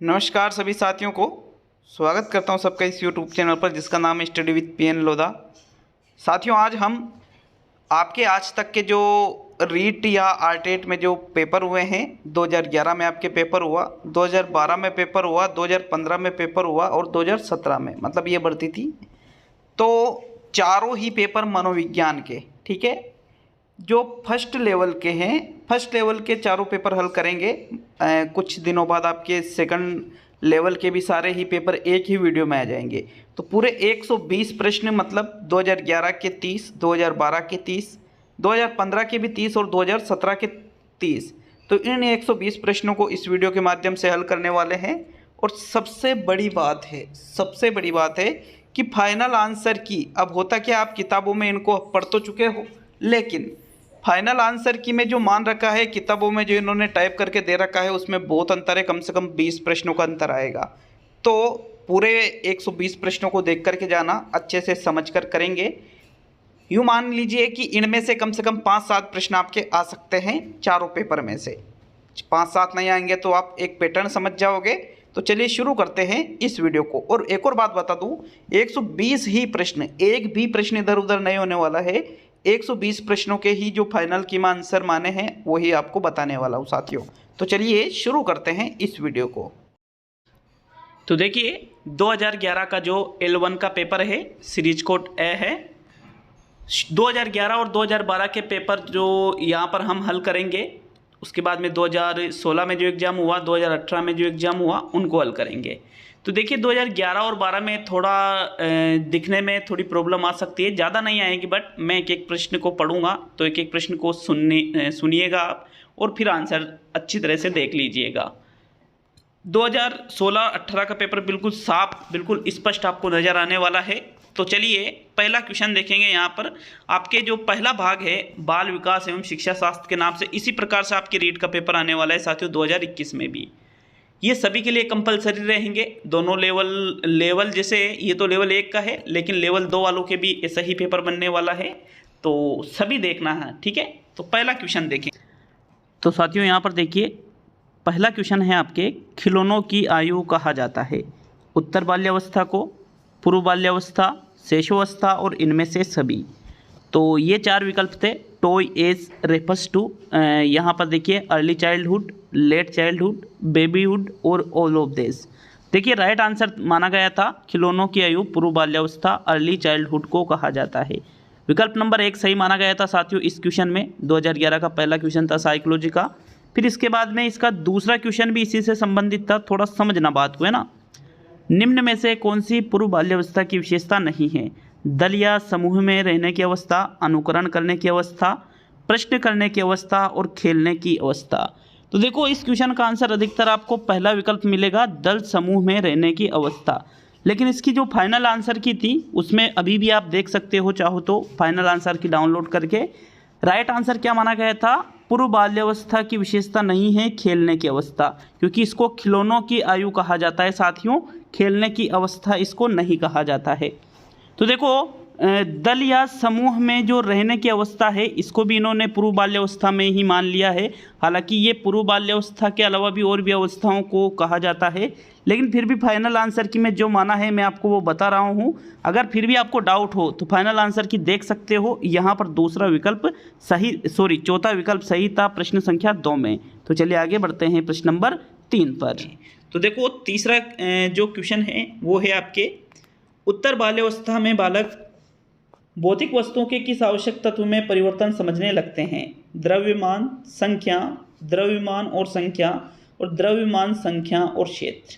नमस्कार सभी साथियों को स्वागत करता हूं सबका इस YouTube चैनल पर जिसका नाम है स्टडी विद PN लोधा। साथियों, आज हम आपके आज तक के जो रीट या आरटेट में जो पेपर हुए हैं, 2011 में आपके पेपर हुआ, 2012 में पेपर हुआ, 2015 में पेपर हुआ और 2017 में, मतलब ये बढ़ती थी। तो चारों ही पेपर मनोविज्ञान के, ठीक है, जो फर्स्ट लेवल के हैं, फर्स्ट लेवल के चारों पेपर हल करेंगे। कुछ दिनों बाद आपके सेकंड लेवल के भी सारे ही पेपर एक ही वीडियो में आ जाएंगे। तो पूरे 120 प्रश्न, मतलब 2011 के 30, 2012 के 30, 2015 के भी 30 और 2017 के 30। तो इन 120 प्रश्नों को इस वीडियो के माध्यम से हल करने वाले हैं। और सबसे बड़ी बात है कि फाइनल आंसर की, अब होता क्या, आप किताबों में इनको पढ़ तो चुके हो, लेकिन फाइनल आंसर की में जो मान रखा है किताबों में, जो इन्होंने टाइप करके दे रखा है, उसमें बहुत अंतर है, कम से कम 20 प्रश्नों का अंतर आएगा। तो पूरे 120 प्रश्नों को देख करके जाना, अच्छे से समझ कर करेंगे। यूँ मान लीजिए कि इनमें से कम 5-7 प्रश्न आपके आ सकते हैं चारों पेपर में से। 5-7 नहीं आएंगे तो आप एक पैटर्न समझ जाओगे। तो चलिए शुरू करते हैं इस वीडियो को। और एक और बात बता दूं, 120 ही प्रश्न, एक भी प्रश्न इधर उधर नहीं होने वाला है। 120 प्रश्नों के ही जो फाइनल की मैं आंसर माने हैं वही आपको बताने वाला हूँ साथियों। तो चलिए शुरू करते हैं इस वीडियो को। तो देखिए, 2011 का जो L1 का पेपर है, सीरीज कोड ए है। 2011 और 2012 के पेपर जो यहाँ पर हम हल करेंगे। उसके बाद में 2016 में जो एग्ज़ाम हुआ, 2018 में जो एग्ज़ाम हुआ, उनको हल करेंगे। तो देखिए, 2011 और 12 में थोड़ा दिखने में थोड़ी प्रॉब्लम आ सकती है, ज़्यादा नहीं आएगी, बट मैं एक एक प्रश्न को पढ़ूंगा, तो एक एक प्रश्न को सुनिएगा आप और फिर आंसर अच्छी तरह से देख लीजिएगा। 2016-18 का पेपर बिल्कुल साफ, बिल्कुल स्पष्ट आपको नज़र आने वाला है। तो चलिए पहला क्वेश्चन देखेंगे। यहाँ पर आपके जो पहला भाग है, बाल विकास एवं शिक्षा शास्त्र के नाम से, इसी प्रकार से आपके रीट का पेपर आने वाला है साथियों 2021 में भी। ये सभी के लिए कंपलसरी रहेंगे, दोनों लेवल जैसे ये तो लेवल 1 का है, लेकिन लेवल 2 वालों के भी ऐसा ही पेपर बनने वाला है, तो सभी देखना है, ठीक है। तो पहला क्वेश्चन देखें। तो साथियों यहाँ पर देखिए, पहला क्वेश्चन है आपके, खिलौनों की आयु कहा जाता है उत्तर बाल्यावस्था को, पूर्व बाल्यावस्था, शैशवावस्था और इनमें से सभी। तो ये 4 विकल्प थे। टॉय एज रेफर्स टू, यहाँ पर देखिए, early childhood, late childhood, babyhood और ऑल ऑफ दिस। देखिए, राइट आंसर माना गया था खिलौनों की आयु पूर्व बाल्यावस्था, अर्ली चाइल्डहुड को कहा जाता है। विकल्प नंबर 1 सही माना गया था साथियों इस क्वेश्चन में। 2011 का पहला क्वेश्चन था साइकोलॉजी का। फिर इसके बाद में इसका दूसरा क्वेश्चन भी इसी से संबंधित था, थोड़ा समझना बात को, है ना। निम्न में से कौन सी पूर्व बाल्यावस्था की विशेषता नहीं है? दल या समूह में रहने की अवस्था, अनुकरण करने की अवस्था, प्रश्न करने की अवस्था और खेलने की अवस्था। तो देखो, इस क्वेश्चन का आंसर अधिकतर आपको पहला विकल्प मिलेगा, दल समूह में रहने की अवस्था। लेकिन इसकी जो फाइनल आंसर की थी उसमें अभी भी आप देख सकते हो, चाहो तो फाइनल आंसर की डाउनलोड करके। राइट आंसर क्या माना गया था? पूर्व बाल्यावस्था की विशेषता नहीं है खेलने की अवस्था, क्योंकि इसको खिलौनों की आयु कहा जाता है साथियों, खेलने की अवस्था इसको नहीं कहा जाता है। तो देखो, दल या समूह में जो रहने की अवस्था है, इसको भी इन्होंने पूर्व बाल्यावस्था में ही मान लिया है। हालांकि ये पूर्व बाल्यावस्था के अलावा भी और भी अवस्थाओं को कहा जाता है, लेकिन फिर भी फाइनल आंसर की में जो माना है मैं आपको वो बता रहा हूँ। अगर फिर भी आपको डाउट हो तो फाइनल आंसर की देख सकते हो, यहाँ पर दूसरा विकल्प चौथा विकल्प सही था प्रश्न संख्या 2 में। तो चलिए आगे बढ़ते हैं प्रश्न नंबर 3 पर। तो देखो, तीसरा जो क्वेश्चन है वो है आपके, उत्तर बाल्यावस्था में बालक भौतिक वस्तुओं के किस आवश्यक तत्व में परिवर्तन समझने लगते हैं? द्रव्यमान, संख्या, द्रव्यमान और संख्या, और द्रव्यमान, संख्या और क्षेत्र।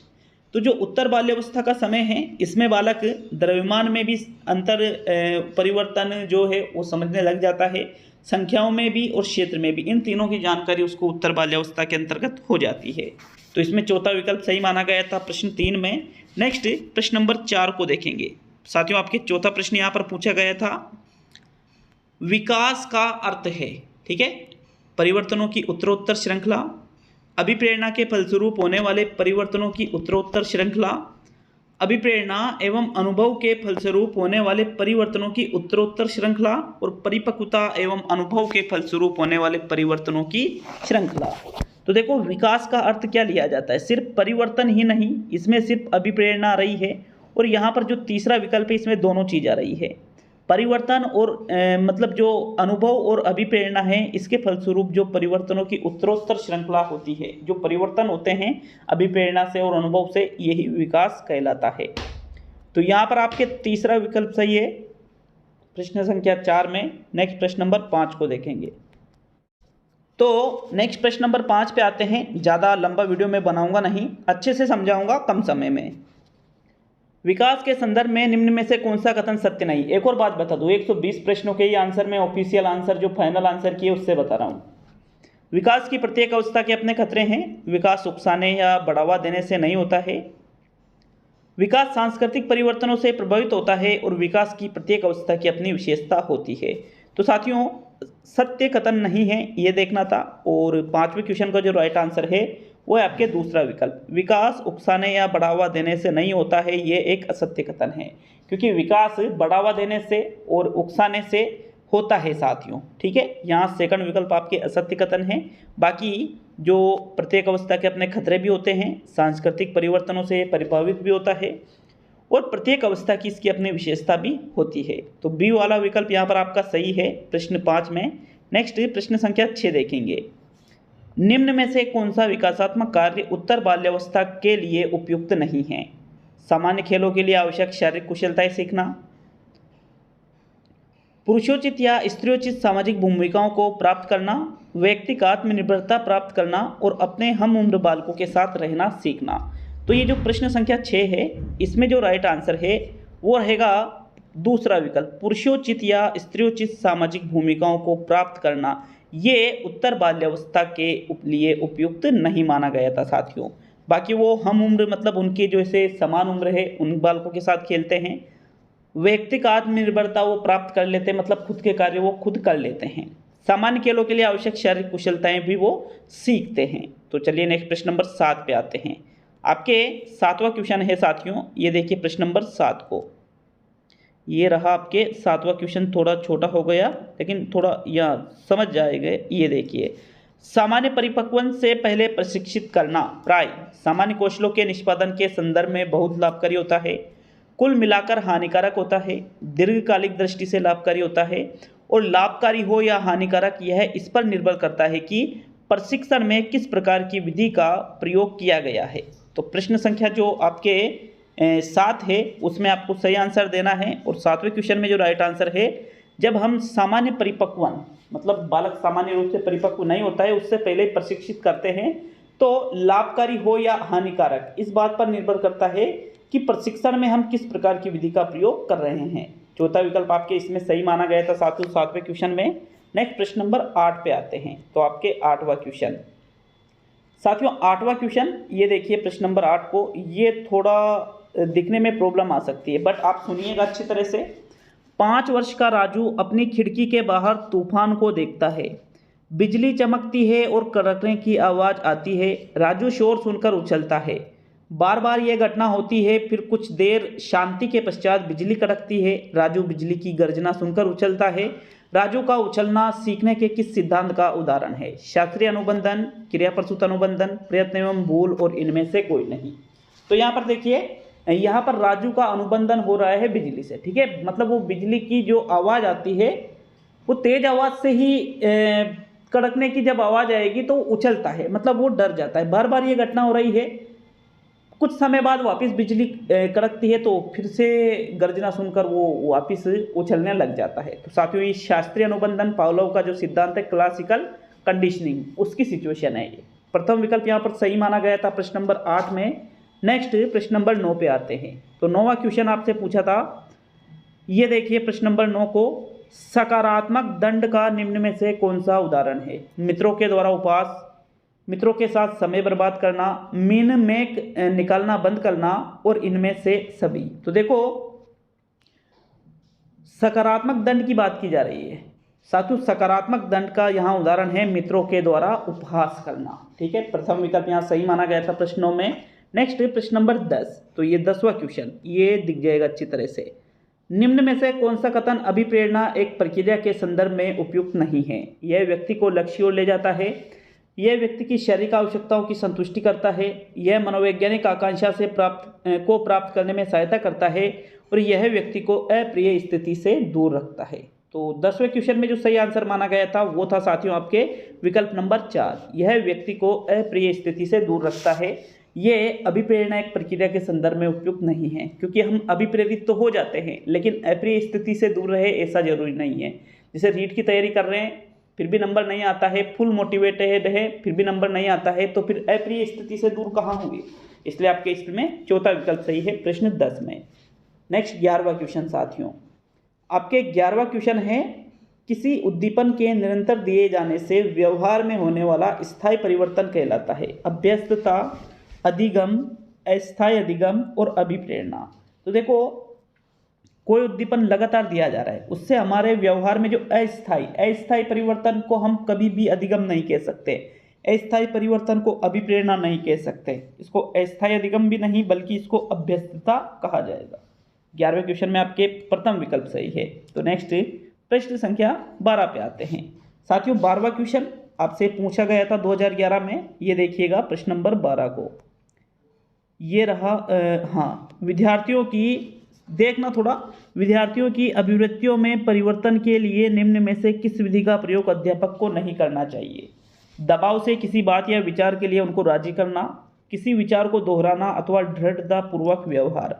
तो जो उत्तर बाल्यावस्था का समय है, इसमें बालक द्रव्यमान में भी परिवर्तन जो है वो समझने लग जाता है, संख्याओं में भी और क्षेत्र में भी। इन तीनों की जानकारी उसको उत्तर बाल्यावस्था के अंतर्गत हो जाती है। तो इसमें चौथा विकल्प सही माना गया था प्रश्न 3 में। नेक्स्ट प्रश्न नंबर 4 को देखेंगे साथियों। आपके चौथा प्रश्न यहाँ पर पूछा गया था, विकास का अर्थ है, ठीक है, परिवर्तनों की उत्तरोत्तर श्रृंखला, अभिप्रेरणा के फलस्वरूप होने वाले परिवर्तनों की उत्तरोत्तर श्रृंखला, अभिप्रेरणा एवं अनुभव के फलस्वरूप होने वाले परिवर्तनों की उत्तरोत्तर श्रृंखला, और परिपक्वता एवं अनुभव के फलस्वरूप होने वाले परिवर्तनों की श्रृंखला। तो देखो विकास का अर्थ क्या लिया जाता है, सिर्फ परिवर्तन ही नहीं, इसमें सिर्फ अभिप्रेरणा आ रही है, और यहाँ पर जो तीसरा विकल्प है इसमें दोनों चीज़ आ रही है। परिवर्तन और मतलब जो अनुभव और अभिप्रेरणा है, इसके फलस्वरूप जो परिवर्तनों की उत्तरोत्तर श्रृंखला होती है, जो परिवर्तन होते हैं अभिप्रेरणा से और अनुभव से, यही विकास कहलाता है। तो यहाँ पर आपके तीसरा विकल्प सही है प्रश्न संख्या 4 में। नेक्स्ट प्रश्न नंबर 5 को देखेंगे। तो नेक्स्ट प्रश्न नंबर 5 पे आते हैं। ज़्यादा लंबा वीडियो मैं बनाऊंगा नहीं, अच्छे से समझाऊंगा कम समय में। विकास के संदर्भ में निम्न में से कौन सा कथन सत्य नहीं। एक और बात बता दूं, 120 प्रश्नों के ये आंसर में ऑफिशियल आंसर जो फाइनल आंसर किए उससे बता रहा हूँ। विकास की प्रत्येक अवस्था के अपने खतरे हैं। विकास उकसाने या बढ़ावा देने से नहीं होता है। विकास सांस्कृतिक परिवर्तनों से प्रभावित होता है और विकास की प्रत्येक अवस्था की अपनी विशेषता होती है। तो साथियों सत्य कथन नहीं है, ये देखना था। और 5वें क्वेश्चन का जो राइट आंसर है वो है आपके दूसरा विकल्प। विकास उकसाने या बढ़ावा देने से नहीं होता है, ये एक असत्य कथन है, क्योंकि विकास बढ़ावा देने से और उकसाने से होता है साथियों। ठीक है, यहाँ सेकंड विकल्प आपके असत्य कथन है। बाकी जो प्रत्येक अवस्था के अपने खतरे भी होते हैं, सांस्कृतिक परिवर्तनों से प्रभावित भी होता है, और प्रत्येक अवस्था की इसकी अपनी विशेषता भी होती है। तो बी वाला विकल्प यहाँ पर आपका सही है प्रश्न 5 में। नेक्स्ट प्रश्न संख्या 6 देखेंगे। निम्न में से कौन सा विकासात्मक कार्य उत्तर बाल्यावस्था के लिए उपयुक्त नहीं है। सामान्य खेलों के लिए आवश्यक शारीरिक कुशलताएं सीखना, पुरुषोचित या स्त्रियोचित सामाजिक भूमिकाओं को प्राप्त करना, व्यक्तिगत आत्मनिर्भरता प्राप्त करना, और अपने हम उम्र बालकों के साथ रहना सीखना। तो ये जो प्रश्न संख्या 6 है, इसमें जो राइट आंसर है वो रहेगा दूसरा विकल्प, पुरुषोचित या स्त्रियोचित सामाजिक भूमिकाओं को प्राप्त करना। ये उत्तर बाल्यावस्था के लिए उपयुक्त नहीं माना गया था साथियों। बाकी वो हम उम्र मतलब उनके जो ऐसे समान उम्र है उन बालकों के साथ खेलते हैं। व्यक्तिगत आत्मनिर्भरता वो प्राप्त कर लेते हैं, मतलब खुद के कार्य वो खुद कर लेते हैं। सामान्य खेलों के लिए आवश्यक शारीरिक कुशलताएं भी वो सीखते हैं। तो चलिए नेक्स्ट प्रश्न नंबर 7 पे आते हैं। आपके 7वां क्वेश्चन है साथियों, ये देखिए प्रश्न नंबर 7 को। ये रहा आपके 7वां क्वेश्चन, थोड़ा छोटा हो गया लेकिन थोड़ा यहाँ समझ जाएगा। ये देखिए, सामान्य परिपक्वन से पहले प्रशिक्षित करना प्राय सामान्य कौशलों के निष्पादन के संदर्भ में बहुत लाभकारी होता है, कुल मिलाकर हानिकारक होता है, दीर्घकालिक दृष्टि से लाभकारी होता है, और लाभकारी हो या हानिकारक यह इस पर निर्भर करता है कि प्रशिक्षण में किस प्रकार की विधि का प्रयोग किया गया है। तो प्रश्न संख्या जो आपके 7 है उसमें आपको सही आंसर देना है। और 7वें क्वेश्चन में जो राइट आंसर है, जब हम सामान्य परिपक्वन मतलब बालक सामान्य रूप से परिपक्व नहीं होता है उससे पहले प्रशिक्षित करते हैं, तो लाभकारी हो या हानिकारक इस बात पर निर्भर करता है कि प्रशिक्षण में हम किस प्रकार की विधि का प्रयोग कर रहे हैं। चौथा विकल्प आपके इसमें सही माना गया था साथियों 7वें क्वेश्चन में। नेक्स्ट प्रश्न नंबर 8 पे आते हैं। तो आपके 8वां क्वेश्चन साथियों, 8वां क्वेश्चन ये देखिए प्रश्न नंबर 8 को। ये थोड़ा दिखने में प्रॉब्लम आ सकती है बट आप सुनिएगा अच्छी तरह से। 5 वर्ष का राजू अपनी खिड़की के बाहर तूफान को देखता है। बिजली चमकती है और कड़कने की आवाज़ आती है। राजू शोर सुनकर उछलता है। बार बार यह घटना होती है, फिर कुछ देर शांति के पश्चात बिजली कड़कती है। राजू बिजली की गर्जना सुनकर उछलता है। राजू का उछलना सीखने के किस सिद्धांत का उदाहरण है। शास्त्रीय अनुबंधन, क्रिया प्रसूत अनुबंधन, प्रयत्न एवं भूल, और इनमें से कोई नहीं। तो यहाँ पर देखिए, यहाँ पर राजू का अनुबंधन हो रहा है बिजली से। ठीक है, मतलब वो बिजली की जो आवाज़ आती है वो तेज आवाज़ से ही कड़कने की जब आवाज़ आएगी तो उछलता है, मतलब वो डर जाता है। बार बार ये घटना हो रही है, कुछ समय बाद वापस बिजली कड़कती है तो फिर से गर्जना सुनकर वो वापस उछलने लग जाता है। तो साथियों ये शास्त्रीय अनुबंधन पावलोव का जो सिद्धांत है, क्लासिकल कंडीशनिंग, उसकी सिचुएशन है ये। प्रथम विकल्प यहाँ पर सही माना गया था प्रश्न नंबर 8 में। नेक्स्ट प्रश्न नंबर 9 पे आते हैं। तो 9वां क्वेश्चन आपसे पूछा था, ये देखिए प्रश्न नंबर 9 को। सकारात्मक दंड का निम्न में से कौन सा उदाहरण है। मित्रों के द्वारा उपहास, मित्रों के साथ समय बर्बाद करना, मीन मेक निकालना बंद करना, और इनमें से सभी। तो देखो सकारात्मक दंड की बात की जा रही है साथियों। सकारात्मक दंड का यहाँ उदाहरण है मित्रों के द्वारा उपहास करना। ठीक है, प्रथम विकल्प यहाँ सही माना गया था प्रश्नों में। नेक्स्ट प्रश्न नंबर 10। तो ये 10वां क्वेश्चन, ये दिख जाएगा अच्छी तरह से। निम्न में से कौन सा कथन अभिप्रेरणा एक प्रक्रिया के संदर्भ में उपयुक्त नहीं है। यह व्यक्ति को लक्ष्य ओर ले जाता है, यह व्यक्ति की शारीरिक आवश्यकताओं की संतुष्टि करता है, यह मनोवैज्ञानिक आकांक्षा से प्राप्त करने में सहायता करता है और यह व्यक्ति को अप्रिय स्थिति से दूर रखता है। तो 10वें क्वेश्चन में जो सही आंसर माना गया था वो था साथियों आपके विकल्प नंबर 4, यह व्यक्ति को अप्रिय स्थिति से दूर रखता है। ये अभिप्रेरणा एक प्रक्रिया के संदर्भ में उपयुक्त नहीं है, क्योंकि हम अभिप्रेरित तो हो जाते हैं लेकिन अप्रिय स्थिति से दूर रहे ऐसा जरूरी नहीं है। जैसे रीट की तैयारी कर रहे हैं फिर भी नंबर नहीं आता है, फुल मोटिवेटेड है फिर भी नंबर नहीं आता है, तो फिर अप्रिय स्थिति से दूर कहाँ होंगे। इसलिए आपके इसमें चौथा विकल्प सही है प्रश्न 10 में। नेक्स्ट 11वां क्वेश्चन साथियों, आपके 11वां क्वेश्चन है किसी उद्दीपन के निरंतर दिए जाने से व्यवहार में होने वाला स्थायी परिवर्तन कहलाता है। अभ्यस्तता, अधिगम, अस्थायी अधिगम और अभिप्रेरणा। तो देखो कोई उद्दीपन लगातार दिया जा रहा है, उससे हमारे व्यवहार में जो अस्थायी परिवर्तन को हम कभी भी अधिगम नहीं कह सकते, अस्थायी परिवर्तन को अभिप्रेरणा नहीं कह सकते, इसको अस्थायी अधिगम भी नहीं बल्कि इसको अभ्यस्तता कहा जाएगा। 11वें क्वेश्चन में आपके प्रथम विकल्प सही है। तो नेक्स्ट प्रश्न संख्या 12 पे आते हैं साथियों। 12वां क्वेश्चन आपसे पूछा गया था 2011 में, ये देखिएगा प्रश्न नंबर 12 को, ये रहा। विद्यार्थियों की देखना थोड़ा, विद्यार्थियों की अभिवृत्तियों में परिवर्तन के लिए निम्न में से किस विधि का प्रयोग अध्यापक को नहीं करना चाहिए। दबाव से किसी बात या विचार के लिए उनको राजी करना, किसी विचार को दोहराना अथवा दृढ़तापूर्वक व्यवहार,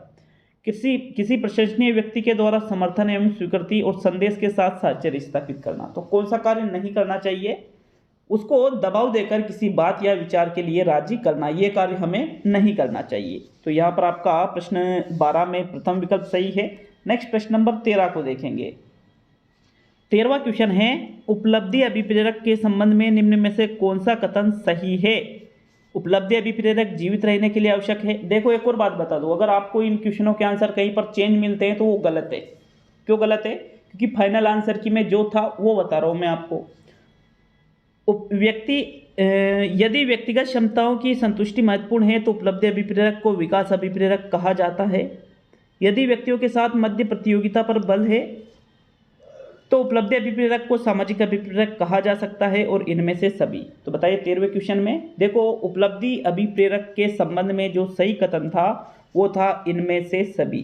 किसी प्रशंसनीय व्यक्ति के द्वारा समर्थन एवं स्वीकृति और संदेश के साथ साहचर्य स्थापित करना। तो कौन सा कार्य नहीं करना चाहिए, उसको दबाव देकर किसी बात या विचार के लिए राजी करना, ये कार्य हमें नहीं करना चाहिए। तो यहाँ पर आपका प्रश्न 12 में प्रथम विकल्प सही है। नेक्स्ट प्रश्न नंबर 13 को देखेंगे। 13वां क्वेश्चन है उपलब्धि अभिप्रेरक के संबंध में निम्न में से कौन सा कथन सही है। उपलब्धि अभिप्रेरक जीवित रहने के लिए आवश्यक है। देखो एक और बात बता दूं, अगर आपको इन क्वेश्चनों के आंसर कहीं पर चेंज मिलते हैं तो वो गलत है। क्यों गलत है, क्योंकि फाइनल आंसर की में जो था वो बता रहा हूँ मैं आपको। यदि व्यक्तिगत क्षमताओं की संतुष्टि महत्वपूर्ण है तो उपलब्धि अभिप्रेरक को विकास अभिप्रेरक कहा जाता है। यदि व्यक्तियों के साथ मध्य प्रतियोगिता पर बल है तो उपलब्धि अभिप्रेरक को सामाजिक अभिप्रेरक कहा जा सकता है, और इनमें से सभी। तो बताइए 13वें क्वेश्चन में देखो उपलब्धि अभिप्रेरक के संबंध में जो सही कथन था वो था इनमें से सभी।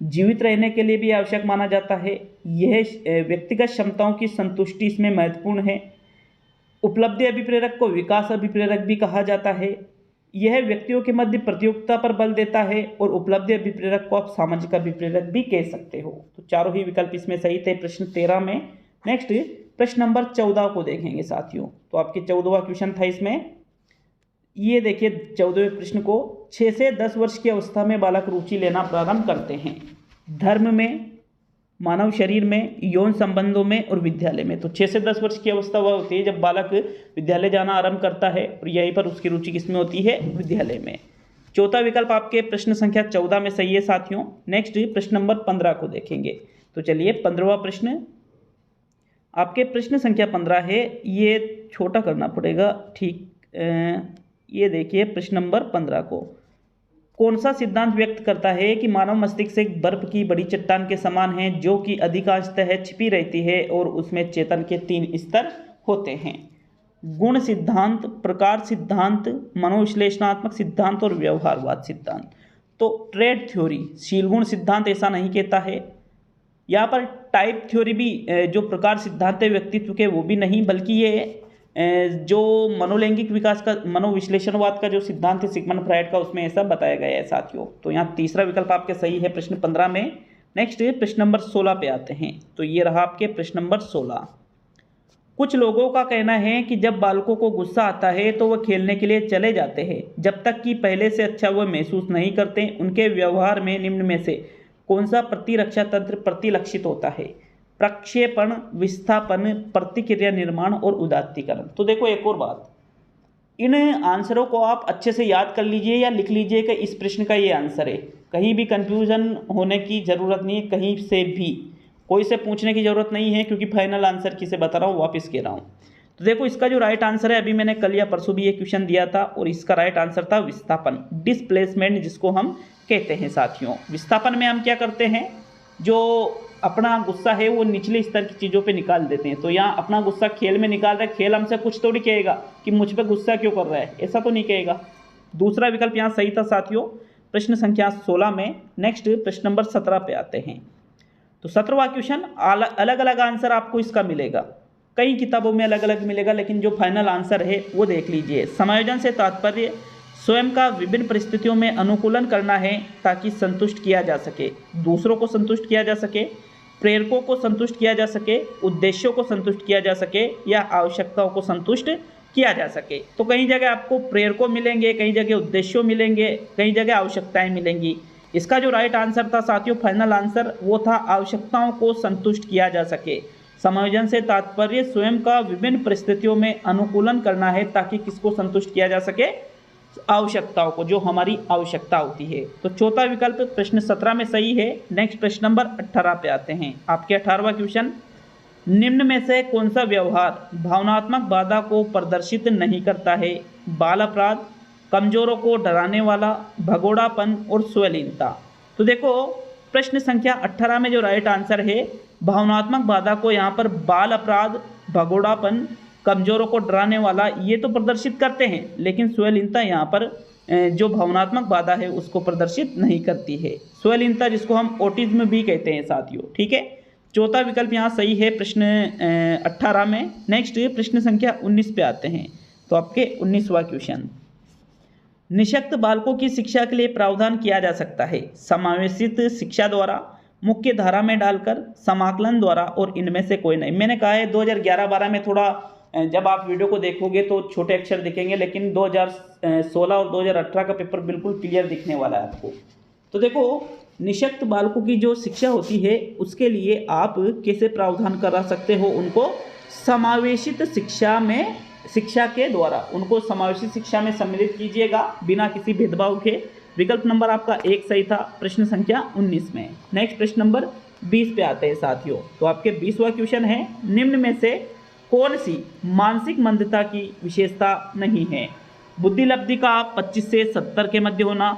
जीवित रहने के लिए भी आवश्यक माना जाता है, यह व्यक्तिगत क्षमताओं की संतुष्टि इसमें महत्वपूर्ण है। उपलब्धि अभिप्रेरक को विकास अभिप्रेरक भी कहा जाता है, यह व्यक्तियों के मध्य प्रतियोगिता पर बल देता है, और उपलब्धि अभिप्रेरक को आप सामाजिक अभिप्रेरक भी कह सकते हो। तो चारों ही विकल्प इसमें सही थे प्रश्न 13 में। नेक्स्ट प्रश्न नंबर 14 को देखेंगे साथियों। तो आपके 14वां क्वेश्चन था इसमें, ये देखिए 14वें प्रश्न को, 6 से 10 वर्ष की अवस्था में बालक रुचि लेना प्रारंभ करते हैं धर्म में, मानव शरीर में, यौन संबंधों में और विद्यालय में। तो 6 से 10 वर्ष की अवस्था वह होती है जब बालक विद्यालय जाना आरंभ करता है, और यहीं पर उसकी रुचि किसमें होती है, विद्यालय में। चौथा विकल्प आपके प्रश्न संख्या 14 में सही है साथियों। नेक्स्ट प्रश्न नंबर 15 को देखेंगे। तो चलिए 15वां प्रश्न आपके प्रश्न संख्या 15 है, ये छोटा करना पड़ेगा ठीक। ये देखिए प्रश्न नंबर 15 को, कौन सा सिद्धांत व्यक्त करता है कि मानव मस्तिष्क एक बर्फ की बड़ी चट्टान के समान है जो कि अधिकांशतः छिपी रहती है और उसमें चेतन के 3 स्तर होते हैं। गुण सिद्धांत, प्रकार सिद्धांत, मनोविश्लेषणात्मक सिद्धांत और व्यवहारवाद सिद्धांत। तो ट्रेड थ्योरी, शीलगुण सिद्धांत ऐसा नहीं कहता है। यहाँ पर टाइप थ्योरी भी, जो प्रकार सिद्धांत है व्यक्तित्व के, वो भी नहीं, बल्कि ये जो मनोलैंगिक विकास का, मनोविश्लेषणवाद का जो सिद्धांत है सिगमंड फ्रायड का, उसमें ऐसा बताया गया है साथियों। तो यहाँ तीसरा विकल्प आपके सही है प्रश्न 15 में। नेक्स्ट प्रश्न नंबर 16 पे आते हैं। तो ये रहा आपके प्रश्न नंबर 16। कुछ लोगों का कहना है कि जब बालकों को गुस्सा आता है तो वह खेलने के लिए चले जाते हैं जब तक कि पहले से अच्छा वह महसूस नहीं करते। उनके व्यवहार में निम्न में से कौन सा प्रतिरक्षा तंत्र प्रतिलक्षित होता है। प्रक्षेपण, विस्थापन, प्रतिक्रिया निर्माण और उदात्तीकरण। तो देखो एक और बात, इन आंसरों को आप अच्छे से याद कर लीजिए या लिख लीजिए कि इस प्रश्न का ये आंसर है। कहीं भी कंफ्यूजन होने की ज़रूरत नहीं है, कहीं से भी कोई से पूछने की ज़रूरत नहीं है, क्योंकि फाइनल आंसर किसे बता रहा हूँ, वापस कह रहा हूँ। तो देखो इसका जो राइट आंसर है, अभी मैंने कल या परसों भी ये क्वेश्चन दिया था, और इसका राइट आंसर था विस्थापन, डिस्प्लेसमेंट जिसको हम कहते हैं साथियों। विस्थापन में हम क्या करते हैं, जो अपना गुस्सा है वो निचले स्तर की चीज़ों पे निकाल देते हैं। तो यहाँ अपना गुस्सा खेल में निकाल रहा है, खेल हमसे कुछ थोड़ी कहेगा कि मुझ पे गुस्सा क्यों कर रहा है, ऐसा तो नहीं कहेगा। दूसरा विकल्प यहाँ सही था साथियों, प्रश्न संख्या 16 में। नेक्स्ट प्रश्न नंबर 17 पे आते हैं। तो 17वां क्वेश्चन, अलग अलग आंसर आपको इसका मिलेगा, कई किताबों में अलग अलग मिलेगा, लेकिन जो फाइनल आंसर है वो देख लीजिए। समायोजन से तात्पर्य स्वयं का विभिन्न परिस्थितियों में अनुकूलन करना है ताकि संतुष्ट किया जा सके, दूसरों को संतुष्ट किया जा सके, प्रेरकों को संतुष्ट किया जा सके, उद्देश्यों को संतुष्ट किया जा सके या आवश्यकताओं को संतुष्ट किया जा सके। तो कई जगह आपको प्रेरकों मिलेंगे, कई जगह उद्देश्यों मिलेंगे, कई जगह आवश्यकताएं मिलेंगी। इसका जो राइट आंसर था साथियों, फाइनल आंसर, वो था आवश्यकताओं को संतुष्ट किया जा सके। समायोजन से तात्पर्य स्वयं का विभिन्न परिस्थितियों में अनुकूलन करना है ताकि किसको संतुष्ट किया जा सके, आवश्यकताओं को, जो हमारी आवश्यकता होती है। तो चौथा विकल्प प्रश्न 17 में सही है। नेक्स्ट प्रश्न नंबर 18 पे आते हैं। आपके 18वां क्वेश्चन, निम्न में से कौन सा व्यवहार भावनात्मक बाधा को प्रदर्शित नहीं करता है? बाल अपराध, कमजोरों को डराने वाला, भगोड़ापन और स्वलीनता। तो देखो प्रश्न संख्या 18 में जो राइट आंसर है, भावनात्मक बाधा को यहाँ पर बाल अपराध, भगोड़ापन, कमजोरों को डराने वाला ये तो प्रदर्शित करते हैं, लेकिन स्वलीनता यहाँ पर जो भावनात्मक बाधा है उसको प्रदर्शित नहीं करती है। स्वलीनता जिसको हम ऑटिज्म भी कहते हैं साथियों, ठीक है। चौथा विकल्प यहाँ सही है प्रश्न 18 में। नेक्स्ट प्रश्न संख्या 19 पे आते हैं। तो आपके 19वां क्वेश्चन, निःशक्त बालकों की शिक्षा के लिए प्रावधान किया जा सकता है समावेशित शिक्षा द्वारा, मुख्य धारा में डालकर, समाकलन द्वारा और इनमें से कोई नहीं। मैंने कहा है 2011-12 में थोड़ा जब आप वीडियो को देखोगे तो छोटे अक्षर दिखेंगे, लेकिन 2016 और 2018 का पेपर बिल्कुल क्लियर दिखने वाला है आपको। तो देखो निःशक्त बालकों की जो शिक्षा होती है उसके लिए आप कैसे प्रावधान करा सकते हो, उनको समावेशित शिक्षा में, शिक्षा के द्वारा उनको समावेशित शिक्षा में सम्मिलित कीजिएगा बिना किसी भेदभाव के। विकल्प नंबर आपका 1 सही था प्रश्न संख्या 19 में। नेक्स्ट प्रश्न नंबर 20 पे आते हैं साथियों। तो आपके 20वां क्वेश्चन है, निम्न में से कौन सी मानसिक मंदता की विशेषता नहीं है? बुद्धिलब्धि का 25 से 70 के मध्य होना,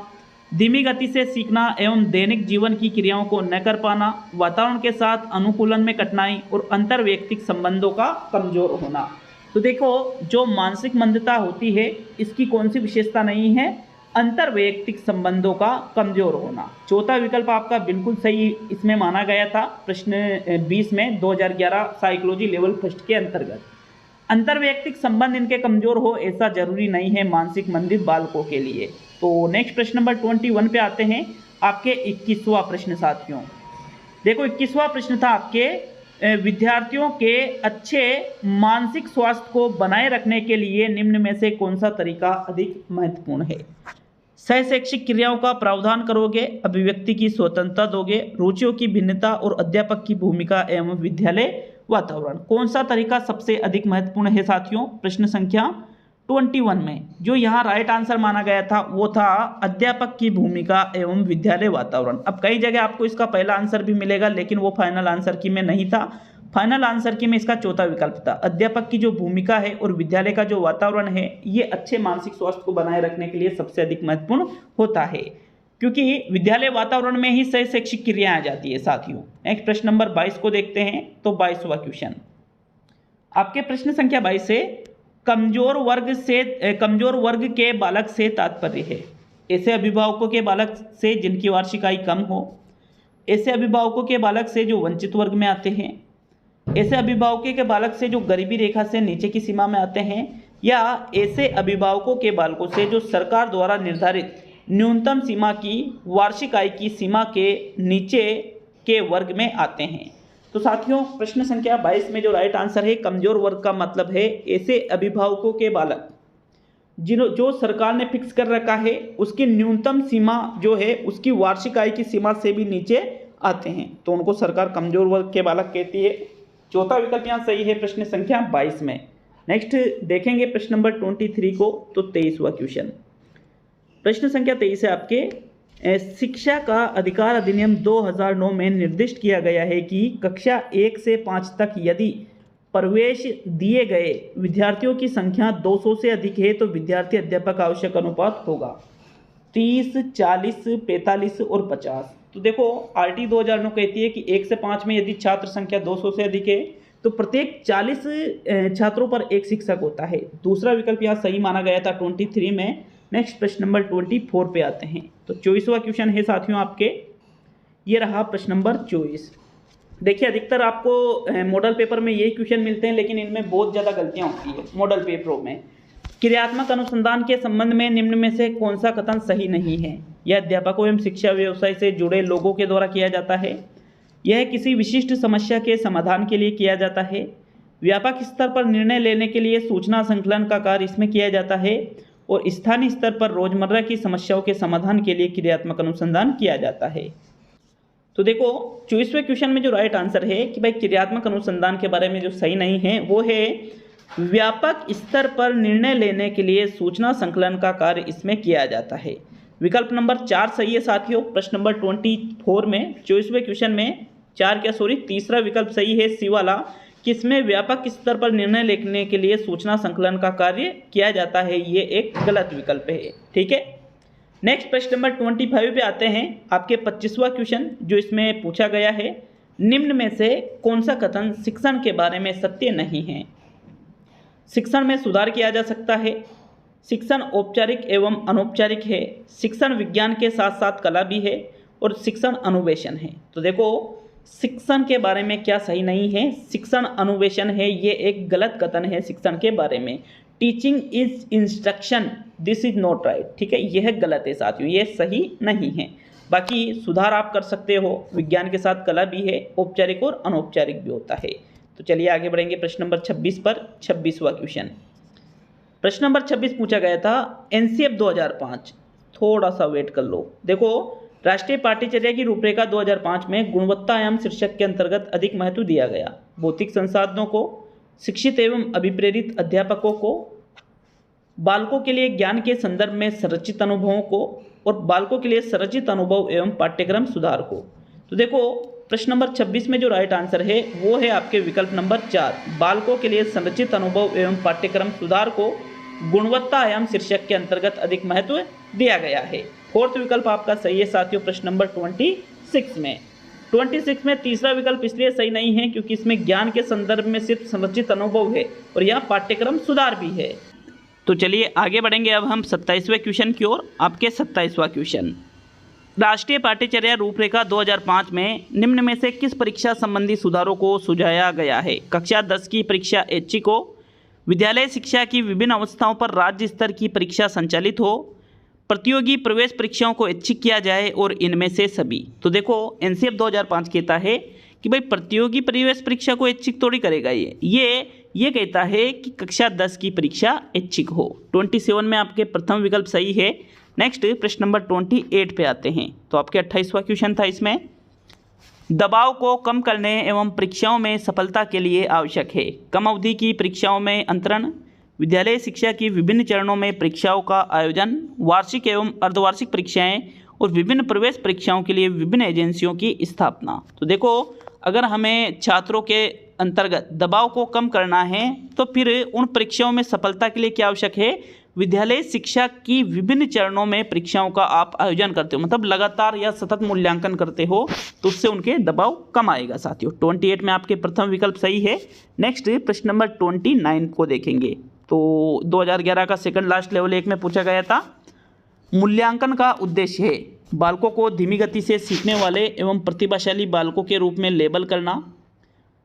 धीमी गति से सीखना एवं दैनिक जीवन की क्रियाओं को न कर पाना, वातावरण के साथ अनुकूलन में कठिनाई और अंतर्वैयक्तिक संबंधों का कमजोर होना। तो देखो जो मानसिक मंदता होती है इसकी कौन सी विशेषता नहीं है? अंतर्वैयक्तिक संबंधों का कमजोर होना। चौथा विकल्प आपका बिल्कुल सही इसमें माना गया था प्रश्न 20 में 2011 साइकोलॉजी लेवल फर्स्ट के अंतर्गत। अंतर्वैयक्तिक संबंध इनके कमजोर हो ऐसा जरूरी नहीं है मानसिक मंदित बालकों के लिए। तो नेक्स्ट प्रश्न नंबर 21 पे आते हैं। आपके 21वां प्रश्न साथियों, देखो 21वां प्रश्न था आपके, विद्यार्थियों के अच्छे मानसिक स्वास्थ्य को बनाए रखने के लिए निम्न में से कौन सा तरीका अधिक महत्वपूर्ण है? सहशैक्षिक क्रियाओं का प्रावधान करोगे, अभिव्यक्ति की स्वतंत्रता दोगे, रुचियों की भिन्नता और अध्यापक की भूमिका एवं विद्यालय वातावरण। कौन सा तरीका सबसे अधिक महत्वपूर्ण है साथियों? प्रश्न संख्या 21 में जो यहाँ राइट आंसर माना गया था वो था अध्यापक की भूमिका एवं विद्यालय वातावरण। अब कई जगह आपको इसका पहला आंसर भी मिलेगा, लेकिन वो फाइनल आंसर की में नहीं था। फाइनल आंसर की में इसका चौथा विकल्प था। अध्यापक की जो भूमिका है और विद्यालय का जो वातावरण है ये अच्छे मानसिक स्वास्थ्य को बनाए रखने के लिए सबसे अधिक महत्वपूर्ण होता है, क्योंकि विद्यालय वातावरण में ही सही शैक्षिक क्रियाएं आ जाती है साथियों। नेक्स्ट प्रश्न नंबर 22 को देखते हैं। तो 22वां क्वेश्चन आपके प्रश्न संख्या 22 से कमजोर वर्ग के बालक से तात्पर्य है ऐसे अभिभावकों के बालक से जिनकी वार्षिक आय कम हो, ऐसे अभिभावकों के बालक से जो वंचित वर्ग में आते हैं, ऐसे अभिभावकों के बालक से जो गरीबी रेखा से नीचे की सीमा में आते हैं, या ऐसे अभिभावकों के बालकों से जो सरकार द्वारा निर्धारित न्यूनतम सीमा की वार्षिक आय की सीमा के नीचे के वर्ग में आते हैं। तो साथियों प्रश्न संख्या 22 में जो राइट आंसर है कमजोर वर्ग का मतलब है ऐसे अभिभावकों के बालक जो सरकार ने फिक्स कर रखा है उसकी न्यूनतम सीमा जो है उसकी वार्षिक आय की सीमा से भी नीचे आते हैं, तो उनको सरकार कमजोर वर्ग के बालक कहती है। चौथा विकल्प यहाँ सही है प्रश्न संख्या 22 में। नेक्स्ट देखेंगे प्रश्न नंबर 23 को। तो 23वां क्वेश्चन, प्रश्न संख्या 23 है आपके, शिक्षा का अधिकार अधिनियम 2009 में निर्दिष्ट किया गया है कि कक्षा 1 से 5 तक यदि प्रवेश दिए गए विद्यार्थियों की संख्या 200 से अधिक है तो विद्यार्थी अध्यापक आवश्यक अनुपात होगा 30, 40, 45 और 50। तो देखो RT 2009 कहती है कि 1 से 5 में यदि छात्र संख्या 200 से अधिक है तो प्रत्येक 40 छात्रों पर एक शिक्षक होता है। दूसरा विकल्प यहाँ सही माना गया था 23 में। नेक्स्ट प्रश्न नंबर 24 पे आते हैं। तो 24वां क्वेश्चन है साथियों आपके, ये रहा प्रश्न नंबर 24। देखिए अधिकतर आपको मॉडल पेपर में यही क्वेश्चन मिलते हैं, लेकिन इनमें बहुत ज़्यादा गलतियाँ होती है मॉडल पेपरों में। क्रियात्मक अनुसंधान के संबंध में निम्न में से कौन सा कथन सही नहीं है? यह अध्यापकों एवं शिक्षा व्यवसाय से जुड़े लोगों के द्वारा किया जाता है। यह किसी विशिष्ट समस्या के समाधान के लिए किया जाता है। व्यापक स्तर पर निर्णय लेने के लिए सूचना संकलन का कार्य इसमें किया जाता है। और स्थानीय स्तर पर रोजमर्रा की समस्याओं के समाधान के लिए क्रियात्मक अनुसंधान किया जाता है। तो देखो 24वें क्वेश्चन में जो राइट आंसर है कि भाई क्रियात्मक अनुसंधान के बारे में जो सही नहीं है वो है व्यापक स्तर पर निर्णय लेने के लिए सूचना संकलन का कार्य इसमें किया जाता है। विकल्प नंबर 4 सही है साथियों। प्रश्न नंबर 24 में 24वें क्वेश्चन में तीसरा विकल्प सही है सी वाला, कि इसमें व्यापक स्तर पर निर्णय लेने के लिए सूचना संकलन का कार्य किया जाता है। ये एक गलत विकल्प है, ठीक है। नेक्स्ट प्रश्न नंबर 25 पे आते हैं। आपके 25वां क्वेश्चन जो इसमें पूछा गया है, निम्न में से कौन सा कथन शिक्षण के बारे में सत्य नहीं है? शिक्षण में सुधार किया जा सकता है, शिक्षण औपचारिक एवं अनौपचारिक है, शिक्षण विज्ञान के साथ साथ कला भी है, और शिक्षण अनुवेशन है। तो देखो शिक्षण के बारे में क्या सही नहीं है? शिक्षण अनुवेशन है, ये एक गलत कथन है शिक्षण के बारे में। Teaching is instruction, this is not right, ठीक है, यह गलत है साथियों, ये सही नहीं है। बाकी सुधार आप कर सकते हो, विज्ञान के साथ कला भी है, औपचारिक और अनौपचारिक भी होता है। तो चलिए आगे बढ़ेंगे प्रश्न नंबर 26 पर। 26वां क्वेश्चन, प्रश्न नंबर 26 पूछा गया था NCF 2005। थोड़ा सा वेट कर लो। देखो राष्ट्रीय पाठ्यचर्या की रूपरेखा 2005 में गुणवत्ता आयाम शीर्षक के अंतर्गत अधिक महत्व दिया गया। भौतिक संसाधनों को, शिक्षित एवं अभिप्रेरित अध्यापकों को, बालकों के लिए ज्ञान के संदर्भ में संरचित अनुभवों को, और बालकों के लिए संरचित अनुभव एवं पाठ्यक्रम सुधार को। तो देखो प्रश्न नंबर 26 में जो राइट आंसर है वो है आपके विकल्प नंबर 4, बालकों के लिए संरचित अनुभव एवं पाठ्यक्रम सुधार को गुणवत्ता आयाम शीर्षक के अंतर्गत अधिक महत्व दिया गया है। फोर्थ विकल्प आपका सही है साथियों प्रश्न नंबर 26 में। 26 में तीसरा विकल्प इसलिए सही नहीं है क्योंकि इसमें ज्ञान के संदर्भ में सिर्फ संरचित अनुभव है और यह पाठ्यक्रम सुधार भी है। तो चलिए आगे बढ़ेंगे अब हम 27वें क्वेश्चन की ओर। आपके 27वां क्वेश्चन, राष्ट्रीय पाठ्यचर्या रूपरेखा 2005 में निम्न में से किस परीक्षा संबंधी सुधारों को सुझाया गया है? कक्षा 10 की परीक्षा ऐच्छिक हो, विद्यालय शिक्षा की विभिन्न अवस्थाओं पर राज्य स्तर की परीक्षा संचालित हो, प्रतियोगी प्रवेश परीक्षाओं को ऐच्छिक किया जाए, और इनमें से सभी। तो देखो NCF 2005 कहता है कि भाई प्रतियोगी प्रवेश परीक्षा को ऐच्छिक थोड़ी करेगा, ये कहता है कि कक्षा 10 की परीक्षा ऐच्छिक हो। 27 में आपके प्रथम विकल्प सही है। नेक्स्ट प्रश्न नंबर 28 पे आते हैं। तो आपके 28वां क्वेश्चन था इसमें, दबाव को कम करने एवं परीक्षाओं में सफलता के लिए आवश्यक है कम अवधि की परीक्षाओं में अंतरण, विद्यालय शिक्षा की विभिन्न चरणों में परीक्षाओं का आयोजन, वार्षिक एवं अर्धवार्षिक परीक्षाएं, और विभिन्न प्रवेश परीक्षाओं के लिए विभिन्न एजेंसियों की स्थापना। तो देखो अगर हमें छात्रों के अंतर्गत दबाव को कम करना है तो फिर उन परीक्षाओं में सफलता के लिए क्या आवश्यक है? विद्यालय शिक्षा की विभिन्न चरणों में परीक्षाओं का आप आयोजन करते हो, मतलब लगातार या सतत मूल्यांकन करते हो, तो उससे उनके दबाव कम आएगा साथियों। 28 में आपके प्रथम विकल्प सही है। नेक्स्ट प्रश्न नंबर 29 को देखेंगे। तो 2011 का सेकंड लास्ट लेवल 1 में पूछा गया था, मूल्यांकन का उद्देश्य है बालकों को धीमी गति से सीखने वाले एवं प्रतिभाशाली बालकों के रूप में लेबल करना,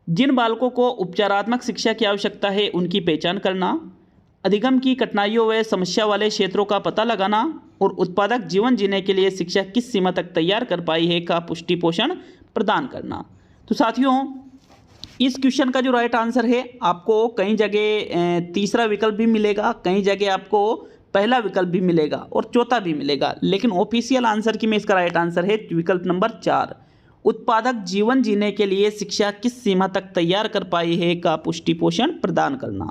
जिन बालकों को उपचारात्मक शिक्षा की आवश्यकता है उनकी पहचान करना, अधिगम की कठिनाइयों व समस्या वाले क्षेत्रों का पता लगाना, और उत्पादक जीवन जीने के लिए शिक्षा किस सीमा तक तैयार कर पाई है का पुष्टि पोषण प्रदान करना। तो साथियों इस क्वेश्चन का जो राइट आंसर है आपको कई जगह तीसरा विकल्प भी मिलेगा, कई जगह आपको पहला विकल्प भी मिलेगा और चौथा भी मिलेगा, लेकिन ऑफिशियल आंसर की में इसका राइट आंसर है विकल्प नंबर 4, उत्पादक जीवन जीने के लिए शिक्षा किस सीमा तक तैयार कर पाई है का पुष्टि पोषण प्रदान करना।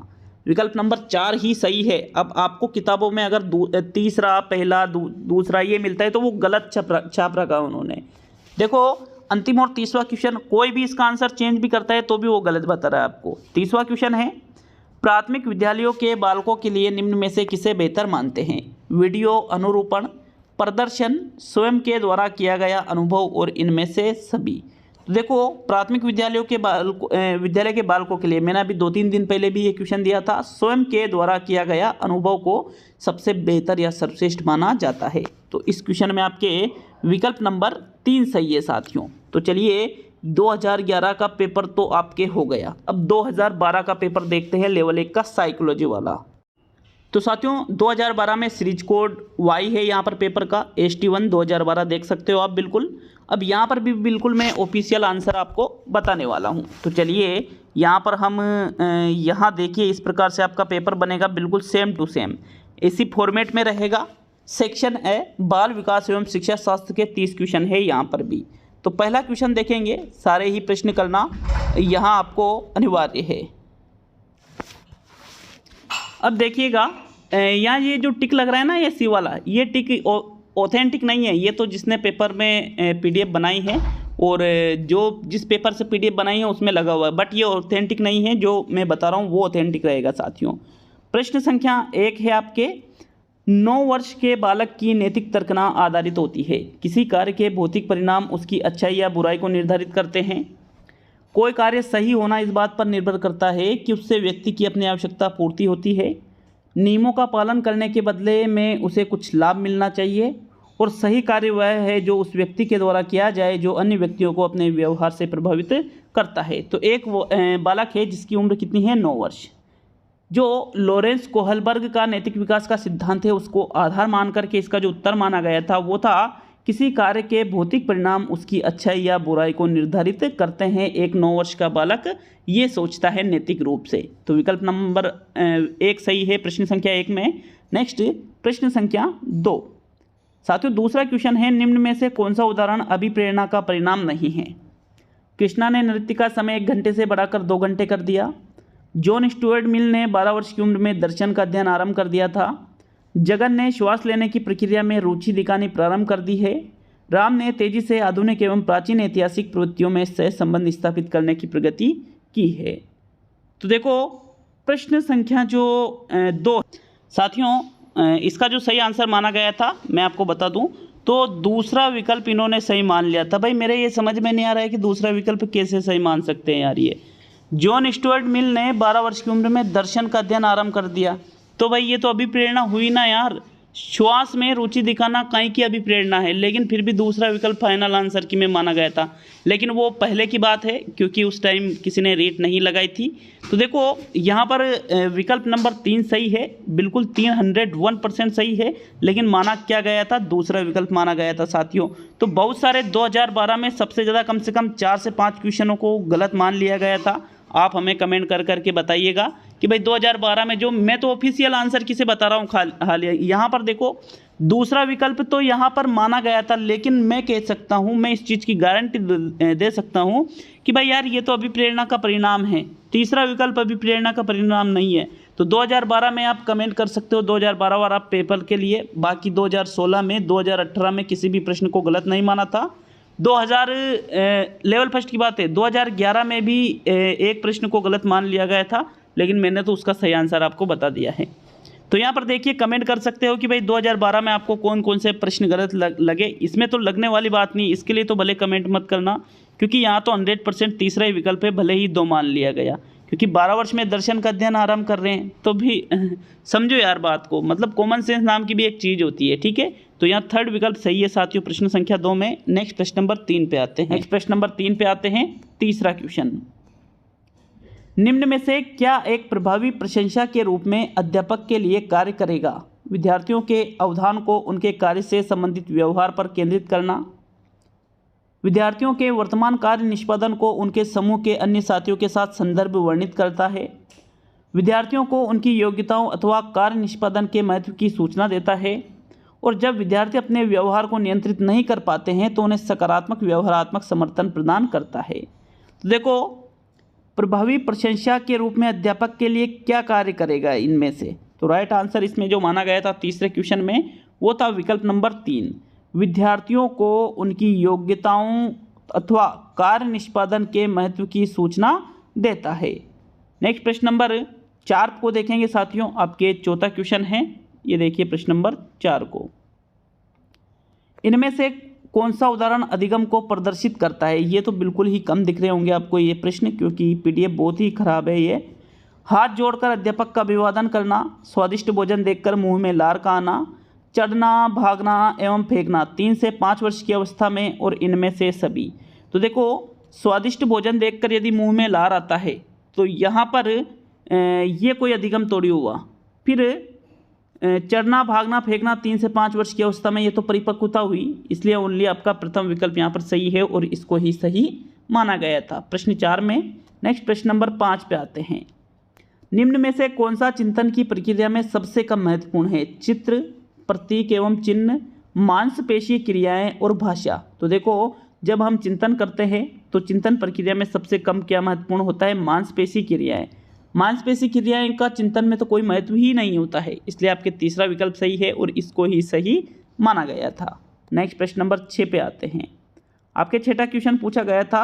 विकल्प नंबर 4 ही सही है। अब आपको किताबों में अगर तीसरा, पहला, दूसरा ये मिलता है तो वो गलत छाप रखा उन्होंने। देखो अंतिम और तीसरा क्वेश्चन कोई भी इसका आंसर चेंज भी करता है तो भी वो गलत बता रहा है आपको। तीसरा क्वेश्चन है, प्राथमिक विद्यालयों के बालकों के लिए निम्न में से किसे बेहतर मानते हैं? वीडियो अनुरूपण, प्रदर्शन, स्वयं के द्वारा किया गया अनुभव और इनमें से सभी। तो देखो प्राथमिक विद्यालयों के विद्यालय के बालकों के लिए मैंने अभी 2-3 दिन पहले भी ये क्वेश्चन दिया था। स्वयं के द्वारा किया गया अनुभव को सबसे बेहतर या सर्वश्रेष्ठ माना जाता है। तो इस क्वेश्चन में आपके विकल्प नंबर 3 सही है साथियों। तो चलिए 2011 का पेपर तो आपके हो गया। अब 2012 का पेपर देखते हैं, लेवल 1 का साइकोलॉजी वाला। तो साथियों 2012 में सीरीज कोड वाई है यहाँ पर पेपर का, ST1 2012 देख सकते हो आप बिल्कुल। अब यहाँ पर भी बिल्कुल मैं ऑफिशियल आंसर आपको बताने वाला हूँ। तो चलिए यहाँ पर हम यहाँ देखिए इस प्रकार से आपका पेपर बनेगा, बिल्कुल सेम टू सेम इसी फॉर्मेट में रहेगा। सेक्शन है बाल विकास एवं शिक्षा शास्त्र के 30 क्वेश्चन है यहाँ पर भी। तो पहला क्वेश्चन देखेंगे, सारे ही प्रश्न करना यहाँ आपको अनिवार्य है। अब देखिएगा यहाँ ये जो टिक लग रहा है ना, ये सी वाला, ये टिक ऑथेंटिक नहीं है। ये तो जिसने पेपर में PDF बनाई है और जो जिस पेपर से PDF बनाई है उसमें लगा हुआ है, बट ये ऑथेंटिक नहीं है। जो मैं बता रहा हूँ वो ऑथेंटिक रहेगा साथियों। प्रश्न संख्या 1 है आपके, 9 वर्ष के बालक की नैतिक तर्कना आधारित होती है। किसी कार्य के भौतिक परिणाम उसकी अच्छाई या बुराई को निर्धारित करते हैं। कोई कार्य सही होना इस बात पर निर्भर करता है कि उससे व्यक्ति की अपनी आवश्यकता पूर्ति होती है। नियमों का पालन करने के बदले में उसे कुछ लाभ मिलना चाहिए। और सही कार्य वह है जो उस व्यक्ति के द्वारा किया जाए जो अन्य व्यक्तियों को अपने व्यवहार से प्रभावित करता है। तो एक बालक है जिसकी उम्र कितनी है, 9 वर्ष। जो लॉरेंस कोहलबर्ग का नैतिक विकास का सिद्धांत है उसको आधार मान करके इसका जो उत्तर माना गया था वो था, किसी कार्य के भौतिक परिणाम उसकी अच्छाई या बुराई को निर्धारित करते हैं। एक 9 वर्ष का बालक ये सोचता है नैतिक रूप से। तो विकल्प नंबर 1 सही है प्रश्न संख्या 1 में। नेक्स्ट प्रश्न संख्या 2 साथियों, दूसरा क्वेश्चन है, निम्न में से कौन सा उदाहरण अभिप्रेरणा का परिणाम नहीं है। कृष्णा ने नृत्य का समय 1 घंटे से बढ़ाकर 2 घंटे कर दिया। जॉन स्टुअर्ट मिल ने 12 वर्ष की उम्र में दर्शन का अध्ययन आरंभ कर दिया था। जगन ने श्वास लेने की प्रक्रिया में रुचि दिखानी प्रारंभ कर दी है। राम ने तेजी से आधुनिक एवं प्राचीन ऐतिहासिक प्रवृत्तियों में सह संबंध स्थापित करने की प्रगति की है। तो देखो प्रश्न संख्या जो 2 साथियों, इसका जो सही आंसर माना गया था मैं आपको बता दूं तो दूसरा विकल्प इन्होंने सही मान लिया था। भाई मेरे ये समझ में नहीं आ रहा है कि दूसरा विकल्प कैसे सही मान सकते हैं यार। ये जॉन स्टुअर्ट मिल ने 12 वर्ष की उम्र में दर्शन का अध्ययन आरंभ कर दिया। तो भाई ये तो अभिप्रेरणा हुई ना यार। श्वास में रुचि दिखाना कहीं की अभिप्रेरणा है, लेकिन फिर भी दूसरा विकल्प फाइनल आंसर की में माना गया था। लेकिन वो पहले की बात है क्योंकि उस टाइम किसी ने रेट नहीं लगाई थी। तो देखो यहाँ पर विकल्प नंबर 3 सही है, बिल्कुल 301% सही है। लेकिन माना क्या गया था, दूसरा विकल्प माना गया था साथियों। तो बहुत सारे 2012 में सबसे ज़्यादा कम से कम 4 से 5 क्वेश्चनों को गलत मान लिया गया था। आप हमें कमेंट कर करके बताइएगा कि भाई 2012 में जो मैं तो ऑफिशियल आंसर किसे बता रहा हूँ हालिया। यहाँ पर देखो दूसरा विकल्प तो यहाँ पर माना गया था, लेकिन मैं कह सकता हूँ, मैं इस चीज़ की गारंटी दे सकता हूँ कि भाई यार ये तो अभिप्रेरणा का परिणाम है। तीसरा विकल्प अभिप्रेरणा का परिणाम नहीं है। तो 2012 में आप कमेंट कर सकते हो 2012 वाला पेपर के लिए। बाकी 2016 में 2018 में किसी भी प्रश्न को गलत नहीं माना था। 2000 लेवल फर्स्ट की बात है, 2011 में भी एक प्रश्न को गलत मान लिया गया था, लेकिन मैंने तो उसका सही आंसर आपको बता दिया है। तो यहाँ पर देखिए कमेंट कर सकते हो कि भाई 2012 में आपको कौन कौन से प्रश्न गलत लगे। इसमें तो लगने वाली बात नहीं, इसके लिए तो भले कमेंट मत करना, क्योंकि यहाँ तो 100% तीसरा ही विकल्प है, भले ही 2 मान लिया गया। क्योंकि 12 वर्ष में दर्शन का अध्ययन आरंभ कर रहे हैं तो भी समझो यार बात को, मतलब कॉमन सेंस नाम की भी एक चीज़ होती है, ठीक है। तो यहाँ थर्ड विकल्प सही है साथियों प्रश्न संख्या 2 में। नेक्स्ट प्रश्न नंबर 3 पे आते हैं। प्रश्न नंबर 3 पे आते हैं, तीसरा क्वेश्चन, निम्न में से क्या एक प्रभावी प्रशंसा के रूप में अध्यापक के लिए कार्य करेगा। विद्यार्थियों के अवधान को उनके कार्य से संबंधित व्यवहार पर केंद्रित करना, विद्यार्थियों के वर्तमान कार्य निष्पादन को उनके समूह के अन्य साथियों के साथ संदर्भ वर्णित करता है, विद्यार्थियों को उनकी योग्यताओं अथवा कार्य निष्पादन के महत्व की सूचना देता है, और जब विद्यार्थी अपने व्यवहार को नियंत्रित नहीं कर पाते हैं तो उन्हें सकारात्मक व्यवहारात्मक समर्थन प्रदान करता है। तो देखो प्रभावी प्रशंसा के रूप में अध्यापक के लिए क्या कार्य करेगा इनमें से। तो राइट आंसर इसमें जो माना गया था तीसरे क्वेश्चन में वो था विकल्प नंबर 3, विद्यार्थियों को उनकी योग्यताओं अथवा कार्य निष्पादन के महत्व की सूचना देता है। नेक्स्ट प्रश्न नंबर 4 को देखेंगे साथियों, आपके चौथा क्वेश्चन है, ये देखिए प्रश्न नंबर 4 को। इनमें से कौन सा उदाहरण अधिगम को प्रदर्शित करता है? ये तो बिल्कुल ही कम दिख रहे होंगे आपको ये प्रश्न, क्योंकि पीडीएफ बहुत ही खराब है ये। हाथ जोड़कर अध्यापक का अभिवादन करना, स्वादिष्ट भोजन देखकर मुंह में लार का आना, चढ़ना, भागना एवं फेंकना 3 से 5 वर्ष की अवस्था में, और इनमें से सभी। तो देखो, स्वादिष्ट भोजन देखकर यदि मुंह में लार आता है तो यहाँ पर ये कोई अधिगम थोड़ी हुआ। फिर चढ़ना, भागना, फेंकना 3 से 5 वर्ष की अवस्था में, ये तो परिपक्वता हुई, इसलिए ओनली आपका प्रथम विकल्प यहाँ पर सही है और इसको ही सही माना गया था प्रश्न 4 में। नेक्स्ट प्रश्न नंबर 5 पे आते हैं। निम्न में से कौन सा चिंतन की प्रक्रिया में सबसे कम महत्वपूर्ण है? चित्र, प्रतीक एवं चिन्ह, मांसपेशीय क्रियाएं और भाषा। तो देखो, जब हम चिंतन करते हैं तो चिंतन प्रक्रिया में सबसे कम क्या महत्वपूर्ण होता है? मांसपेशी क्रियाएं। मांसपेशी क्रियाएं का चिंतन में तो कोई महत्व ही नहीं होता है, इसलिए आपके तीसरा विकल्प सही है और इसको ही सही माना गया था। नेक्स्ट प्रश्न नंबर 6 पे आते हैं। आपके 6वां क्वेश्चन पूछा गया था,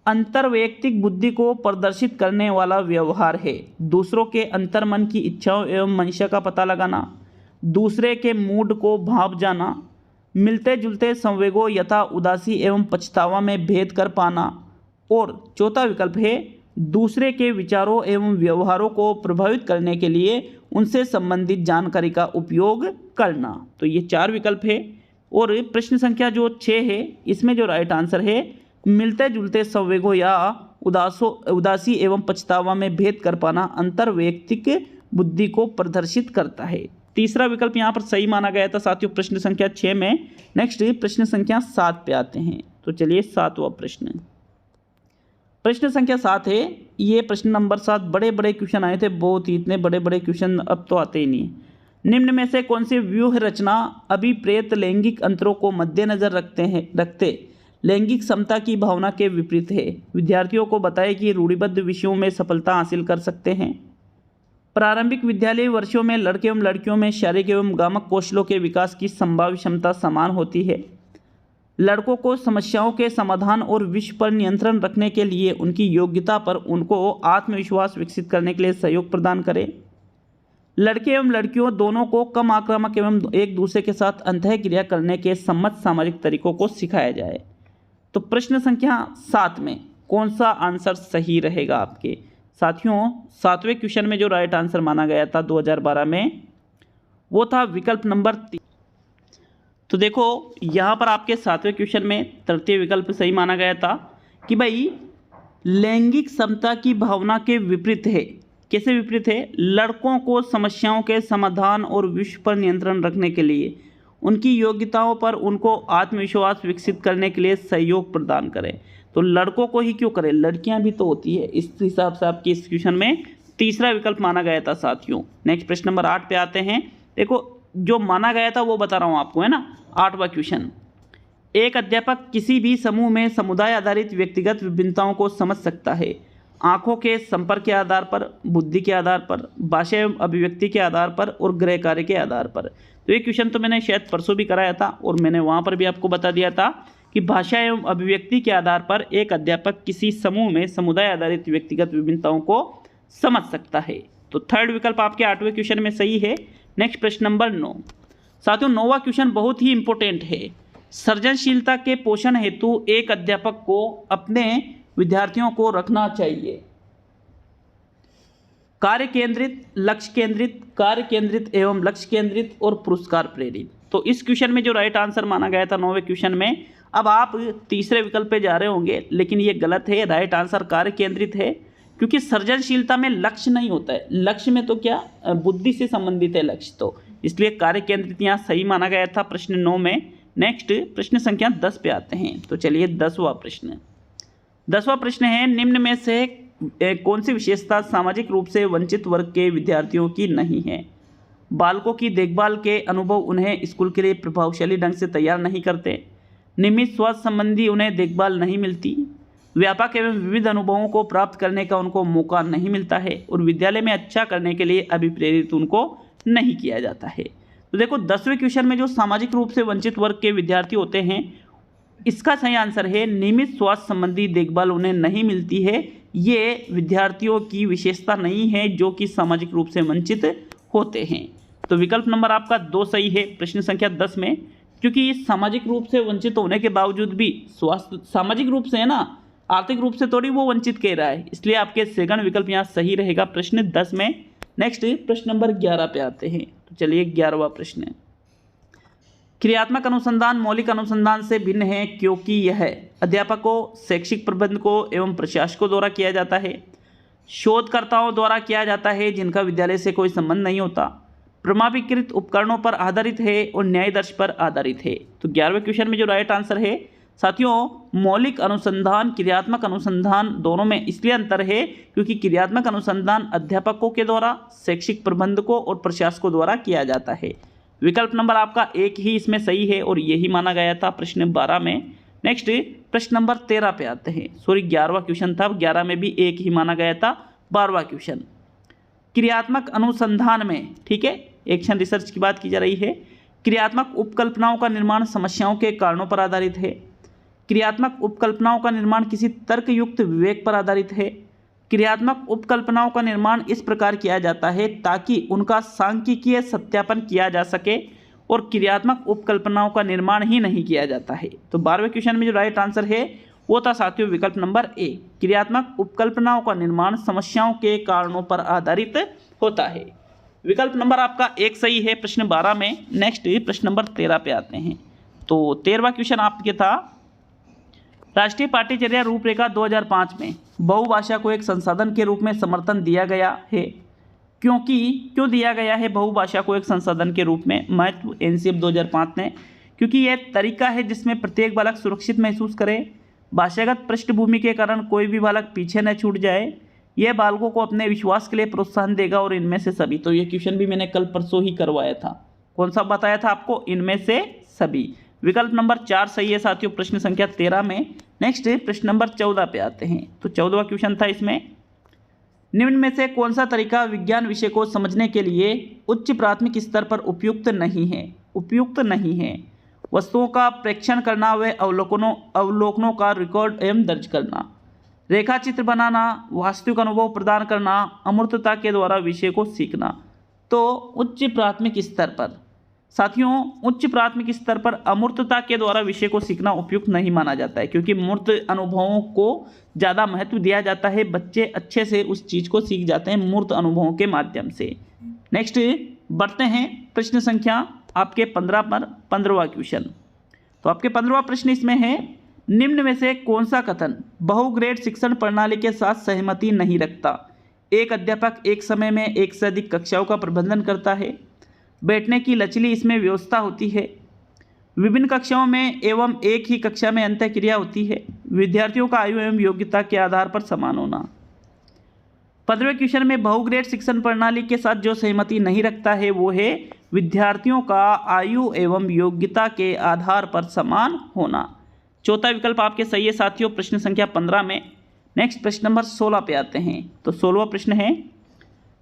अंतर्वैयक्तिक बुद्धि को प्रदर्शित करने वाला व्यवहार है दूसरों के अंतर्मन की इच्छाओं एवं मंशा का पता लगाना, दूसरे के मूड को भांप जाना, मिलते जुलते संवेगों यथा उदासी एवं पछतावा में भेद कर पाना, और चौथा विकल्प है दूसरे के विचारों एवं व्यवहारों को प्रभावित करने के लिए उनसे संबंधित जानकारी का उपयोग करना। तो ये 4 विकल्प है और प्रश्न संख्या जो 6 है इसमें जो राइट आंसर है मिलते जुलते संवेगों या उदासी एवं पछतावा में भेद कर पाना अंतर्वैयक्तिक बुद्धि को प्रदर्शित करता है। तीसरा विकल्प यहाँ पर सही माना गया था साथियों प्रश्न संख्या 6 में। नेक्स्ट प्रश्न संख्या 7 पे आते हैं। तो चलिए 7वां प्रश्न, प्रश्न संख्या 7 है। ये प्रश्न नंबर 7 बड़े बड़े क्वेश्चन आए थे, बहुत ही इतने बड़े बड़े क्वेश्चन अब तो आते ही नहीं। निम्न में से कौन सी व्यूह रचना अभिप्रेत लैंगिक अंतरों को मद्देनजर रखते लैंगिक समता की भावना के विपरीत है? विद्यार्थियों को बताएं कि रूढ़िबद्ध विषयों में सफलता हासिल कर सकते हैं। प्रारंभिक विद्यालय वर्षों में लड़के एवं लड़कियों में शारीरिक एवं गामक कौशलों के विकास की संभाव्य क्षमता समान होती है। लड़कों को समस्याओं के समाधान और विश्व पर नियंत्रण रखने के लिए उनकी योग्यता पर उनको आत्मविश्वास विकसित करने के लिए सहयोग प्रदान करें। लड़के एवं लड़कियों दोनों को कम आक्रामक एवं एक दूसरे के साथ अंतःक्रिया करने के सम्मत सामाजिक तरीकों को सिखाया जाए। तो प्रश्न संख्या 7 में कौन सा आंसर सही रहेगा आपके साथियों? 7वें क्वेश्चन में जो राइट आंसर माना गया था 2012 में वो था विकल्प नंबर 3। तो देखो यहाँ पर आपके 7वें क्वेश्चन में तृतीय विकल्प सही माना गया था कि भाई लैंगिक समता की भावना के विपरीत है। कैसे विपरीत है? लड़कों को समस्याओं के समाधान और विश्व पर नियंत्रण रखने के लिए उनकी योग्यताओं पर उनको आत्मविश्वास विकसित करने के लिए सहयोग प्रदान करें। तो लड़कों को ही क्यों करें, लड़कियां भी तो होती है। इस हिसाब से आपके इस क्वेश्चन में तीसरा विकल्प माना गया था साथियों। नेक्स्ट प्रश्न नंबर 8 पे आते हैं। देखो जो माना गया था वो बता रहा हूँ आपको, है ना। 8वां क्वेश्चन, एक अध्यापक किसी भी समूह में समुदाय आधारित व्यक्तिगत विभिन्नताओं को समझ सकता है आंखों के संपर्क के आधार पर, बुद्धि के आधार पर, भाषा एवं अभिव्यक्ति के आधार पर और गृह कार्य के आधार पर। तो ये क्वेश्चन तो मैंने शायद परसों भी कराया था और मैंने वहाँ पर भी आपको बता दिया था कि भाषा एवं अभिव्यक्ति के आधार पर एक अध्यापक किसी समूह में समुदाय आधारित व्यक्तिगत विभिन्नताओं को समझ सकता है। तो थर्ड विकल्प आपके 8वें क्वेश्चन में सही है। नेक्स्ट प्रश्न नंबर 9 साथियों, 9वां क्वेश्चन बहुत ही इंपॉर्टेंट है। सृजनशीलता के पोषण हेतु एक अध्यापक को अपने विद्यार्थियों को रखना चाहिए कार्य केंद्रित, लक्ष्य केंद्रित, कार्य केंद्रित एवं लक्ष्य केंद्रित और पुरस्कार प्रेरित। तो इस क्वेश्चन में जो राइट आंसर माना गया था 9वें क्वेश्चन में, अब आप तीसरे विकल्प पे जा रहे होंगे लेकिन ये गलत है। राइट आंसर कार्य केंद्रित है, क्योंकि सृजनशीलता में लक्ष्य नहीं होता है। लक्ष्य में तो क्या बुद्धि से संबंधित है लक्ष्य, तो इसलिए कार्य केंद्रित यहाँ सही माना गया था प्रश्न 9 में। नेक्स्ट प्रश्न संख्या 10 पे आते हैं। तो चलिए 10वां प्रश्न। 10वां प्रश्न है, निम्न में से कौन सी विशेषता सामाजिक रूप से वंचित वर्ग के विद्यार्थियों की नहीं है? बालकों की देखभाल के अनुभव उन्हें स्कूल के लिए प्रभावशाली ढंग से तैयार नहीं करते, नियमित स्वास्थ्य संबंधी उन्हें देखभाल नहीं मिलती, व्यापक एवं विविध अनुभवों को प्राप्त करने का उनको मौका नहीं मिलता है और विद्यालय में अच्छा करने के लिए अभिप्रेरित उनको नहीं किया जाता है। तो देखो 10वें क्वेश्चन में जो सामाजिक रूप से वंचित वर्ग के विद्यार्थी होते हैं, इसका सही आंसर है नियमित स्वास्थ्य संबंधी देखभाल उन्हें नहीं मिलती है। ये विद्यार्थियों की विशेषता नहीं है जो कि सामाजिक रूप से वंचित होते हैं। तो विकल्प नंबर आपका 2 सही है प्रश्न संख्या 10 में। क्योंकि सामाजिक रूप से वंचित होने के बावजूद भी स्वास्थ्य सामाजिक रूप से है ना, आर्थिक रूप से थोड़ी वो वंचित कह रहा है, इसलिए आपके सेकंड विकल्प यहाँ सही रहेगा प्रश्न 10 में। नेक्स्ट प्रश्न नंबर 11 पे आते हैं। तो चलिए 11वां प्रश्न है, क्रियात्मक अनुसंधान मौलिक अनुसंधान से भिन्न है क्योंकि यह अध्यापकों, शैक्षिक प्रबंधकों एवं प्रशासकों द्वारा किया जाता है, शोधकर्ताओं द्वारा किया जाता है जिनका विद्यालय से कोई संबंध नहीं होता, प्रमाणीकृत उपकरणों पर आधारित है और न्यायदर्श पर आधारित है। तो 11वें क्वेश्चन में जो राइट आंसर है साथियों, मौलिक अनुसंधान क्रियात्मक अनुसंधान दोनों में इसलिए अंतर है क्योंकि क्रियात्मक अनुसंधान अध्यापकों के द्वारा, शैक्षिक प्रबंधकों और प्रशासकों द्वारा किया जाता है। विकल्प नंबर आपका 1 ही इसमें सही है और यही माना गया था प्रश्न 12 में। नेक्स्ट प्रश्न नंबर 13 पे आते हैं। सॉरी 11वां क्वेश्चन था, 11 में भी 1 ही माना गया था। 12वां क्वेश्चन, क्रियात्मक अनुसंधान में, ठीक है, एक्शन रिसर्च की बात की जा रही है, क्रियात्मक उपकल्पनाओं का निर्माण समस्याओं के कारणों पर आधारित है, क्रियात्मक उपकल्पनाओं का निर्माण किसी तर्कयुक्त विवेक पर आधारित है, क्रियात्मक उपकल्पनाओं का निर्माण इस प्रकार किया जाता है ताकि उनका सांख्यिकीय सत्यापन किया जा सके, और क्रियात्मक उपकल्पनाओं का निर्माण ही नहीं किया जाता है। तो 12वें क्वेश्चन में जो राइट आंसर है वो था साथियों विकल्प नंबर ए, क्रियात्मक उपकल्पनाओं का निर्माण समस्याओं के कारणों पर आधारित होता है। विकल्प नंबर आपका 1 सही है प्रश्न 12 में। नेक्स्ट प्रश्न नंबर 13 पे आते हैं। तो 13वां क्वेश्चन आपके था, राष्ट्रीय पाठ्यचर्या रूपरेखा 2005 में बहुभाषा को एक संसाधन के रूप में समर्थन दिया गया है, क्यों दिया गया है बहुभाषा को एक संसाधन के रूप में महत्व एनसीएफ 2005 ने? क्योंकि यह तरीका है जिसमें प्रत्येक बालक सुरक्षित महसूस करे, भाषागत पृष्ठभूमि के कारण कोई भी बालक पीछे न छूट जाए, यह बालकों को अपने विश्वास के लिए प्रोत्साहन देगा, और इनमें से सभी। तो ये क्वेश्चन भी मैंने कल परसों ही करवाया था। कौन सा बताया था आपको? इनमें से सभी। विकल्प नंबर 4 सही है साथियों प्रश्न संख्या 13 में। नेक्स्ट प्रश्न नंबर 14 पे आते हैं। तो 14वां क्वेश्चन था इसमें, निम्न में से कौन सा तरीका विज्ञान विषय को समझने के लिए उच्च प्राथमिक स्तर पर उपयुक्त नहीं है? वस्तुओं का प्रेक्षण करना व अवलोकनों का रिकॉर्ड एवं दर्ज करना, रेखाचित्र बनाना, वास्तविक अनुभव प्रदान करना, अमूर्तता के द्वारा विषय को सीखना। तो उच्च प्राथमिक स्तर पर साथियों, उच्च प्राथमिक स्तर पर अमूर्तता के द्वारा विषय को सीखना उपयुक्त नहीं माना जाता है, क्योंकि मूर्त अनुभवों को ज़्यादा महत्व दिया जाता है। बच्चे अच्छे से उस चीज़ को सीख जाते हैं मूर्त अनुभवों के माध्यम से। नेक्स्ट बढ़ते हैं प्रश्न संख्या आपके 15 पर, 15वां क्वेश्चन। तो आपके 15वां प्रश्न इसमें है, निम्न में से कौन सा कथन बहुग्रेड शिक्षण प्रणाली के साथ सहमति नहीं रखता? एक अध्यापक एक समय में एक से अधिक कक्षाओं का प्रबंधन करता है, बैठने की लचीली इसमें व्यवस्था होती है, विभिन्न कक्षाओं में एवं एक ही कक्षा में अंतःक्रिया होती है, विद्यार्थियों का आयु एवं योग्यता के आधार पर समान होना। 15वें क्वेश्चन में बहुग्रेड शिक्षण प्रणाली के साथ जो सहमति नहीं रखता है वो है विद्यार्थियों का आयु एवं योग्यता के आधार पर समान होना। चौथा विकल्प आपके सही है साथियों प्रश्न संख्या 15 में। नेक्स्ट प्रश्न नंबर 16 पे आते हैं। तो 16वां प्रश्न है,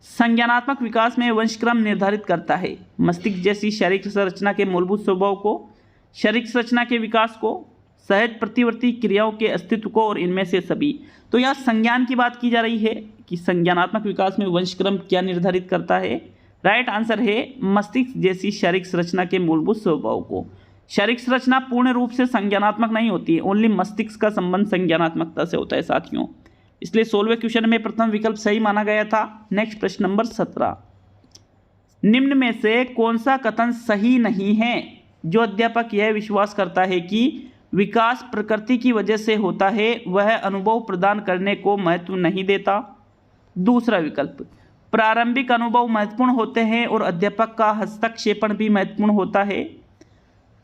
संज्ञानात्मक विकास में वंशक्रम निर्धारित करता है मस्तिष्क जैसी शारीरिक संरचना के मूलभूत स्वभाव को, शारीरिक संरचना के विकास को, सहज प्रतिवर्ती क्रियाओं के अस्तित्व को, और इनमें से सभी। तो यहाँ संज्ञान की बात की जा रही है कि संज्ञानात्मक विकास में वंशक्रम क्या निर्धारित करता है? राइट आंसर है मस्तिष्क जैसी शारीरिक संरचना के मूलभूत स्वभाव को। शारीरिक संरचना पूर्ण रूप से संज्ञानात्मक नहीं होती है, ओनली मस्तिष्क का संबंध संज्ञानात्मकता से होता है साथियों, इसलिए 16वें क्वेश्चन में प्रथम विकल्प सही माना गया था। नेक्स्ट प्रश्न नंबर 17, निम्न में से कौन सा कथन सही नहीं है? जो अध्यापक यह विश्वास करता है कि विकास प्रकृति की वजह से होता है वह अनुभव प्रदान करने को महत्व नहीं देता। दूसरा विकल्प, प्रारंभिक अनुभव महत्वपूर्ण होते हैं और अध्यापक का हस्तक्षेपण भी महत्वपूर्ण होता है।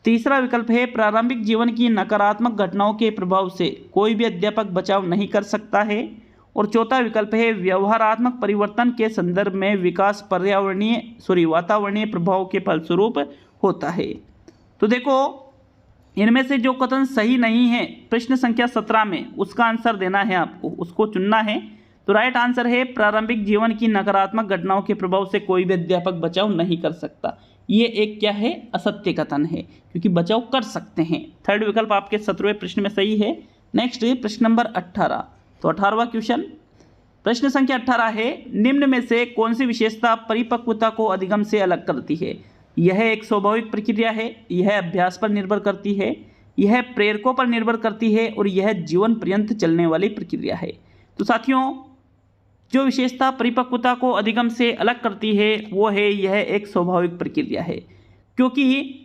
तीसरा विकल्प है, प्रारंभिक जीवन की नकारात्मक घटनाओं के प्रभाव से कोई भी अध्यापक बचाव नहीं कर सकता है। और चौथा विकल्प है, व्यवहारात्मक परिवर्तन के संदर्भ में विकास वातावरणीय प्रभाव के फलस्वरूप होता है। तो देखो इनमें से जो कथन सही नहीं है प्रश्न संख्या 17 में, उसका आंसर देना है आपको, उसको चुनना है। तो राइट आंसर है प्रारंभिक जीवन की नकारात्मक घटनाओं के प्रभाव से कोई भी अध्यापक बचाव नहीं कर सकता। ये एक क्या है? असत्य कथन है, क्योंकि बचाव कर सकते हैं। थर्ड विकल्प आपके 17वें प्रश्न में सही है। नेक्स्ट प्रश्न नंबर 18। तो 18वां क्वेश्चन, प्रश्न संख्या 18 है, निम्न में से कौन सी विशेषता परिपक्वता को अधिगम से अलग करती है? यह एक स्वाभाविक प्रक्रिया है, यह अभ्यास पर निर्भर करती है, यह प्रेरकों पर निर्भर करती है और यह जीवन पर्यंत चलने वाली प्रक्रिया है। तो साथियों, जो विशेषता परिपक्वता को अधिगम से अलग करती है वो है यह एक स्वाभाविक प्रक्रिया है, क्योंकि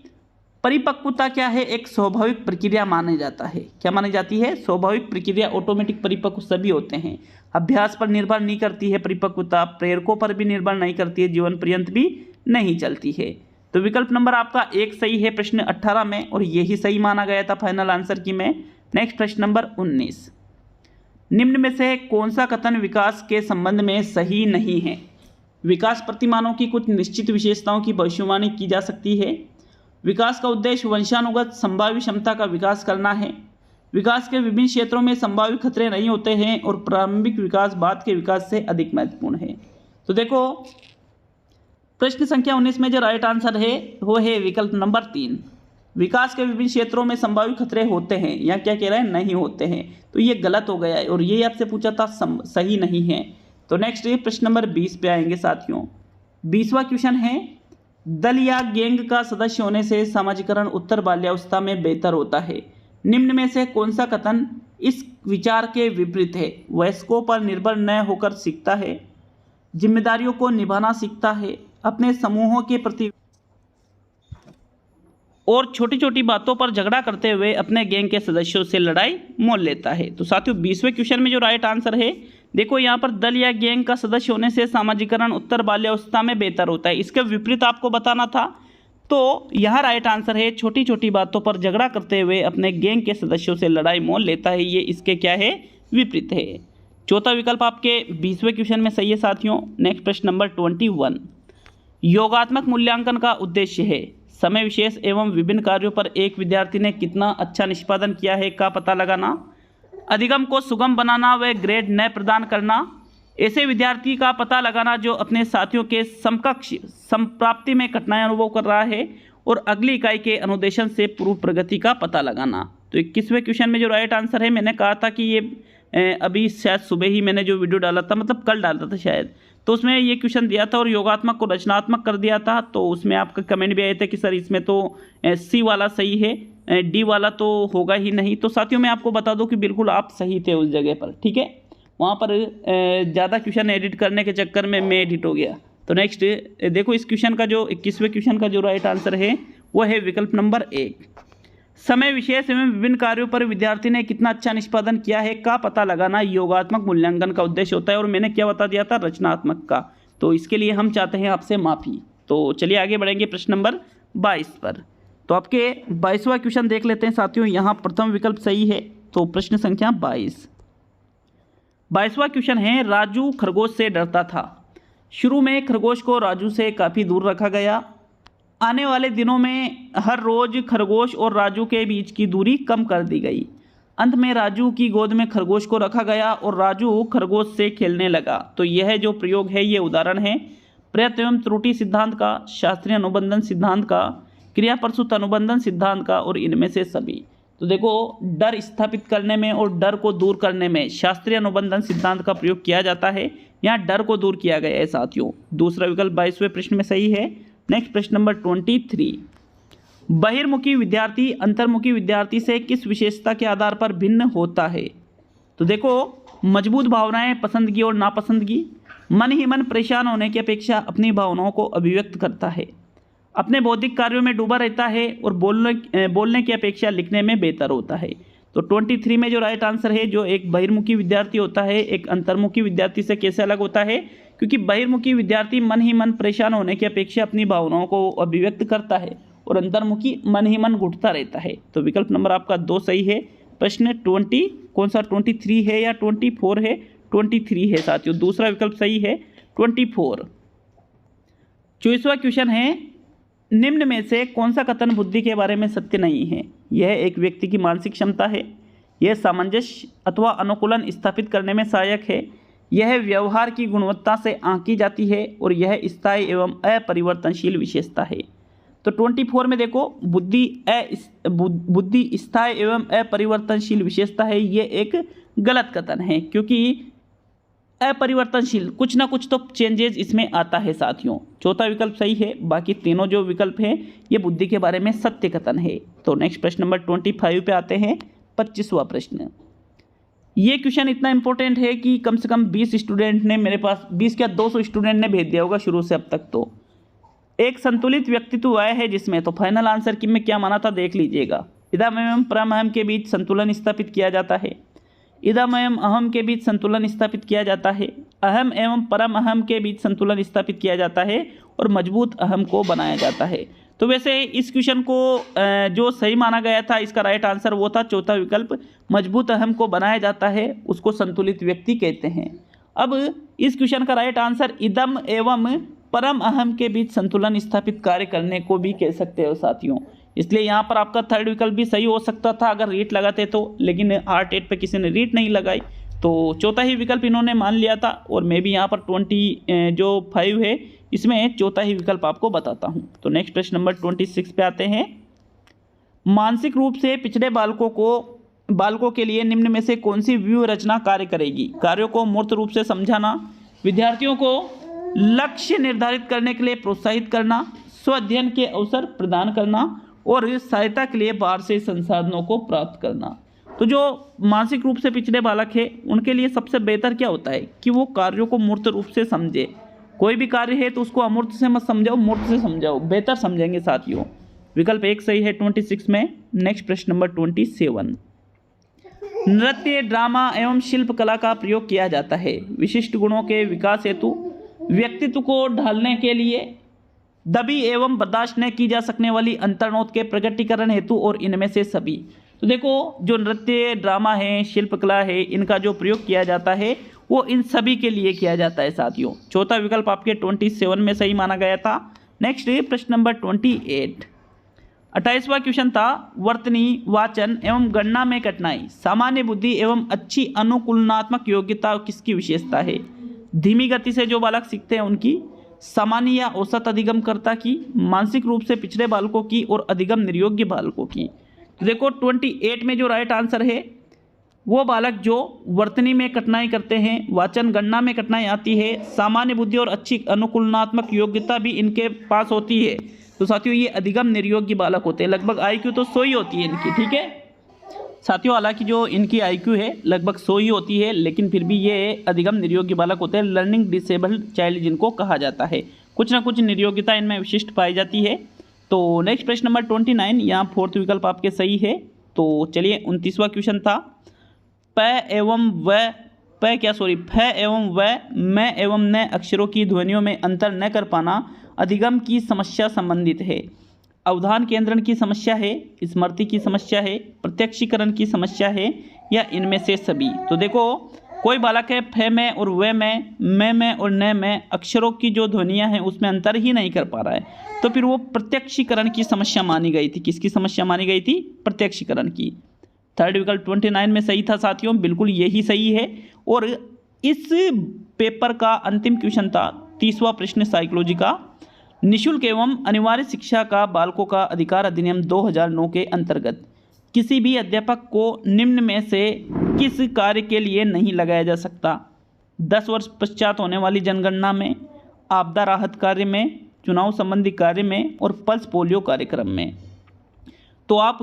परिपक्वता क्या है, एक स्वाभाविक प्रक्रिया माना जाता है। क्या मानी जाती है? स्वाभाविक प्रक्रिया। ऑटोमेटिक परिपक्व सभी होते हैं। अभ्यास पर निर्भर नहीं करती है परिपक्वता, प्रेरकों पर भी निर्भर नहीं करती है, जीवन पर्यंत भी नहीं चलती है। तो विकल्प नंबर आपका 1 सही है प्रश्न 18 में, और यही सही माना गया था फाइनल आंसर की में। नेक्स्ट प्रश्न नंबर 19, निम्न में से कौन सा कथन विकास के संबंध में सही नहीं है? विकास प्रतिमानों की कुछ निश्चित विशेषताओं की भविष्यवाणी की जा सकती है। विकास का उद्देश्य वंशानुगत संभाव्य क्षमता का विकास करना है। विकास के विभिन्न क्षेत्रों में संभाव्य खतरे नहीं होते हैं और प्रारंभिक विकास बाद के विकास से अधिक महत्वपूर्ण है। तो देखो, प्रश्न संख्या 19 में जो राइट आंसर है वो है विकल्प नंबर 3। विकास के विभिन्न क्षेत्रों में संभाव्य खतरे होते हैं, या क्या कह रहा है, नहीं होते हैं। तो ये गलत हो गया है और ये आपसे पूछा था सही नहीं है। तो नेक्स्ट ये प्रश्न नंबर 20 पे आएंगे साथियों। 20वां क्वेश्चन है, दल या गैंग का सदस्य होने से समाजीकरण उत्तर बाल्यावस्था में बेहतर होता है। निम्न में से कौन सा कथन इस विचार के विपरीत है? वयस्कों पर निर्भर न होकर सीखता है, जिम्मेदारियों को निभाना सीखता है, अपने समूहों के प्रति और छोटी छोटी बातों पर झगड़ा करते हुए अपने गैंग के सदस्यों से लड़ाई मोल लेता है। तो साथियों, 20वें क्वेश्चन में जो राइट आंसर है, देखो यहाँ पर दल या गैंग का सदस्य होने से सामाजिकरण उत्तर बाल्यावस्था में बेहतर होता है। इसके विपरीत आपको बताना था। तो यहाँ राइट आंसर है, छोटी छोटी बातों पर झगड़ा करते हुए अपने गैंग के सदस्यों से लड़ाई मोल लेता है। ये इसके क्या है, विपरीत है। चौथा विकल्प आपके 20वें क्वेश्चन में सही है साथियों। नेक्स्ट प्रश्न नंबर 21, योगात्मक मूल्यांकन का उद्देश्य है समय विशेष एवं विभिन्न कार्यों पर एक विद्यार्थी ने कितना अच्छा निष्पादन किया है का पता लगाना, अधिगम को सुगम बनाना व ग्रेड न प्रदान करना, ऐसे विद्यार्थी का पता लगाना जो अपने साथियों के समकक्ष संप्राप्ति में कठिनाई अनुभव कर रहा है, और अगली इकाई के अनुदेशन से पूर्व प्रगति का पता लगाना। तो 21वें क्वेश्चन में जो राइट आंसर है, मैंने कहा था कि ये अभी शायद सुबह ही मैंने जो वीडियो डाला था, मतलब कल डाला था शायद, तो उसमें ये क्वेश्चन दिया था और योगात्मक को रचनात्मक कर दिया था। तो उसमें आपका कमेंट भी आए थे कि सर इसमें तो सी वाला सही है, डी वाला तो होगा ही नहीं। तो साथियों, मैं आपको बता दूं कि बिल्कुल आप सही थे उस जगह पर, ठीक है। वहाँ पर ज़्यादा क्वेश्चन एडिट करने के चक्कर में मैं एडिट हो गया। तो नेक्स्ट देखो, इस क्वेश्चन का जो 21वें क्वेश्चन का जो राइट आंसर है वो है विकल्प नंबर 1। समय विशेष एवं विभिन्न कार्यों पर विद्यार्थी ने कितना अच्छा निष्पादन किया है का पता लगाना योगात्मक मूल्यांकन का उद्देश्य होता है। और मैंने क्या बता दिया था, रचनात्मक का। तो इसके लिए हम चाहते हैं आपसे माफ़ी। तो चलिए आगे बढ़ेंगे प्रश्न नंबर 22 पर। तो आपके 22वां क्वेश्चन देख लेते हैं साथियों। यहाँ प्रथम विकल्प सही है। तो प्रश्न संख्या 22वां क्वेश्चन है, राजू खरगोश से डरता था। शुरू में खरगोश को राजू से काफ़ी दूर रखा गया। आने वाले दिनों में हर रोज़ खरगोश और राजू के बीच की दूरी कम कर दी गई। अंत में राजू की गोद में खरगोश को रखा गया और राजू खरगोश से खेलने लगा। तो यह जो प्रयोग है ये उदाहरण है प्रयत्न एवं त्रुटि सिद्धांत का, शास्त्रीय अनुबंधन सिद्धांत का, क्रिया प्रसूत अनुबंधन सिद्धांत का, और इनमें से सभी। तो देखो, डर स्थापित करने में और डर को दूर करने में शास्त्रीय अनुबंधन सिद्धांत का प्रयोग किया जाता है। यहाँ डर को दूर किया गया है साथियों। दूसरा विकल्प 22वें प्रश्न में सही है। नेक्स्ट प्रश्न नंबर 23, बहिर्मुखी विद्यार्थी अंतर्मुखी विद्यार्थी से किस विशेषता के आधार पर भिन्न होता है? तो देखो, मजबूत भावनाएं, पसंदगी और नापसंदगी, मन ही मन परेशान होने की अपेक्षा अपनी भावनाओं को अभिव्यक्त करता है, अपने बौद्धिक कार्यों में डूबा रहता है और बोलने की अपेक्षा लिखने में बेहतर होता है। तो 23 में जो राइट आंसर है, जो एक बहिर्मुखी विद्यार्थी होता है एक अंतर्मुखी विद्यार्थी से कैसे अलग होता है? क्योंकि बहिर्मुखी विद्यार्थी मन ही मन परेशान होने की अपेक्षा अपनी भावनाओं को अभिव्यक्त करता है और अंतर्मुखी मन ही मन घुटता रहता है। तो विकल्प नंबर आपका 2 सही है। प्रश्न 20 कौन सा 23 है या 24 है? 23 है साथियों। दूसरा विकल्प सही है 24। 24वां क्वेश्चन है, निम्न में से कौन सा कथन बुद्धि के बारे में सत्य नहीं है? यह एक व्यक्ति की मानसिक क्षमता है, यह सामंजस्य अथवा अनुकूलन स्थापित करने में सहायक है, यह व्यवहार की गुणवत्ता से आंकी जाती है, और यह स्थायी एवं अपरिवर्तनशील विशेषता है। तो 24 में देखो, बुद्धि स्थायी एवं अपरिवर्तनशील विशेषता है, ये एक गलत कथन है, क्योंकि अपरिवर्तनशील, कुछ ना कुछ तो चेंजेस इसमें आता है साथियों। चौथा विकल्प सही है, बाकी तीनों जो विकल्प हैं ये बुद्धि के बारे में सत्य कथन है। तो नेक्स्ट प्रश्न नंबर 25 पे आते हैं, 25वां प्रश्न। ये क्वेश्चन इतना इंपॉर्टेंट है कि कम से कम 20 स्टूडेंट ने मेरे पास 20 क्या 200 स्टूडेंट ने भेज दिया होगा शुरू से अब तक। तो एक संतुलित व्यक्तित्व आया है जिसमें, तो फाइनल आंसर की में क्या माना था देख लीजिएगा। इदम एवं परम के बीच संतुलन स्थापित किया जाता है। इदम एवं अहम के बीच संतुलन स्थापित किया जाता है। अहम एवं परम अहम के बीच संतुलन स्थापित किया जाता है और मजबूत अहम को बनाया जाता है। तो वैसे इस क्वेश्चन को जो सही माना गया था, इसका राइट आंसर वो था चौथा विकल्प, मजबूत अहम को बनाया जाता है उसको संतुलित व्यक्ति कहते हैं। अब इस क्वेश्चन का राइट आंसर इदम एवं परम अहम के बीच संतुलन स्थापित कार्य करने को भी कह सकते हो साथियों। इसलिए यहाँ पर आपका थर्ड विकल्प भी सही हो सकता था अगर रीट लगाते तो, लेकिन आर्ट 8 पे किसी ने रीट नहीं लगाई तो चौथा ही विकल्प इन्होंने मान लिया था। और मैं भी यहाँ पर 25 है इसमें चौथा ही विकल्प आपको बताता हूँ। तो नेक्स्ट प्रश्न नंबर 26 पे आते हैं। मानसिक रूप से पिछड़े बालकों के लिए निम्न में से कौन सी व्यूह रचना कार्य करेगी? कार्यों को मूर्त रूप से समझाना, विद्यार्थियों को लक्ष्य निर्धारित करने के लिए प्रोत्साहित करना, स्व अध्ययन के अवसर प्रदान करना और सहायता के लिए बाहर से संसाधनों को प्राप्त करना। तो जो मानसिक रूप से पिछड़े बालक है उनके लिए सबसे बेहतर क्या होता है कि वो कार्यों को मूर्त रूप से समझे। कोई भी कार्य है तो उसको अमूर्त से मत समझाओ, मूर्त से समझाओ, बेहतर समझेंगे साथियों। विकल्प 1 सही है 26 में। नेक्स्ट प्रश्न नंबर 27। नृत्य, ड्रामा एवं शिल्प कला का प्रयोग किया जाता है विशिष्ट गुणों के विकास हेतु, व्यक्तित्व को ढालने के लिए, दबी एवं बर्दाश्त न की जा सकने वाली अंतर्नोद के प्रकटीकरण हेतु और इनमें से सभी। तो देखो जो नृत्य, ड्रामा है, शिल्प कला है, इनका जो प्रयोग किया जाता है वो इन सभी के लिए किया जाता है साथियों। चौथा विकल्प आपके 27 में सही माना गया था। नेक्स्ट प्रश्न नंबर 28। 28वां क्वेश्चन था वर्तनी, वाचन एवं गणना में कठिनाई, सामान्य बुद्धि एवं अच्छी अनुकूलनात्मक योग्यता किसकी विशेषता है? धीमी गति से जो बालक सीखते हैं उनकी, सामान्य या औसत अधिगमकर्ता की, मानसिक रूप से पिछड़े बालकों की और अधिगम निर्योग्य बालकों की। तो देखो 28 में जो राइट आंसर है वो बालक जो वर्तनी में कठिनाई करते हैं, वाचन गणना में कठिनाई आती है, सामान्य बुद्धि और अच्छी अनुकूलनात्मक योग्यता भी इनके पास होती है, तो साथियों ये अधिगम निर्योग्य बालक होते हैं। लगभग IQ तो 100 ही होती है इनकी, ठीक है साथियों। हालांकि जो इनकी IQ है लगभग 100 ही होती है, लेकिन फिर भी ये अधिगम निर्योग्य बालक होते हैं, लर्निंग डिसेबल्ड चाइल्ड जिनको कहा जाता है। कुछ ना कुछ निर्योग्यता इनमें विशिष्ट पाई जाती है। तो नेक्स्ट प्रश्न नंबर 29, यहाँ फोर्थ विकल्प आपके सही है। तो चलिए 29वां क्वेश्चन था फ एवं व, मैं एवं न अक्षरों की ध्वनियों में अंतर न कर पाना अधिगम की समस्या संबंधित है। अवधान केंद्रण की समस्या है, स्मृति की समस्या है, प्रत्यक्षीकरण की समस्या है या इनमें से सभी। तो देखो कोई बालक है फ में और व में, मैं और न में अक्षरों की जो ध्वनियाँ हैं उसमें अंतर ही नहीं कर पा रहा है, तो फिर वो प्रत्यक्षीकरण की समस्या मानी गई थी। किसकी समस्या मानी गई थी? प्रत्यक्षीकरण की। थर्ड विकल्प 29 में सही था साथियों, बिल्कुल यही सही है। और इस पेपर का अंतिम क्वेश्चन था 30वां प्रश्न साइकोलॉजी का, निःशुल्क एवं अनिवार्य शिक्षा का बालकों का अधिकार अधिनियम 2009 के अंतर्गत किसी भी अध्यापक को निम्न में से किस कार्य के लिए नहीं लगाया जा सकता? 10 वर्ष पश्चात होने वाली जनगणना में, आपदा राहत कार्य में, चुनाव संबंधी कार्य में और पल्स पोलियो कार्यक्रम में। तो आप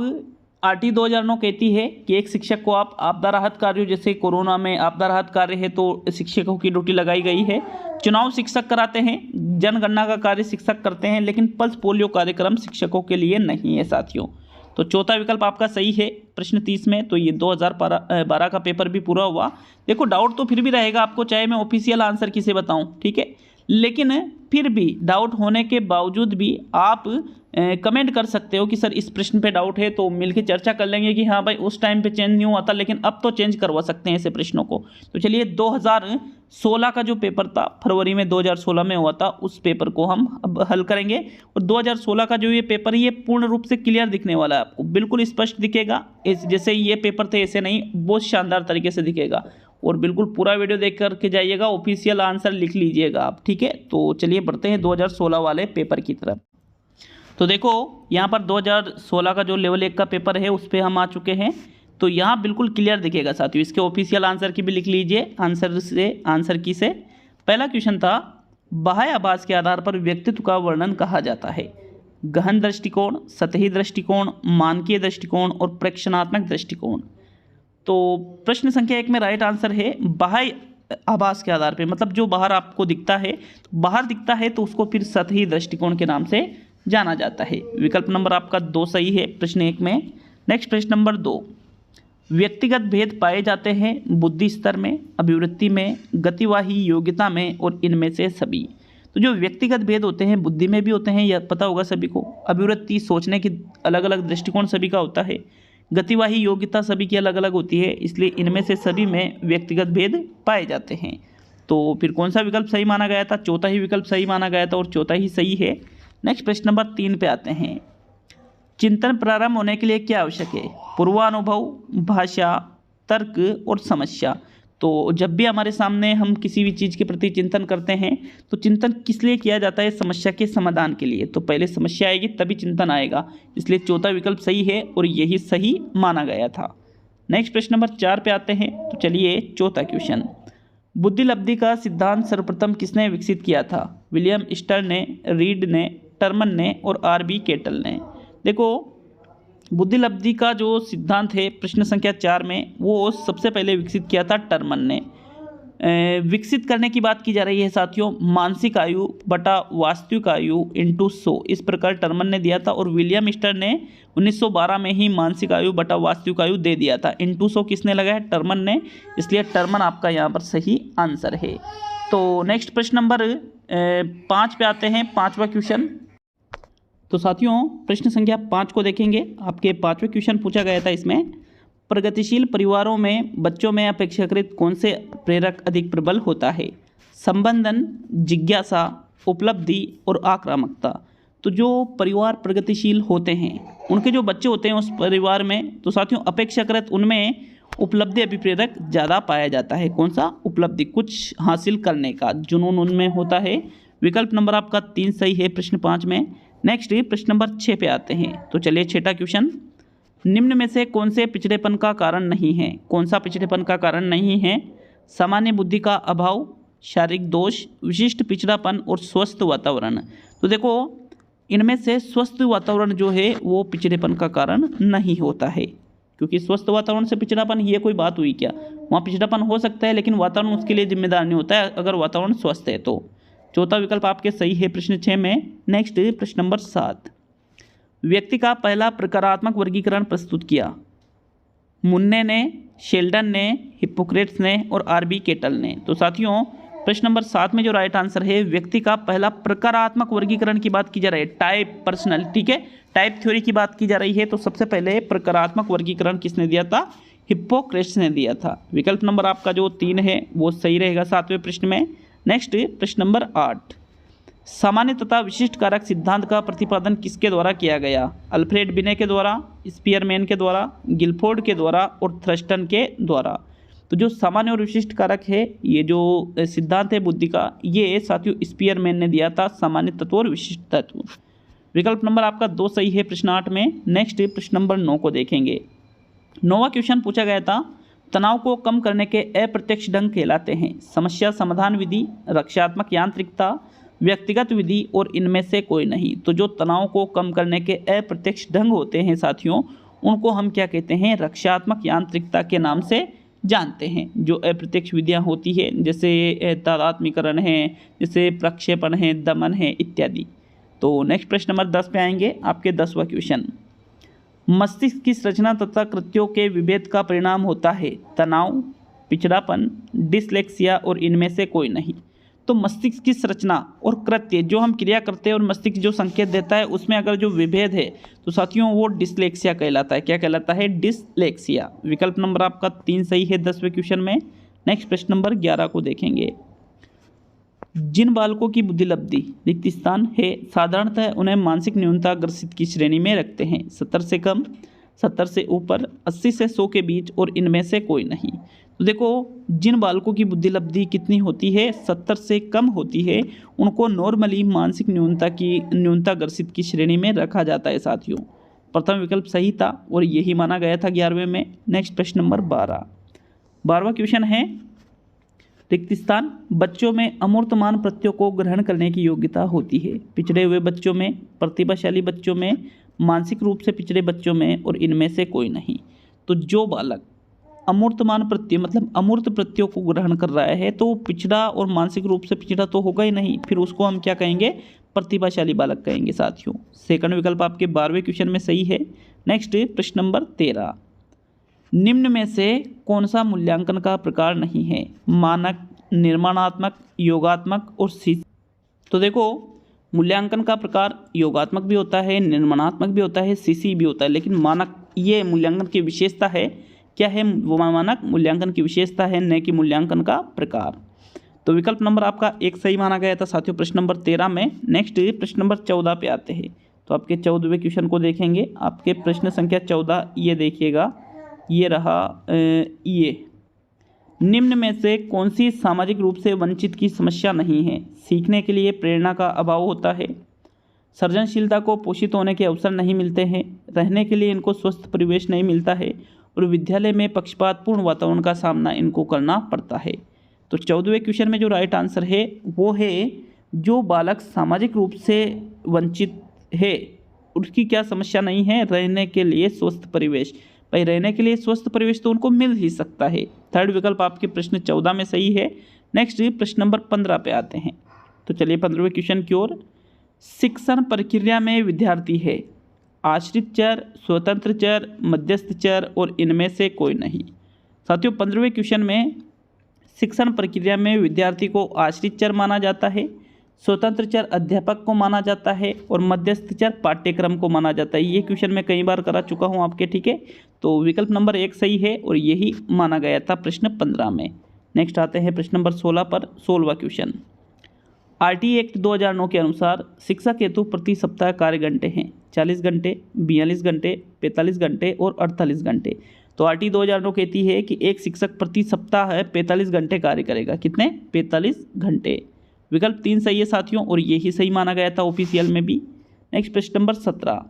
RT 2009 कहती है कि एक शिक्षक को आप आपदा राहत कार्यों, जैसे कोरोना में आपदा राहत कार्य है तो शिक्षकों की ड्यूटी लगाई गई है, चुनाव शिक्षक कराते हैं, जनगणना का कार्य शिक्षक करते हैं, लेकिन पल्स पोलियो कार्यक्रम शिक्षकों के लिए नहीं है साथियों। तो चौथा विकल्प आपका सही है प्रश्न 30 में। तो ये 2012 का पेपर भी पूरा हुआ। देखो डाउट तो फिर भी रहेगा आपको, चाहे मैं ऑफिशियल आंसर किसे बताऊं, ठीक है, लेकिन फिर भी डाउट होने के बावजूद भी आप कमेंट कर सकते हो कि सर इस प्रश्न पे डाउट है, तो मिलकर चर्चा कर लेंगे कि हाँ भाई उस टाइम पे चेंज नहीं हुआ था लेकिन अब तो चेंज करवा सकते हैं ऐसे प्रश्नों को। तो चलिए 2016 का जो पेपर था, फरवरी में 2016 में हुआ था, उस पेपर को हम अब हल करेंगे। और 2016 का जो ये पेपर है ये पूर्ण रूप से क्लियर दिखने वाला है आपको, बिल्कुल स्पष्ट दिखेगा। जैसे ये पेपर थे ऐसे नहीं, बहुत शानदार तरीके से दिखेगा। और बिल्कुल पूरा वीडियो देख करके जाइएगा, ऑफिशियल आंसर लिख लीजिएगा आप, ठीक है। तो चलिए बढ़ते हैं 2016 वाले पेपर की तरफ। तो देखो यहाँ पर 2016 का जो लेवल 1 का पेपर है उस पर हम आ चुके हैं। तो यहाँ बिल्कुल क्लियर दिखेगा साथियों। इसके ऑफिशियल आंसर की भी लिख लीजिए, आंसर की से। पहला क्वेश्चन था, बाह्य आभास के आधार पर व्यक्तित्व का वर्णन कहा जाता है। गहन दृष्टिकोण, सतही दृष्टिकोण, मानकीय दृष्टिकोण और प्रेक्षणात्मक दृष्टिकोण। तो प्रश्न संख्या 1 में राइट आंसर है बाह्य आभास के आधार पे, मतलब जो बाहर आपको दिखता है, बाहर दिखता है तो उसको फिर सतही दृष्टिकोण के नाम से जाना जाता है। विकल्प नंबर आपका 2 सही है प्रश्न 1 में। नेक्स्ट प्रश्न नंबर 2, व्यक्तिगत भेद पाए जाते हैं बुद्धि स्तर में, अभिवृत्ति में, गतिवाही योग्यता में और इनमें से सभी। तो जो व्यक्तिगत भेद होते हैं बुद्धि में भी होते हैं, यह पता होगा सभी को। अभिवृत्ति, सोचने की अलग अलग दृष्टिकोण सभी का होता है। गतिवाही योग्यता सभी की अलग अलग होती है, इसलिए इनमें से सभी में व्यक्तिगत भेद पाए जाते हैं। तो फिर कौन सा विकल्प सही माना गया था? चौथा ही विकल्प सही माना गया था और चौथा ही सही है। नेक्स्ट प्रश्न नंबर 3 पे आते हैं। चिंतन प्रारंभ होने के लिए क्या आवश्यक है? पूर्वानुभव, भाषा, तर्क और समस्या। तो जब भी हमारे सामने हम किसी भी चीज़ के प्रति चिंतन करते हैं तो चिंतन किस लिए किया जाता है? समस्या के समाधान के लिए। तो पहले समस्या आएगी तभी चिंतन आएगा, इसलिए चौथा विकल्प सही है और यही सही माना गया था। नेक्स्ट प्रश्न नंबर 4 पे आते हैं। तो चलिए चौथा क्वेश्चन, बुद्धिलब्धि का सिद्धांत सर्वप्रथम किसने विकसित किया था? विलियम स्टर ने, रीड ने, टर्मन ने और आर.बी. केटल ने। देखो, बुद्धिलब्धि का जो सिद्धांत है प्रश्न संख्या 4 में, वो सबसे पहले विकसित किया था टर्मन ने। विकसित करने की बात की जा रही है साथियों, मानसिक आयु बटा वास्तविक आयु इंटू 100, इस प्रकार टर्मन ने दिया था। और विलियम स्टर ने 1912 में ही मानसिक आयु बटा वास्तविक आयु दे दिया था। इंटू 100 किसने लगाया? टर्मन ने, इसलिए टर्मन आपका यहाँ पर सही आंसर है। तो नेक्स्ट प्रश्न नंबर 5 पे आते हैं, 5वां क्वेश्चन। तो साथियों प्रश्न संख्या 5 को देखेंगे। आपके 5वें क्वेश्चन पूछा गया था इसमें, प्रगतिशील परिवारों में बच्चों में अपेक्षाकृत कौन से प्रेरक अधिक प्रबल होता है? संबंधन, जिज्ञासा, उपलब्धि और आक्रामकता। तो जो परिवार प्रगतिशील होते हैं उनके जो बच्चे होते हैं उस परिवार में, तो साथियों अपेक्षाकृत उनमें उपलब्धि अभिप्रेरक ज़्यादा पाया जाता है। कौन सा? उपलब्धि, कुछ हासिल करने का जुनून उनमें होता है। विकल्प नंबर आपका 3 सही है प्रश्न 5 में। नेक्स्ट प्रश्न नंबर 6 पे आते हैं। तो चलिए छठा क्वेश्चन, निम्न में से कौन से पिछड़ेपन का कारण नहीं है? कौन सा पिछड़ेपन का कारण नहीं है? सामान्य बुद्धि का अभाव, शारीरिक दोष, विशिष्ट पिछड़ापन और स्वस्थ वातावरण। तो देखो, इनमें से स्वस्थ वातावरण जो है वो पिछड़ेपन का कारण नहीं होता है, क्योंकि स्वस्थ वातावरण से पिछड़ापन ये कोई बात हुई क्या? वहाँ पिछड़ापन हो सकता है लेकिन वातावरण उसके लिए जिम्मेदार नहीं होता है, अगर वातावरण स्वस्थ है तो। चौथा विकल्प आपके सही है प्रश्न 6 में। नेक्स्ट प्रश्न नंबर 7, व्यक्ति का पहला प्रकारात्मक वर्गीकरण प्रस्तुत किया? मुन्ने ने, शेल्डन ने, हिप्पोक्रेट्स ने और आर.बी. केटल ने। तो साथियों प्रश्न नंबर 7 में जो राइट आंसर है, व्यक्ति का पहला प्रकारात्मक वर्गीकरण की बात की जा रही है, टाइप पर्सनल, ठीक है, टाइप थ्योरी की बात की जा रही है। तो सबसे पहले प्रकारात्मक वर्गीकरण किसने दिया था? हिप्पोक्रेट्स ने दिया था। विकल्प नंबर आपका जो 3 है वो सही रहेगा 7वें प्रश्न में। नेक्स्ट प्रश्न नंबर 8, सामान्य तथा विशिष्ट कारक सिद्धांत का प्रतिपादन किसके द्वारा किया गया? अल्फ्रेड बिने के द्वारा, स्पीयरमैन के द्वारा, गिलफोर्ड के द्वारा और थ्रस्टन के द्वारा। तो जो सामान्य और विशिष्ट कारक है, ये जो सिद्धांत है बुद्धि का, ये साथियों स्पीयरमैन ने दिया था, सामान्य तत्व और विशिष्ट तत्व। विकल्प नंबर आपका 2 सही है प्रश्न 8 में। नेक्स्ट प्रश्न नंबर 9 को देखेंगे। 9वां क्वेश्चन पूछा गया था, तनाव को कम करने के अप्रत्यक्ष ढंग कहलाते हैं? समस्या समाधान विधि, रक्षात्मक यांत्रिकता, व्यक्तिगत विधि और इनमें से कोई नहीं। तो जो तनाव को कम करने के अप्रत्यक्ष ढंग होते हैं साथियों, उनको हम क्या कहते हैं? रक्षात्मक यांत्रिकता के नाम से जानते हैं। जो अप्रत्यक्ष विधियाँ होती है, जैसे तादात्म्यकरण है, जैसे प्रक्षेपण है, दमन है इत्यादि। तो नेक्स्ट प्रश्न नंबर 10 पे आएंगे। आपके 10वां क्वेश्चन, मस्तिष्क की संरचना तथा कृत्यों के विभेद का परिणाम होता है? तनाव, पिछड़ापन, डिसलेक्सिया और इनमें से कोई नहीं। तो मस्तिष्क की संरचना और कृत्य, जो हम क्रिया करते हैं और मस्तिष्क जो संकेत देता है, उसमें अगर जो विभेद है तो साथियों वो डिसलेक्सिया कहलाता है। क्या कहलाता है? डिसलेक्सिया। विकल्प नंबर आपका 3 सही है 10वें क्वेश्चन में। नेक्स्ट प्रश्न नंबर 11 को देखेंगे। जिन बालकों की बुद्धिलब्धि रिक्त स्थान है, साधारणतः उन्हें मानसिक न्यूनता ग्रसित की श्रेणी में रखते हैं? 70 से कम, 70 से ऊपर, 80 से 100 के बीच और इनमें से कोई नहीं। तो देखो, जिन बालकों की बुद्धिलब्धि कितनी होती है? 70 से कम होती है, उनको नॉर्मली मानसिक न्यूनता ग्रसित की श्रेणी में रखा जाता है साथियों। प्रथम विकल्प सही था और यही माना गया था 11वें में। नेक्स्ट प्रश्न नंबर 12वां क्वेश्चन है, रिक्त स्थान। बच्चों में अमूर्तमान प्रत्ययों को ग्रहण करने की योग्यता होती है। पिछड़े हुए बच्चों में, प्रतिभाशाली बच्चों में, मानसिक रूप से पिछड़े बच्चों में और इनमें से कोई नहीं। तो जो बालक अमूर्तमान प्रत्यय मतलब अमूर्त प्रत्ययों को ग्रहण कर रहा है तो पिछड़ा और मानसिक रूप से पिछड़ा तो होगा ही नहीं, फिर उसको हम क्या कहेंगे, प्रतिभाशाली बालक कहेंगे साथियों। सेकंड विकल्प आपके 12वें क्वेश्चन में सही है। नेक्स्ट प्रश्न नंबर 13, निम्न में से कौन सा मूल्यांकन का प्रकार नहीं है? मानक, निर्माणात्मक, योगात्मक और शीर्ष। तो देखो, मूल्यांकन का प्रकार योगात्मक भी होता है, निर्माणात्मक भी होता है, सीसी भी होता है, लेकिन मानक ये मूल्यांकन की विशेषता है। क्या है वो? मानक मूल्यांकन की विशेषता है, न कि मूल्यांकन का प्रकार। तो विकल्प नंबर आपका 1 सही माना गया था साथियों प्रश्न नंबर 13 में। नेक्स्ट प्रश्न नंबर 14 पे आते हैं। तो आपके 14वें क्वेश्चन को देखेंगे। आपके प्रश्न संख्या 14 ये देखिएगा, ये रहा। ये निम्न में से कौन सी सामाजिक रूप से वंचित की समस्या नहीं है? सीखने के लिए प्रेरणा का अभाव होता है, सृजनशीलता को पोषित होने के अवसर नहीं मिलते हैं, रहने के लिए इनको स्वस्थ परिवेश नहीं मिलता है और विद्यालय में पक्षपातपूर्ण वातावरण का सामना इनको करना पड़ता है। तो 14वें क्वेश्चन में जो राइट आंसर है वो है, जो बालक सामाजिक रूप से वंचित है उसकी क्या समस्या नहीं है? रहने के लिए स्वस्थ परिवेश। भाई रहने के लिए स्वस्थ परिवेश तो उनको मिल ही सकता है। थर्ड विकल्प आपके प्रश्न 14 में सही है। नेक्स्ट प्रश्न नंबर 15 पे आते हैं। तो चलिए 15वें क्वेश्चन की ओर। शिक्षण प्रक्रिया में विद्यार्थी है आश्रित चर, स्वतंत्र चर, मध्यस्थ चर और इनमें से कोई नहीं। साथियों 15वें क्वेश्चन में शिक्षण प्रक्रिया में विद्यार्थी को आश्रित चर माना जाता है, स्वतंत्र चर अध्यापक को माना जाता है और मध्यस्थ चर पाठ्यक्रम को माना जाता है। ये क्वेश्चन मैं कई बार करा चुका हूँ आपके, ठीक है। तो विकल्प नंबर 1 सही है और यही माना गया था प्रश्न 15 में। नेक्स्ट आते हैं प्रश्न नंबर 16 पर। 16वां क्वेश्चन, आरटी एक्ट 2009 के अनुसार शिक्षक हेतु प्रति सप्ताह कार्य घंटे हैं 40 घंटे, 42 घंटे, 45 घंटे और 48 घंटे। तो आरटी 2009 कहती है कि एक शिक्षक प्रति सप्ताह 45 घंटे कार्य करेगा। कितने? 45 घंटे। विकल्प 3 सही है साथियों और यही सही माना गया था ऑफिशियल में भी। नेक्स्ट प्रश्न नंबर 17,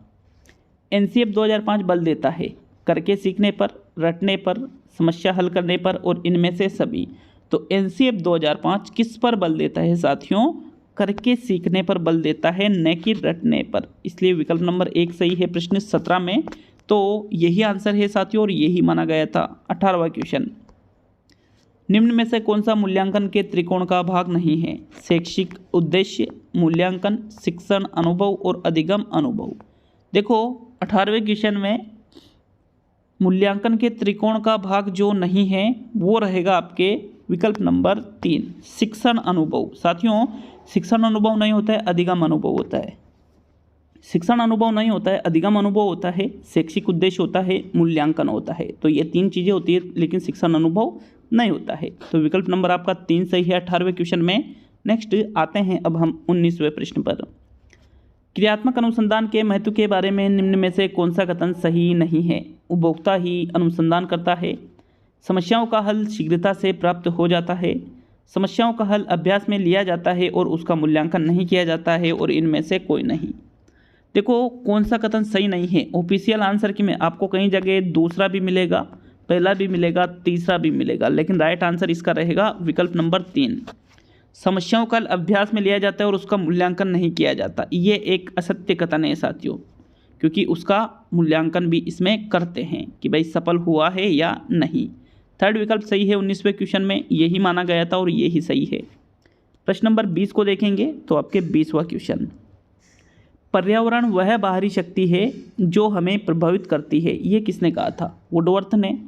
एनसीएफ 2005 बल देता है करके सीखने पर, रटने पर, समस्या हल करने पर और इनमें से सभी। तो एनसीएफ 2005 किस पर बल देता है साथियों? करके सीखने पर बल देता है, न कि रटने पर। इसलिए विकल्प नंबर 1 सही है प्रश्न 17 में। तो यही आंसर है साथियों और यही माना गया था। 18वां क्वेश्चन, निम्न में से कौन सा मूल्यांकन के त्रिकोण का भाग नहीं है? शैक्षिक उद्देश्य, मूल्यांकन, शिक्षण अनुभव और अधिगम अनुभव। देखो 18वें क्वेश्चन में मूल्यांकन के त्रिकोण का भाग जो नहीं है वो रहेगा आपके विकल्प नंबर 3, शिक्षण अनुभव। साथियों शिक्षण अनुभव नहीं होता है, अधिगम अनुभव होता है। शिक्षण अनुभव नहीं होता है, अधिगम अनुभव होता है, शैक्षिक उद्देश्य होता है, मूल्यांकन होता है। तो ये 3 चीज़ें होती है, लेकिन शिक्षण अनुभव नहीं होता है। तो विकल्प नंबर आपका 3 सही है 18वें क्वेश्चन में। नेक्स्ट आते हैं अब हम 19वें प्रश्न पर। क्रियात्मक अनुसंधान के महत्व के बारे में निम्न में से कौन सा कथन सही नहीं है? उपभोक्ता ही अनुसंधान करता है, समस्याओं का हल शीघ्रता से प्राप्त हो जाता है, समस्याओं का हल अभ्यास में लिया जाता है और उसका मूल्यांकन नहीं किया जाता है और इनमें से कोई नहीं। देखो कौन सा कथन सही नहीं है। ऑफिशियल आंसर की में आपको कहीं जगह दूसरा भी मिलेगा, पहला भी मिलेगा, तीसरा भी मिलेगा, लेकिन राइट आंसर इसका रहेगा विकल्प नंबर 3, समस्याओं का अभ्यास में लिया जाता है और उसका मूल्यांकन नहीं किया जाता। ये एक असत्य कथन है साथियों, क्योंकि उसका मूल्यांकन भी इसमें करते हैं कि भाई सफल हुआ है या नहीं। थर्ड विकल्प सही है 19वें क्वेश्चन में, यही माना गया था और यही सही है। प्रश्न नंबर 20 को देखेंगे तो आपके 20वां क्वेश्चन, पर्यावरण वह बाहरी शक्ति है जो हमें प्रभावित करती है। ये किसने कहा था? वुडवर्थ ने,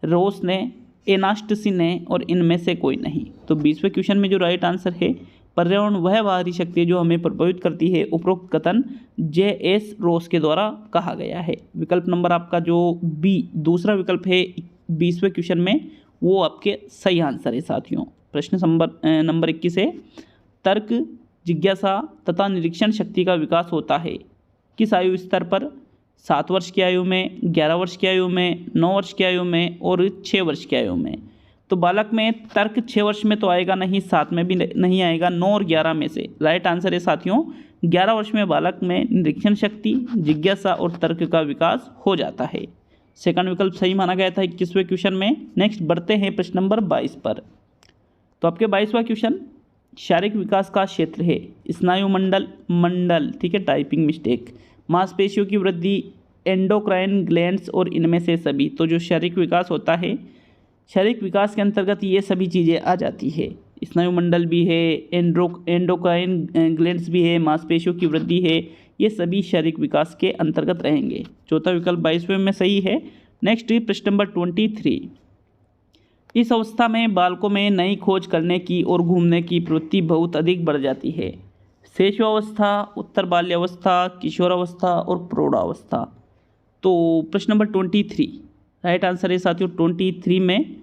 रोस ने, एनास्टसी ने और इनमें से कोई नहीं। तो 20वें क्वेश्चन में जो राइट आंसर है, पर्यावरण वह बाहरी शक्ति है जो हमें प्रभावित करती है, उपरोक्त कथन J.S. रोस के द्वारा कहा गया है। विकल्प नंबर आपका जो बी दूसरा विकल्प है 20वें क्वेश्चन में, वो आपके सही आंसर है साथियों। प्रश्न नंबर 21 है, तर्क, जिज्ञासा तथा निरीक्षण शक्ति का विकास होता है किस आयु स्तर पर? 7 वर्ष की आयु में, 11 वर्ष की आयु में, 9 वर्ष की आयु में और 6 वर्ष की आयु में। तो बालक में तर्क 6 वर्ष में तो आएगा नहीं, 7 में भी नहीं आएगा, 9 और 11 में से। राइट आंसर है साथियों 11 वर्ष में बालक में निरीक्षण शक्ति, जिज्ञासा और तर्क का विकास हो जाता है। सेकंड विकल्प सही माना गया था 21वें क्वेश्चन में। नेक्स्ट बढ़ते हैं प्रश्न नंबर 22 पर। तो आपके 22वां क्वेश्चन शारीरिक विकास का क्षेत्र है स्नायु मंडल, ठीक है, टाइपिंग मिस्टेक, मांसपेशियों की वृद्धि, एंडोक्राइन ग्लैंड्स और इनमें से सभी। तो जो शारीरिक विकास होता है, शारीरिक विकास के अंतर्गत ये सभी चीज़ें आ जाती है। स्नायु मंडल भी है, एंडोक्राइन ग्लैंड्स भी है, मांसपेशियों की वृद्धि है, ये सभी शारीरिक विकास के अंतर्गत रहेंगे। चौथा विकल्प 22वें में सही है। नेक्स्ट प्रश्न नंबर 23। इस अवस्था में बालकों में नई खोज करने की और घूमने की प्रवृत्ति बहुत अधिक बढ़ जाती है। शैशवावस्था, उत्तर बाल्यावस्था, किशोरावस्था और प्रौढ़ावस्था। तो प्रश्न नंबर 23 राइट आंसर है साथियों 23 में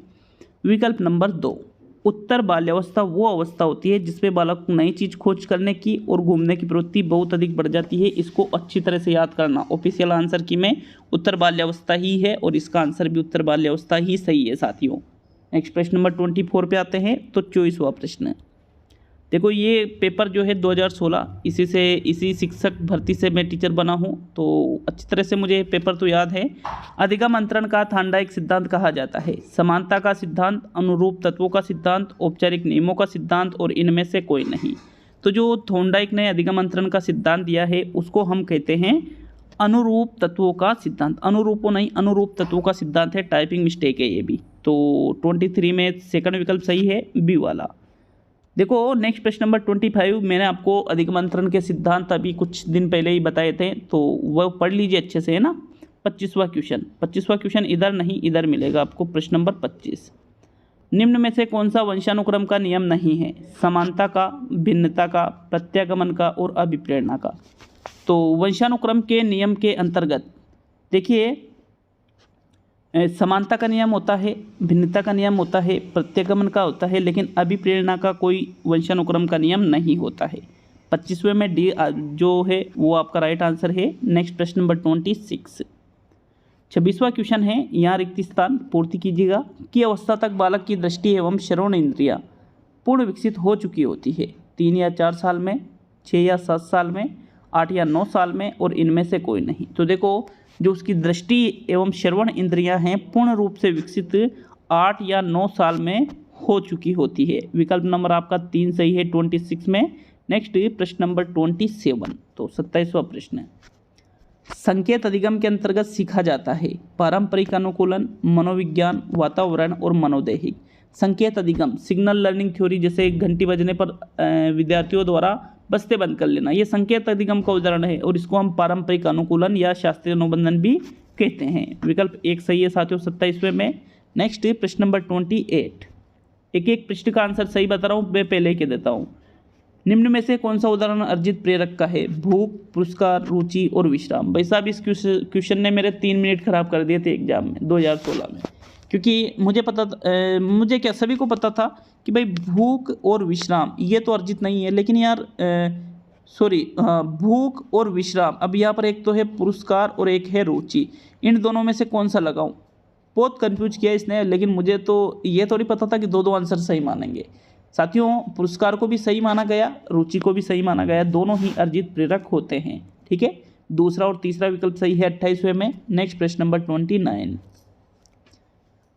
विकल्प नंबर 2। उत्तर बाल्यावस्था वो अवस्था होती है जिसमें बालक को नई चीज़ खोज करने की और घूमने की प्रवृत्ति बहुत अधिक बढ़ जाती है। इसको अच्छी तरह से याद करना। ऑफिशियल आंसर की में उत्तर बाल्यावस्था ही है और इसका आंसर भी उत्तर बाल्यावस्था ही सही है साथियों। नेक्स्ट प्रश्न नंबर 24 पे आते हैं। तो 24वां प्रश्न देखो, ये पेपर जो है 2016 इसी शिक्षक भर्ती से मैं टीचर बना हूँ, तो अच्छी तरह से मुझे पेपर तो याद है। अधिगम अंतरण का थांडाइक सिद्धांत कहा जाता है। समानता का सिद्धांत, अनुरूप तत्वों का सिद्धांत, औपचारिक नियमों का सिद्धांत और इनमें से कोई नहीं। तो जो थॉर्नडाइक ने अधिगम अंतरण का सिद्धांत दिया है उसको हम कहते हैं अनुरूप तत्वों का सिद्धांत। अनुरूपों नहीं, अनुरूप तत्वों का सिद्धांत है। टाइपिंग मिस्टेक है ये भी। तो 23 में सेकंड विकल्प सही है, बी वाला। देखो नेक्स्ट प्रश्न नंबर 25। मैंने आपको अधिगम अंतरण के सिद्धांत अभी कुछ दिन पहले ही बताए थे, तो वह पढ़ लीजिए अच्छे से, है ना। 25वां क्वेश्चन इधर नहीं, इधर मिलेगा आपको। प्रश्न नंबर 25। निम्न में से कौन सा वंशानुक्रम का नियम नहीं है? समानता का, भिन्नता का, प्रत्यागमन का और अभिप्रेरणा का। तो वंशानुक्रम के नियम के अंतर्गत देखिए, समानता का नियम होता है, भिन्नता का नियम होता है, प्रत्यागमन का होता है, लेकिन अभिप्रेरणा का कोई वंशानुक्रम का नियम नहीं होता है। 25वें में डी जो है वो आपका राइट आंसर है। नेक्स्ट प्रश्न नंबर 26। 26वां क्वेश्चन है, यहाँ रिक्त स्थान पूर्ति कीजिएगा। की अवस्था तक बालक की दृष्टि एवं श्रवण इंद्रियां पूर्ण विकसित हो चुकी होती है? 3 या 4 साल में, 6 या 7 साल में, 8 या 9 साल में और इनमें से कोई नहीं। तो देखो, जो उसकी दृष्टि एवं श्रवण इंद्रियां हैं पूर्ण रूप से विकसित 8 या 9 साल में हो चुकी होती है। विकल्प नंबर आपका 3 सही है 26 में। नेक्स्ट प्रश्न नंबर 27। तो 27वां प्रश्न है, संकेत अधिगम के अंतर्गत सीखा जाता है पारंपरिक अनुकूलन, मनोविज्ञान, वातावरण और मनोदैहिक। संकेत अधिगम, सिग्नल लर्निंग थ्योरी, जैसे घंटी बजने पर विद्यार्थियों द्वारा बस्ते बंद कर लेना, ये संकेत अधिगम का उदाहरण है और इसको हम पारंपरिक अनुकूलन या शास्त्रीय अनुबंधन भी कहते हैं। विकल्प 1 सही है साथियों 27वें में। नेक्स्ट प्रश्न नंबर 28। एक पृष्ठ का आंसर सही बता रहा हूँ, मैं पहले ही कह देता हूँ। निम्न में से कौन सा उदाहरण अर्जित प्रेरक का है? भूख, पुरस्कार, रुचि और विश्राम। भाई साहब, इस क्वेश्चन ने मेरे 3 मिनट खराब कर दिए थे एग्जाम में 2016 में, क्योंकि मुझे क्या सभी को पता था कि भाई भूख और विश्राम ये तो अर्जित नहीं है, लेकिन यार भूख और विश्राम, अब यहाँ पर एक तो है पुरस्कार और एक है रुचि, इन दोनों में से कौन सा लगाऊं? बहुत कंफ्यूज किया इसने, लेकिन मुझे तो ये थोड़ी पता था कि दो आंसर सही मानेंगे। साथियों, पुरस्कार को भी सही माना गया, रुचि को भी सही माना गया, दोनों ही अर्जित प्रेरक होते हैं। ठीक है, दूसरा और तीसरा विकल्प सही है 28वें में। नेक्स्ट प्रश्न नंबर 29।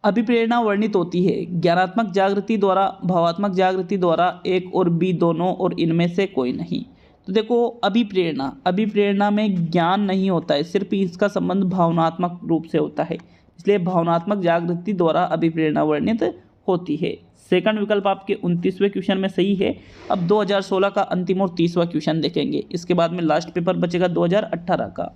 अभिप्रेरणा वर्णित होती है ज्ञानात्मक जागृति द्वारा, भावात्मक जागृति द्वारा, एक और बी दोनों और इनमें से कोई नहीं। तो देखो, अभिप्रेरणा में ज्ञान नहीं होता है, सिर्फ इसका संबंध भावनात्मक रूप से होता है, इसलिए भावनात्मक जागृति द्वारा अभिप्रेरणा वर्णित होती है। सेकंड विकल्प आपके 29वें क्वेश्चन में सही है। अब 2016 का अंतिम और 30वां क्वेश्चन देखेंगे, इसके बाद में लास्ट पेपर बचेगा 2018 का।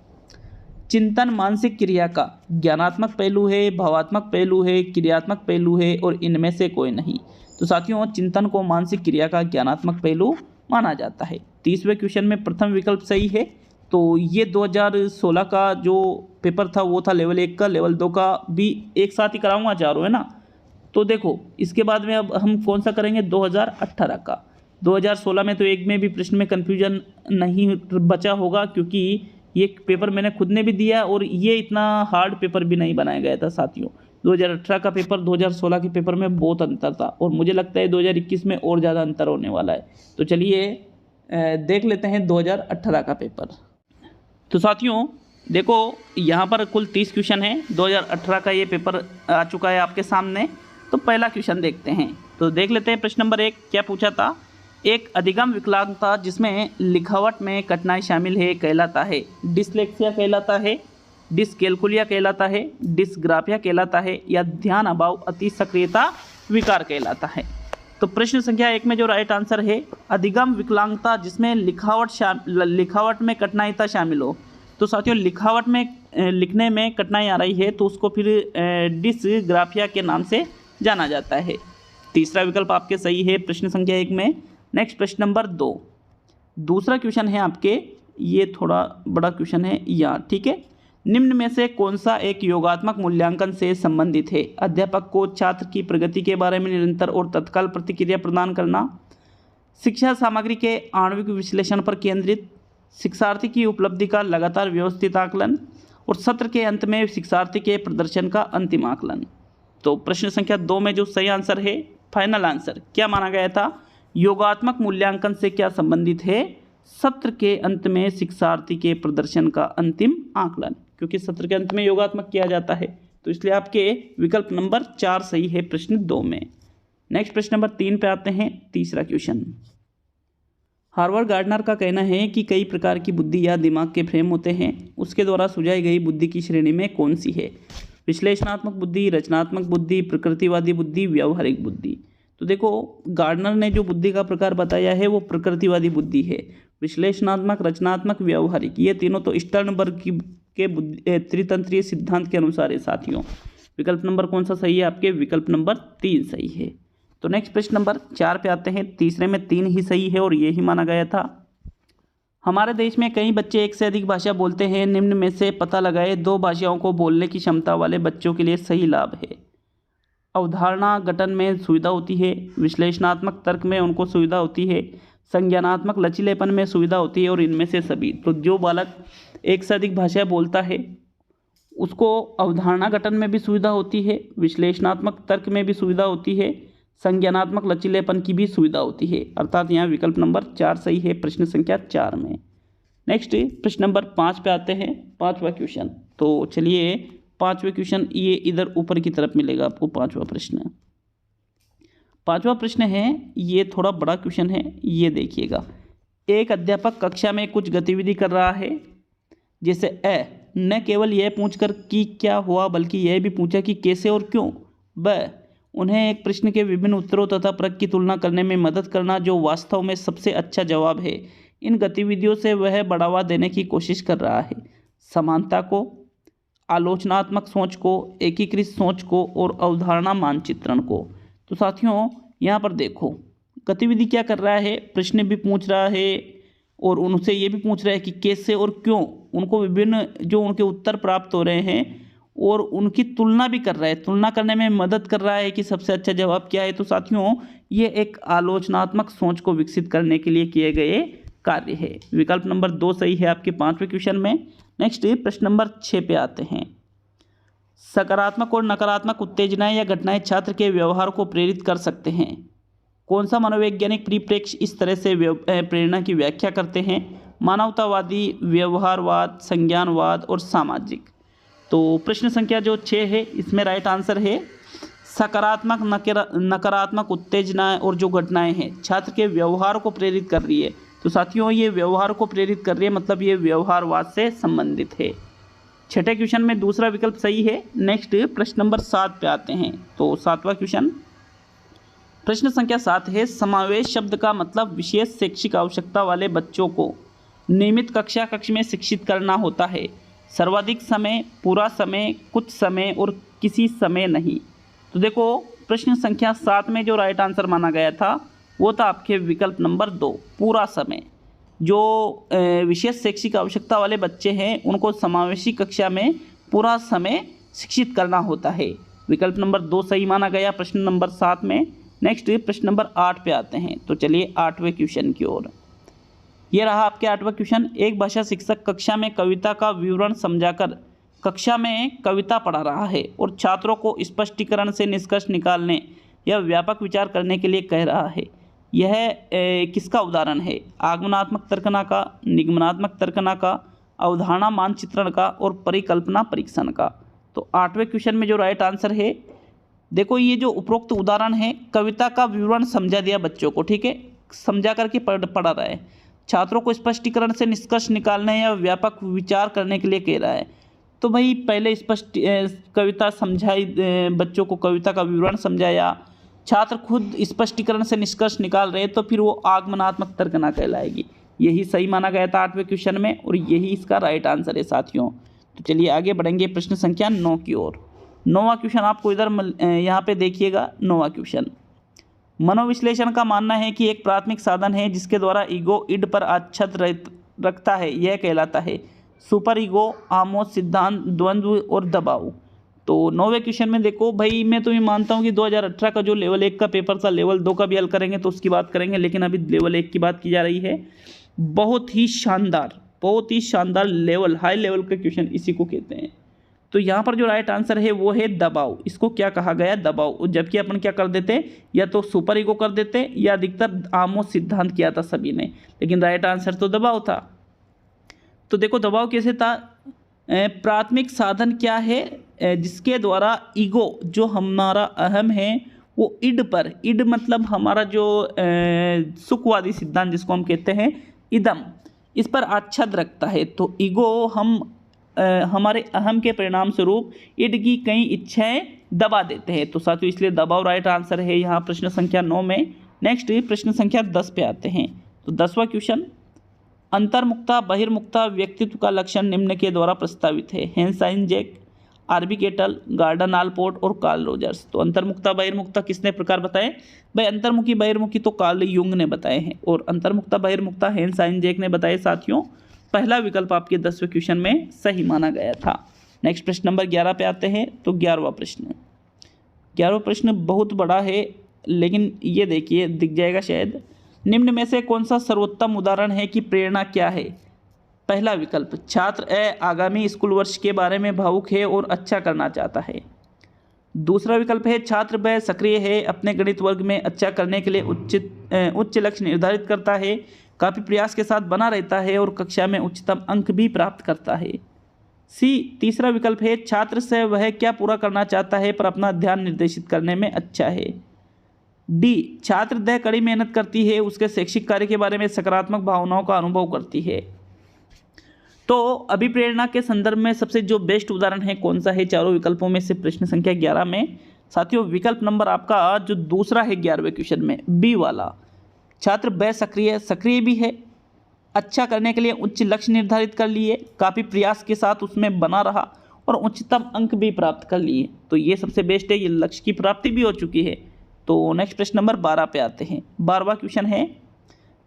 चिंतन मानसिक क्रिया का ज्ञानात्मक पहलू है, भावात्मक पहलू है, क्रियात्मक पहलू है और इनमें से कोई नहीं। तो साथियों, चिंतन को मानसिक क्रिया का ज्ञानात्मक पहलू माना जाता है। 30वें क्वेश्चन में प्रथम विकल्प सही है। तो ये 2016 का जो पेपर था वो था लेवल 1 का, लेवल 2 का भी एक साथ ही कराऊंगा चारों, है ना। तो देखो, इसके बाद में अब हम कौन सा करेंगे 2018 का। 2016 में तो एक में भी प्रश्न में कन्फ्यूजन नहीं बचा होगा, क्योंकि ये पेपर मैंने खुद ने भी दिया और ये इतना हार्ड पेपर भी नहीं बनाया गया था साथियों। 2018 का पेपर 2016 के पेपर में बहुत अंतर था और मुझे लगता है 2021 में और ज़्यादा अंतर होने वाला है। तो चलिए देख लेते हैं 2018 का पेपर। तो साथियों देखो यहाँ पर कुल 30 क्वेश्चन है। 2018 का ये पेपर आ चुका है आपके सामने। तो पहला क्वेश्चन देखते हैं। तो देख लेते हैं प्रश्न नंबर 1 क्या पूछा था। एक अधिगम विकलांगता जिसमें लिखावट में कठिनाई शामिल है कहलाता है। डिसलेक्सिया कहलाता है, डिसकैल्कुलिया कहलाता है, डिसग्राफिया कहलाता है, या ध्यान अभाव अति सक्रियता विकार कहलाता है। तो प्रश्न संख्या 1 में जो राइट आंसर है अधिगम विकलांगता जिसमें लिखावट में कठिनाईता शामिल हो। तो साथियों लिखावट में लिखने में कठिनाई आ रही है तो उसको फिर डिसग्राफिया के नाम से जाना जाता है। तीसरा विकल्प आपके सही है प्रश्न संख्या 1 में। नेक्स्ट प्रश्न नंबर 2 दूसरा क्वेश्चन है आपके, ये थोड़ा बड़ा क्वेश्चन है यहाँ, ठीक है। निम्न में से कौन सा एक योगात्मक मूल्यांकन से संबंधित है। अध्यापक को छात्र की प्रगति के बारे में निरंतर और तत्काल प्रतिक्रिया प्रदान करना, शिक्षा सामग्री के आणविक विश्लेषण पर केंद्रित, शिक्षार्थी की उपलब्धि का लगातार व्यवस्थित आकलन, और सत्र के अंत में शिक्षार्थी के प्रदर्शन का अंतिम आकलन। तो प्रश्न संख्या 2 में जो सही आंसर है, फाइनल आंसर क्या माना गया था, योगात्मक मूल्यांकन से क्या संबंधित है, सत्र के अंत में शिक्षार्थी के प्रदर्शन का अंतिम आकलन, क्योंकि सत्र के अंत में योगात्मक किया जाता है। तो इसलिए आपके विकल्प नंबर 4 सही है प्रश्न 2 में। नेक्स्ट प्रश्न नंबर 3 पे आते हैं। तीसरा क्वेश्चन, हार्वर्ड गार्डनर का कहना है कि कई प्रकार की बुद्धि या दिमाग के फ्रेम होते हैं, उसके द्वारा सुझाई गई बुद्धि की श्रेणी में कौन सी है। विश्लेषणात्मक बुद्धि, रचनात्मक बुद्धि, प्रकृतिवादी बुद्धि, व्यावहारिक बुद्धि। तो देखो गार्डनर ने जो बुद्धि का प्रकार बताया है वो प्रकृतिवादी बुद्धि है। विश्लेषणात्मक, रचनात्मक, व्यावहारिक, ये तीनों तो स्टर्नबर्ग के त्रितंत्रीय सिद्धांत के अनुसार है साथियों। विकल्प नंबर कौन सा सही है आपके, विकल्प नंबर 3 सही है। तो नेक्स्ट प्रश्न नंबर 4 पे आते हैं। तीसरे में 3 ही सही है और ये ही माना गया था। हमारे देश में कई बच्चे एक से अधिक भाषा बोलते हैं, निम्न में से पता लगाए 2 भाषाओं को बोलने की क्षमता वाले बच्चों के लिए सही लाभ है। अवधारणा गठन में सुविधा होती है, विश्लेषणात्मक तर्क में उनको सुविधा होती है, संज्ञानात्मक लचीलेपन में सुविधा होती है, और इनमें से सभी। तो जो बालक एक से अधिक भाषा बोलता है उसको अवधारणा गठन में भी सुविधा होती है, विश्लेषणात्मक तर्क में भी सुविधा होती है, संज्ञानात्मक लचीलेपन की भी सुविधा होती है। अर्थात यहाँ विकल्प नंबर 4 सही है प्रश्न संख्या 4 में। नेक्स्ट प्रश्न नंबर 5 पे आते हैं। 5वां क्वेश्चन। तो चलिए 5वें क्वेश्चन ये इधर ऊपर की तरफ मिलेगा आपको। 5वां प्रश्न, 5वां प्रश्न है, ये थोड़ा बड़ा क्वेश्चन है, ये देखिएगा। एक अध्यापक कक्षा में कुछ गतिविधि कर रहा है, जैसे न केवल यह पूछकर कि क्या हुआ बल्कि यह भी पूछा कि कैसे और क्यों। उन्हें एक प्रश्न के विभिन्न उत्तरों तथा प्रश्न की तुलना करने में मदद करना जो वास्तव में सबसे अच्छा जवाब है। इन गतिविधियों से वह बढ़ावा देने की कोशिश कर रहा है समानता को, आलोचनात्मक सोच को, एकीकृत सोच को और अवधारणा मानचित्रण को। तो साथियों यहाँ पर देखो गतिविधि क्या कर रहा है, प्रश्न भी पूछ रहा है और उनसे ये भी पूछ रहा है कि कैसे और क्यों। उनको विभिन्न जो उनके उत्तर प्राप्त हो रहे हैं और उनकी तुलना भी कर रहा है, तुलना करने में मदद कर रहा है कि सबसे अच्छा जवाब क्या है। तो साथियों ये एक आलोचनात्मक सोच को विकसित करने के लिए किए गए कार्य है। विकल्प नंबर 2 सही है आपके 5वें क्वेश्चन में। नेक्स्ट प्रश्न नंबर 6 पे आते हैं। सकारात्मक और नकारात्मक उत्तेजनाएं या घटनाएं छात्र के व्यवहार को प्रेरित कर सकते हैं। कौन सा मनोवैज्ञानिक परिप्रेक्ष्य इस तरह से प्रेरणा की व्याख्या करते हैं। मानवतावादी, व्यवहारवाद, संज्ञानवाद और सामाजिक। तो प्रश्न संख्या जो 6 है इसमें राइट आंसर है सकारात्मक, नकारात्मक उत्तेजनाएं और जो घटनाएं हैं छात्र के व्यवहार को प्रेरित कर रही है। तो साथियों ये व्यवहार को प्रेरित कर रही है, मतलब ये व्यवहारवाद से संबंधित है। 6ठे क्वेश्चन में दूसरा विकल्प सही है। नेक्स्ट प्रश्न नंबर 7 पे आते हैं। तो 7वां क्वेश्चन, प्रश्न संख्या 7 है, समावेश शब्द का मतलब विशेष शैक्षिक आवश्यकता वाले बच्चों को नियमित कक्ष में शिक्षित करना होता है। सर्वाधिक समय, पूरा समय, कुछ समय और किसी समय नहीं। तो देखो प्रश्न संख्या 7 में जो राइट आंसर माना गया था वो था आपके विकल्प नंबर 2 पूरा समय। जो विशेष शैक्षिक आवश्यकता वाले बच्चे हैं उनको समावेशी कक्षा में पूरा समय शिक्षित करना होता है। विकल्प नंबर 2 सही माना गया प्रश्न नंबर 7 में। नेक्स्ट प्रश्न नंबर 8 पे आते हैं। तो चलिए 8वें क्वेश्चन की ओर। ये रहा आपके 8वां क्वेश्चन। एक भाषा शिक्षक कक्षा में कविता का विवरण समझाकर कक्षा में कविता पढ़ा रहा है और छात्रों को स्पष्टीकरण से निष्कर्ष निकालने या व्यापक विचार करने के लिए कह रहा है। यह किसका उदाहरण है? आगमनात्मक तर्कना का, निगमनात्मक तर्कना का, अवधारणा मानचित्रण का और परिकल्पना परीक्षण का। तो 8वें क्वेश्चन में जो राइट आंसर है, देखो ये जो उपरोक्त उदाहरण है, कविता का विवरण समझा दिया बच्चों को, ठीक है, समझा करके पढ़ा रहा है, छात्रों को स्पष्टीकरण से निष्कर्ष निकालने या व्यापक विचार करने के लिए कह रहा है। तो भाई पहले स्पष्ट कविता समझाई, बच्चों को कविता का विवरण समझाया, छात्र खुद स्पष्टीकरण से निष्कर्ष निकाल रहे हैं, तो फिर वो आगमनात्मक तर्कना कहलाएगी। यही सही माना गया था 8वें क्वेश्चन में और यही इसका राइट आंसर है साथियों। तो चलिए आगे बढ़ेंगे प्रश्न संख्या 9 की ओर। 9वां क्वेश्चन आपको इधर यहाँ पे देखिएगा। 9वां क्वेश्चन, मनोविश्लेषण का मानना है कि एक प्राथमिक साधन है जिसके द्वारा ईगो इड पर आच्छादन रखता है, यह कहलाता है सुपर ईगो, आमोद सिद्धांत, द्वंद्व और दबाव। तो 9वें क्वेश्चन में देखो भाई, मैं तो ये मानता हूँ कि 2018 का जो लेवल 1 का पेपर था, लेवल 2 का भी हल करेंगे तो उसकी बात करेंगे, लेकिन अभी लेवल 1 की बात की जा रही है। बहुत ही शानदार लेवल, हाई लेवल के क्वेश्चन इसी को कहते हैं। तो यहाँ पर जो राइट आंसर है वो है दबाव। इसको क्या कहा गया? दबाव। जबकि अपन क्या कर देते, या तो सुपर ईगो कर देते या अधिकतर आमोद सिद्धांत किया था सभी ने, लेकिन राइट आंसर तो दबाव था। तो देखो दबाव कैसे था, प्राथमिक साधन क्या है, जिसके द्वारा ईगो जो हमारा अहम है वो इड पर, इड मतलब हमारा जो सुखवादी सिद्धांत जिसको हम कहते हैं इदम, इस पर आच्छाद रखता है। तो ईगो हमारे अहम के परिणाम स्वरूप इड की कई इच्छाएं दबा देते हैं। तो साथियों इसलिए दबाव राइट आंसर है यहाँ प्रश्न संख्या 9 में। नेक्स्ट प्रश्न संख्या 10 पे आते हैं। तो 10वां क्वेश्चन, अंतर्मुखता बहिर्मुखता व्यक्तित्व का लक्षण निम्न के द्वारा प्रस्तावित है। Hans Eysenck, RB Cattell, Gordon Allport और कार्ल रोजर्स। तो अंतर्मुखता बहिर्मुखता किसने प्रकार बताए? भाई अंतर्मुखी बहिर्मुखी तो कार्ल युंग ने बताए हैं और अंतर्मुखता बहिर्मुखता हेंसाइन जैक ने बताए साथियों। पहला विकल्प आपके 10वें क्वेश्चन में सही माना गया था। नेक्स्ट प्रश्न नंबर 11 पे आते हैं। तो 11वां प्रश्न बहुत बड़ा है, लेकिन ये देखिए दिख जाएगा शायद। निम्न में से कौन सा सर्वोत्तम उदाहरण है कि प्रेरणा क्या है? पहला विकल्प, छात्र आगामी स्कूल वर्ष के बारे में भावुक है और अच्छा करना चाहता है। दूसरा विकल्प है छात्र ब सक्रिय है, अपने गणित वर्ग में अच्छा करने के लिए उच्च लक्ष्य निर्धारित करता है, काफ़ी प्रयास के साथ बना रहता है और कक्षा में उच्चतम अंक भी प्राप्त करता है। तीसरा विकल्प है छात्र से वह क्या पूरा करना चाहता है पर अपना ध्यान निर्देशित करने में अच्छा है। छात्र द कड़ी मेहनत करती है, उसके शैक्षिक कार्य के बारे में सकारात्मक भावनाओं का अनुभव करती है। तो अभिप्रेरणा के संदर्भ में सबसे जो बेस्ट उदाहरण है कौन सा है चारों विकल्पों में से? प्रश्न संख्या 11 में साथियों विकल्प नंबर आपका जो दूसरा है 11वें क्वेश्चन में, बी वाला। छात्र ब सक्रिय भी है, अच्छा करने के लिए उच्च लक्ष्य निर्धारित कर लिए, काफ़ी प्रयास के साथ उसमें बना रहा और उच्चतम अंक भी प्राप्त कर लिए। तो ये सबसे बेस्ट है, ये लक्ष्य की प्राप्ति भी हो चुकी है। तो नेक्स्ट प्रश्न नंबर 12 पे आते हैं। 12वां क्वेश्चन है,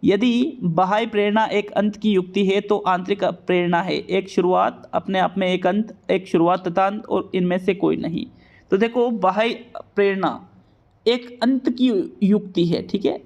यदि बाह्य प्रेरणा एक अंत की युक्ति है तो आंतरिक प्रेरणा है एक शुरुआत, अपने आप में एक अंत, एक शुरुआत तथा अंत और इनमें से कोई नहीं। तो देखो बाह्य प्रेरणा एक अंत की युक्ति है, ठीक है,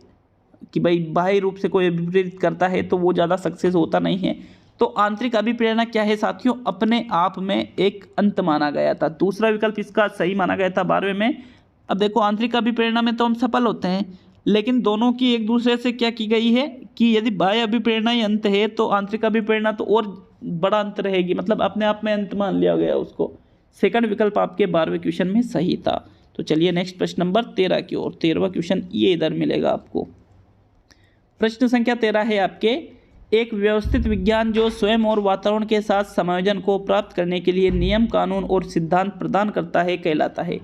कि भाई बाह्य रूप से कोई अभिप्रेरित करता है तो वो ज़्यादा सक्सेस होता नहीं है। तो आंतरिक अभिप्रेरणा क्या है साथियों? अपने आप में एक अंत माना गया था। दूसरा विकल्प इसका सही माना गया था 12वें में। अब देखो आंतरिक अभिप्रेरणा में तो हम सफल होते हैं, लेकिन दोनों की एक दूसरे से क्या की गई है कि यदि बाह्य अभिप्रेरणा ही अंत है तो आंतरिक अभिप्रेरणा तो और बड़ा अंत रहेगी, मतलब अपने आप में अंत मान लिया गया उसको। सेकंड विकल्प आपके 12वें क्वेश्चन में सही था। तो चलिए नेक्स्ट प्रश्न नंबर 13 की ओर। 13वां क्वेश्चन ये इधर मिलेगा आपको। प्रश्न संख्या 13 है आपके, एक व्यवस्थित विज्ञान जो स्वयं और वातावरण के साथ समायोजन को प्राप्त करने के लिए नियम, कानून और सिद्धांत प्रदान करता है कहलाता है।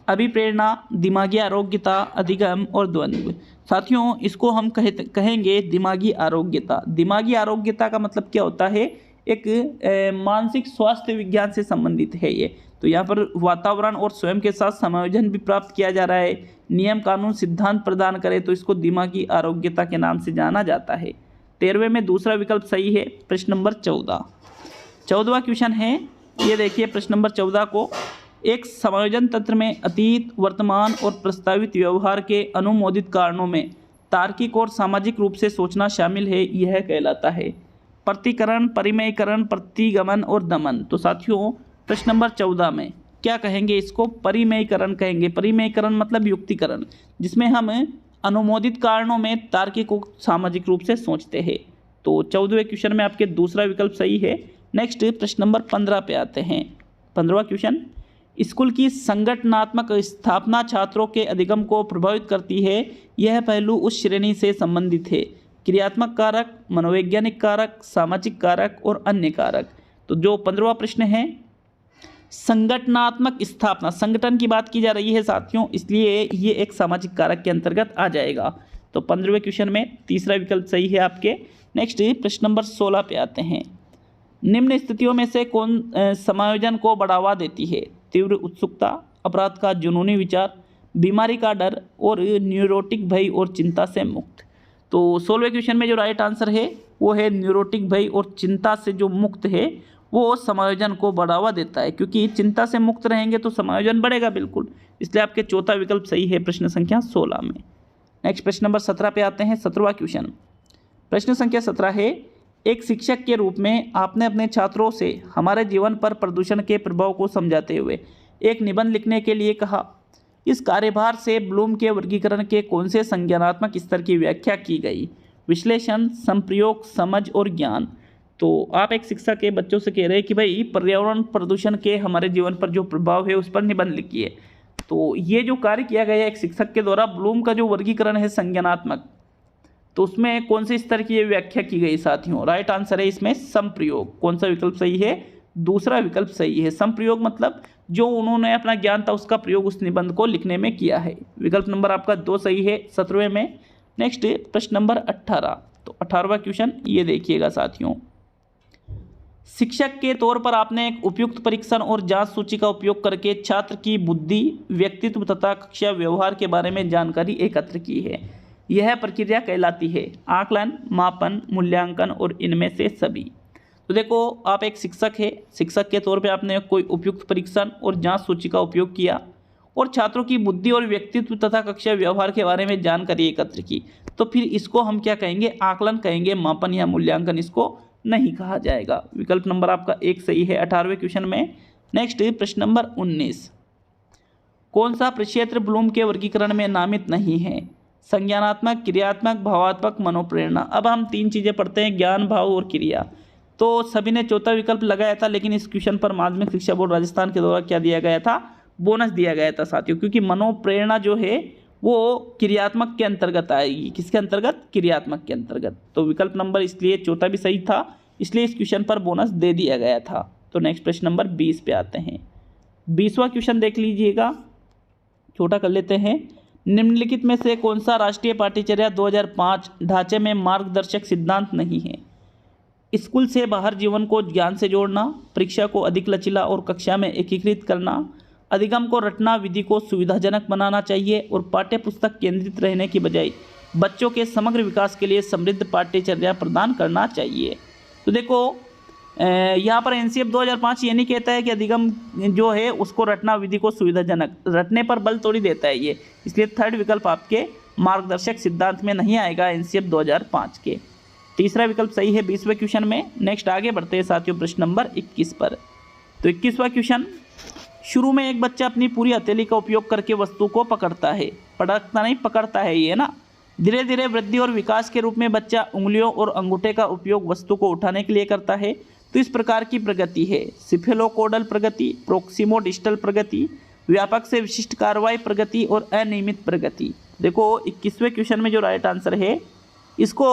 अभिप्रेरणा, दिमागी आरोग्यता, अधिगम और द्वंद्व। साथियों इसको हम कहेंगे दिमागी आरोग्यता। दिमागी आरोग्यता का मतलब क्या होता है? एक मानसिक स्वास्थ्य विज्ञान से संबंधित है ये। तो यहाँ पर वातावरण और स्वयं के साथ समायोजन भी प्राप्त किया जा रहा है, नियम कानून सिद्धांत प्रदान करे तो इसको दिमागी आरोग्यता के नाम से जाना जाता है। 13वें में दूसरा विकल्प सही है। प्रश्न नंबर 14वां क्वेश्चन है, ये देखिए प्रश्न नंबर 14 को, एक समायोजन तंत्र में अतीत, वर्तमान और प्रस्तावित व्यवहार के अनुमोदित कारणों में तार्किक और सामाजिक रूप से सोचना शामिल है, यह कहलाता है प्रतिकरण, परिमेयकरण, प्रतिगमन और दमन। तो साथियों प्रश्न नंबर 14 में क्या कहेंगे? इसको परिमेयकरण कहेंगे। परिमेयकरण मतलब युक्तिकरण, जिसमें हम अनुमोदित कारणों में तार्किक और सामाजिक रूप से सोचते हैं। तो 14वें क्वेश्चन में आपके दूसरा विकल्प सही है। नेक्स्ट प्रश्न नंबर 15 पे आते हैं। 15वां क्वेश्चन, स्कूल की संगठनात्मक स्थापना छात्रों के अधिगम को प्रभावित करती है। यह पहलू उस श्रेणी से संबंधित है। क्रियात्मक कारक, मनोवैज्ञानिक कारक, सामाजिक कारक और अन्य कारक। तो जो 15वां प्रश्न है, संगठनात्मक स्थापना, संगठन की बात की जा रही है साथियों, इसलिए ये एक सामाजिक कारक के अंतर्गत आ जाएगा। तो 15वें क्वेश्चन में तीसरा विकल्प सही है आपके। नेक्स्ट प्रश्न नंबर 16 पे आते हैं। निम्न स्थितियों में से कौन समायोजन को बढ़ावा देती है? तीव्र उत्सुकता, अपराध का जुनूनी विचार, बीमारी का डर और न्यूरोटिक भय और चिंता से मुक्त। तो 16वें क्वेश्चन में जो राइट आंसर है वो है न्यूरोटिक भय और चिंता से जो मुक्त है वो समायोजन को बढ़ावा देता है, क्योंकि चिंता से मुक्त रहेंगे तो समायोजन बढ़ेगा बिल्कुल। इसलिए आपके चौथा विकल्प सही है प्रश्न संख्या 16 में। नेक्स्ट प्रश्न नंबर 17 पे आते हैं। 17वां क्वेश्चन, प्रश्न संख्या 17 है, एक शिक्षक के रूप में आपने अपने छात्रों से हमारे जीवन पर प्रदूषण के प्रभाव को समझाते हुए एक निबंध लिखने के लिए कहा। इस कार्यभार से ब्लूम के वर्गीकरण के कौन से संज्ञानात्मक स्तर की व्याख्या की गई? विश्लेषण, संप्रयोग, समझ और ज्ञान। तो आप एक शिक्षक के बच्चों से कह रहे हैं कि भाई पर्यावरण प्रदूषण के हमारे जीवन पर जो प्रभाव है उस पर निबंध लिखिए। तो ये जो कार्य किया गया एक शिक्षक के द्वारा, ब्लूम का जो वर्गीकरण है संज्ञानात्मक, तो उसमें कौन से स्तर की ये व्याख्या की गई साथियों? राइट आंसर है इसमें संप्रयोग। कौन सा विकल्प सही है? दूसरा विकल्प सही है। संप्रयोग मतलब जो उन्होंने अपना ज्ञान था उसका प्रयोग उस निबंध को लिखने में किया है। विकल्प नंबर आपका 2 सही है 17वें में। नेक्स्ट प्रश्न नंबर 18। तो 18वां क्वेश्चन ये देखिएगा साथियों, शिक्षक के तौर पर आपने एक उपयुक्त परीक्षण और जांच सूची का उपयोग करके छात्र की बुद्धि, व्यक्तित्व तथा कक्षा व्यवहार के बारे में जानकारी एकत्र की है। यह प्रक्रिया कहलाती है आकलन, मापन, मूल्यांकन और इनमें से सभी। तो देखो आप एक शिक्षक है, शिक्षक के तौर पे आपने कोई उपयुक्त परीक्षण और जांच सूची का उपयोग किया और छात्रों की बुद्धि और व्यक्तित्व तथा कक्षा व्यवहार के बारे में जानकारी एकत्र की, तो फिर इसको हम क्या कहेंगे? आकलन कहेंगे, मापन या मूल्यांकन इसको नहीं कहा जाएगा। विकल्प नंबर आपका 1 सही है 18वें क्वेश्चन में। नेक्स्ट प्रश्न नंबर 19, कौन सा प्रक्षेत्र ब्लूम के वर्गीकरण में नामित नहीं है? संज्ञानात्मक, क्रियात्मक, भावात्मक, मनोप्रेरणा। अब हम 3 चीज़ें पढ़ते हैं, ज्ञान, भाव और क्रिया। तो सभी ने चौथा विकल्प लगाया था, लेकिन इस क्वेश्चन पर माध्यमिक शिक्षा बोर्ड राजस्थान के द्वारा क्या दिया गया था? बोनस दिया गया था साथियों, क्योंकि मनोप्रेरणा जो है वो क्रियात्मक के अंतर्गत आएगी। किसके अंतर्गत? क्रियात्मक के अंतर्गत। तो विकल्प नंबर इसलिए चौथा भी सही था, इसलिए इस क्वेश्चन पर बोनस दे दिया गया था। तो नेक्स्ट प्रश्न नंबर 20 पे आते हैं। 20वां क्वेश्चन देख लीजिएगा, छोटा कर लेते हैं। निम्नलिखित में से कौन सा राष्ट्रीय पाठ्यचर्या 2005 ढांचे में मार्गदर्शक सिद्धांत नहीं है? स्कूल से बाहर जीवन को ज्ञान से जोड़ना, परीक्षा को अधिक लचीला और कक्षा में एकीकृत करना, अधिगम को रटना, विधि को सुविधाजनक बनाना चाहिए और पाठ्य पुस्तक केंद्रित रहने की बजाय बच्चों के समग्र विकास के लिए समृद्ध पाठ्यचर्या प्रदान करना चाहिए। तो देखो यहाँ पर एनसीएफ 2005 ये नहीं कहता है कि अधिगम जो है उसको रटना, विधि को सुविधाजनक, रटने पर बल थोड़ी देता है ये, इसलिए थर्ड विकल्प आपके मार्गदर्शक सिद्धांत में नहीं आएगा एनसीएफ 2005 के। तीसरा विकल्प सही है 20वें क्वेश्चन में। नेक्स्ट आगे बढ़ते हैं साथियों प्रश्न नंबर 21 पर। तो 21वां क्वेश्चन, शुरू में एक बच्चा अपनी पूरी हथेली का उपयोग करके वस्तु को पकड़ता है, पकड़ता नहीं पकड़ता है ये ना। धीरे धीरे वृद्धि और विकास के रूप में बच्चा उंगलियों और अंगूठे का उपयोग वस्तु को उठाने के लिए करता है। तो इस प्रकार की प्रगति है सिफेलोकोडल प्रगति, प्रोक्सिमोडिस्टल प्रगति, व्यापक से विशिष्ट कार्रवाई प्रगति और अनियमित प्रगति। देखो 21वें क्वेश्चन में जो राइट आंसर है, इसको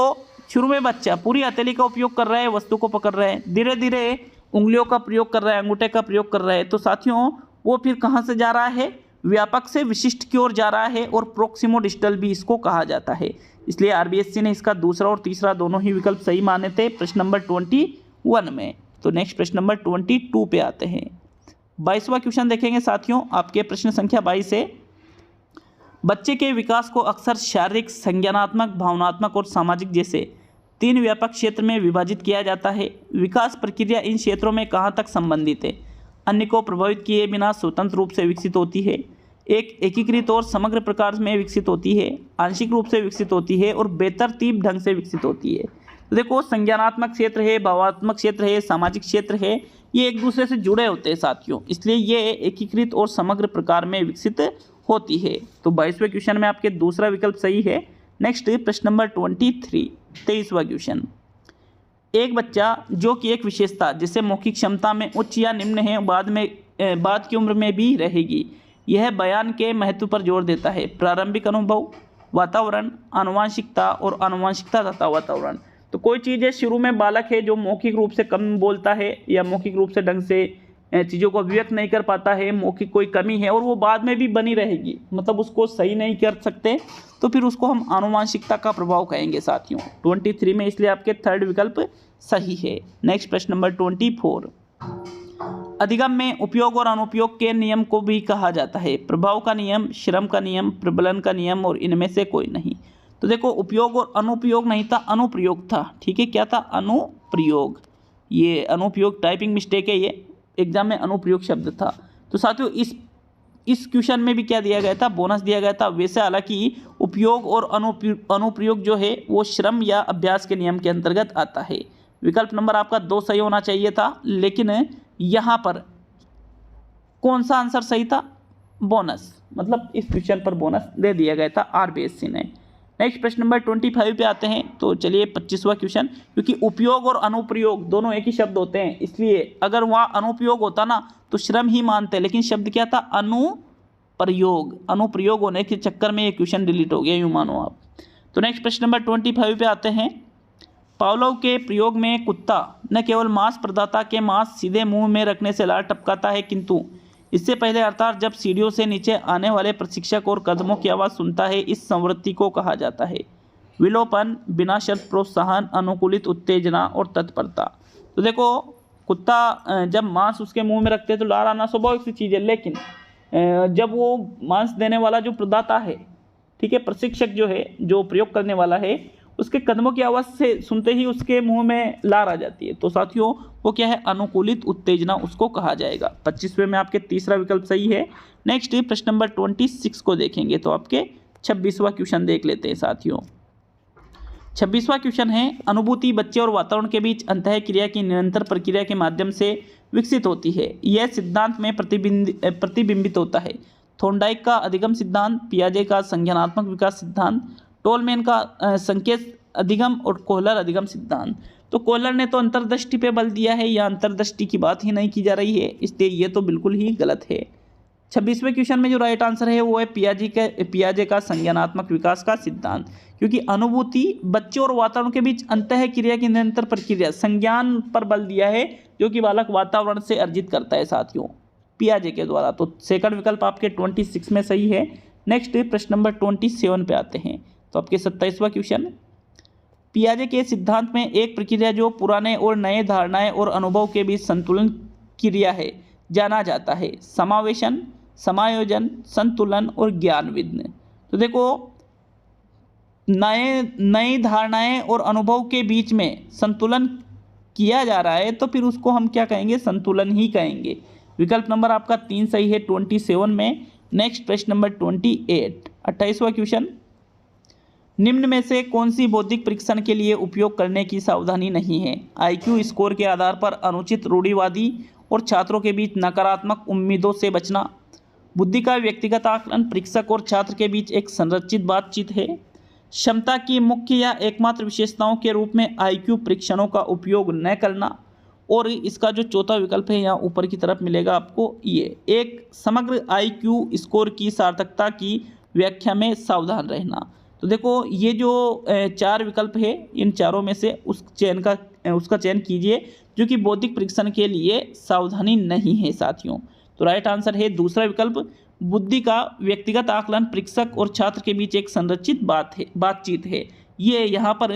शुरू में बच्चा पूरी हथेली का उपयोग कर रहा है, वस्तु को पकड़ रहा है, धीरे धीरे उंगलियों का प्रयोग कर रहा है, अंगूठे का प्रयोग कर रहा है, तो साथियों वो फिर कहाँ से जा रहा है? व्यापक से विशिष्ट की ओर जा रहा है और प्रोक्सिमोडिस्टल भी इसको कहा जाता है। इसलिए आरबीएससी ने इसका दूसरा और तीसरा दोनों ही विकल्प सही माने थे प्रश्न नंबर 21 में। तो नेक्स्ट प्रश्न नंबर 22 पे आते हैं। 22वां क्वेश्चन देखेंगे साथियों, आपके प्रश्न संख्या 22 है। बच्चे के विकास को अक्सर शारीरिक, संज्ञानात्मक, भावनात्मक और सामाजिक जैसे 3 व्यापक क्षेत्र में विभाजित किया जाता है। विकास प्रक्रिया इन क्षेत्रों में कहाँ तक संबंधित है? अन्य को प्रभावित किए बिना स्वतंत्र रूप से विकसित होती है, एक एकीकृत और समग्र प्रकार में विकसित होती है, आंशिक रूप से विकसित होती है और बेतरतीब ढंग से विकसित होती है। तो देखो संज्ञानात्मक क्षेत्र है, भावात्मक क्षेत्र है, सामाजिक क्षेत्र है, ये एक दूसरे से जुड़े होते हैं साथियों, इसलिए ये एकीकृत और समग्र प्रकार में विकसित होती है। तो 22वें क्वेश्चन में आपके दूसरा विकल्प सही है। नेक्स्ट प्रश्न नंबर 23, 23वां क्वेश्चन। एक बच्चा जो कि एक विशेषता जिससे मौखिक क्षमता में उच्च या निम्न है बाद की उम्र में भी रहेगी, यह बयान के महत्व पर जोर देता है। प्रारंभिक अनुभव, वातावरण, आनुवंशिकता और आनुवंशिकता तथा वातावरण। तो कोई चीज़ है, शुरू में बालक है जो मौखिक रूप से कम बोलता है या मौखिक रूप से ढंग से चीज़ों को अभिव्यक्त नहीं कर पाता है, मौखिक कोई कमी है और वो बाद में भी बनी रहेगी, मतलब उसको सही नहीं कर सकते, तो फिर उसको हम आनुवंशिकता का प्रभाव कहेंगे साथियों। 23 में इसलिए आपके थर्ड विकल्प सही है। नेक्स्ट प्रश्न नंबर 24। अधिगम में उपयोग और अनुपयोग के नियम को भी कहा जाता है। प्रभाव का नियम, श्रम का नियम, प्रबलन का नियम और इनमें से कोई नहीं। तो देखो, उपयोग और अनुपयोग नहीं था, अनुप्रयोग था। ठीक है, क्या था? अनुप्रयोग। ये अनुपयोग टाइपिंग मिस्टेक है, ये एग्जाम में अनुप्रयोग शब्द था। तो साथियों इस क्वेश्चन में भी क्या दिया गया था? बोनस दिया गया था। वैसे हालांकि उपयोग और अनुप्रयोग जो है वो श्रम या अभ्यास के नियम के अंतर्गत आता है। विकल्प नंबर आपका 2 सही होना चाहिए था, लेकिन यहाँ पर कौन सा आंसर सही था? बोनस, मतलब इस क्वेश्चन पर बोनस दे दिया गया था आरबीएससी ने। नेक्स्ट प्रश्न नंबर 25 पे आते हैं। तो चलिए 25वां क्वेश्चन। क्योंकि उपयोग और अनुप्रयोग दोनों एक ही शब्द होते हैं, इसलिए अगर वहाँ अनुपयोग होता ना तो श्रम ही मानते, लेकिन शब्द क्या था? अनुप्रयोग। अनुप्रयोग होने के चक्कर में ये क्वेश्चन डिलीट हो गया, यूँ मानो आप। तो नेक्स्ट प्रश्न नंबर 25 पे आते हैं। पावलोव के प्रयोग में कुत्ता न केवल मांस प्रदाता के मांस सीधे मुंह में रखने से लार टपकाता है, किंतु इससे पहले अर्थात जब सीढ़ियों से नीचे आने वाले प्रशिक्षक और कदमों की आवाज़ सुनता है, इस संवृत्ति को कहा जाता है विलोपन, बिना शर्त प्रोत्साहन, अनुकूलित उत्तेजना और तत्परता। तो देखो, कुत्ता जब मांस उसके मुंह में रखते हैं तो लार आना स्वाभाविक सी चीज़ है, लेकिन जब वो मांस देने वाला जो प्रदाता है, ठीक है, प्रशिक्षक जो है, जो प्रयोग करने वाला है, उसके कदमों की आवाज़ से सुनते ही उसके मुंह में लार आ जाती है। तो साथियों वो क्या है? अनुकूलित उत्तेजना उसको कहा जाएगा। 25वें में आपके तीसरा विकल्प सही है। नेक्स्ट प्रश्न नंबर 26 को देखेंगे तो आपके 26वां क्वेश्चन देख लेते हैं साथियों। 26वां क्वेश्चन है, अनुभूति बच्चे और वातावरण के बीच अंतः क्रिया की निरंतर प्रक्रिया के माध्यम से विकसित होती है। यह सिद्धांत में प्रतिबिंबित होता है। थॉर्नडाइक का अधिगम सिद्धांत, पियाजे का संज्ञानात्मक विकास सिद्धांत, टोलमैन का संकेत अधिगम और कोहलर अधिगम सिद्धांत। तो कोहलर ने तो अंतर्दृष्टि पे बल दिया है, या अंतर्दृष्टि की बात ही नहीं की जा रही है, इसलिए ये तो बिल्कुल ही गलत है। 26वें क्वेश्चन में जो राइट आंसर है वो है पियाजे का संज्ञानात्मक विकास का सिद्धांत। क्योंकि अनुभूति बच्चे और वातावरण के बीच अंतः क्रिया की निरंतर प्रक्रिया, संज्ञान पर बल दिया है, जो कि बालक वातावरण से अर्जित करता है साथियों, पियाजे के द्वारा। तो सेकंड विकल्प आपके 26 में सही है। नेक्स्ट प्रश्न नंबर 27 पे आते हैं। तो आपके 27वां क्वेश्चन, पियाजे के सिद्धांत में एक प्रक्रिया जो पुराने और नए धारणाएं और अनुभव के बीच संतुलन क्रिया है जाना जाता है समावेशन, समायोजन, संतुलन और ज्ञानविद्य। तो देखो, नई धारणाएं और अनुभव के बीच में संतुलन किया जा रहा है, तो फिर उसको हम क्या कहेंगे? संतुलन ही कहेंगे। विकल्प नंबर आपका 3 सही है 27 में। नेक्स्ट प्रश्न नंबर 28, 28वां क्वेश्चन, निम्न में से कौन सी बौद्धिक परीक्षण के लिए उपयोग करने की सावधानी नहीं है? आईक्यू स्कोर के आधार पर अनुचित रूढ़िवादी और छात्रों के बीच नकारात्मक उम्मीदों से बचना, बुद्धि का व्यक्तिगत आकलन, परीक्षक और छात्र के बीच एक संरचित बातचीत है, क्षमता की मुख्य या एकमात्र विशेषताओं के रूप में आईक्यू परीक्षणों का उपयोग न करना, और इसका जो चौथा विकल्प है यहाँ ऊपर की तरफ मिलेगा आपको, ये एक समग्र आईक्यू स्कोर की सार्थकता की व्याख्या में सावधान रहना। तो देखो, ये जो 4 विकल्प है, इन चारों में से उसका चयन कीजिए जो कि बौद्धिक परीक्षण के लिए सावधानी नहीं है साथियों। तो राइट आंसर है दूसरा विकल्प, बुद्धि का व्यक्तिगत आकलन, परीक्षक और छात्र के बीच एक संरचित बातचीत है। ये यहाँ पर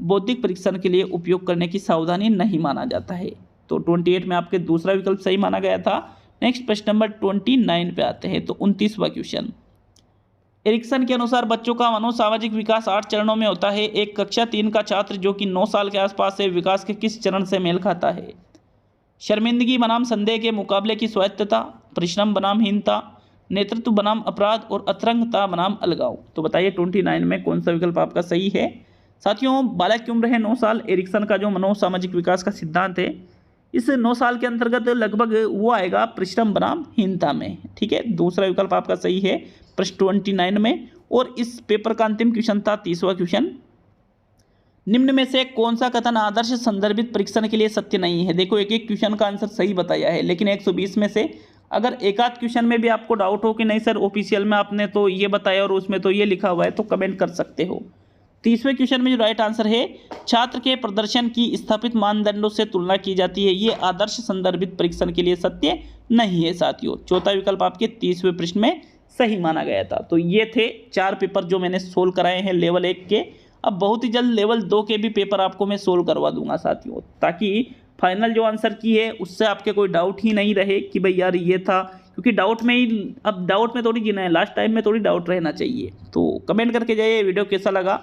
बौद्धिक परीक्षण के लिए उपयोग करने की सावधानी नहीं माना जाता है। तो 28 में आपके दूसरा विकल्प सही माना गया था। नेक्स्ट प्रश्न नंबर 29 पे आते हैं। तो 29वां क्वेश्चन, एरिक्सन के अनुसार बच्चों का मनोसामाजिक विकास 8 चरणों में होता है। एक कक्षा 3 का छात्र जो कि 9 साल के आसपास है, विकास के किस चरण से मेल खाता है? शर्मिंदगी बनाम संदेह के मुकाबले की स्वायत्तता, परिश्रम बनाम हीनता, नेतृत्व बनाम अपराध और अतरंगता बनाम अलगाव। तो बताइए 29 में कौन सा विकल्प आपका सही है? साथियों, बालक की उम्र है 9 साल। एरिक्सन का जो मनोसामाजिक विकास का सिद्धांत है, इस 9 साल के अंतर्गत लगभग वो आएगा परिश्रम बनाम हीनता में। ठीक है, दूसरा विकल्प आपका सही है प्रश्न 29 में। और इस पेपर का अंतिम क्वेश्चन था 30वां क्वेश्चन, निम्न में से कौन सा कथन आदर्श संदर्भित परीक्षण के लिए सत्य नहीं है। देखो एक एक क्वेश्चन का आंसर सही बताया है, लेकिन 120 में से अगर एक आध क्वेश्चन में भी आपको डाउट हो कि नहीं सर ऑफिशियल में आपने तो ये बताया और उसमें तो ये लिखा हुआ है, तो कमेंट कर सकते हो। 30वें क्वेश्चन में जो राइट आंसर है, छात्र के प्रदर्शन की स्थापित मानदंडों से तुलना की जाती है, ये आदर्श संदर्भित परीक्षण के लिए सत्य नहीं है साथियों। चौथा विकल्प आपके 30वें प्रश्न में सही माना गया था। तो ये थे 4 पेपर जो मैंने सोल्व कराए हैं लेवल 1 के। अब बहुत ही जल्द लेवल 2 के भी पेपर आपको मैं सोल्व करवा दूंगा साथियों, ताकि फाइनल जो आंसर की है उससे आपके कोई डाउट ही नहीं रहे कि भाई यार ये था, क्योंकि डाउट में ही, अब डाउट में थोड़ी जीना है, लास्ट टाइम में थोड़ी डाउट रहना चाहिए। तो कमेंट करके जाइए वीडियो कैसा लगा,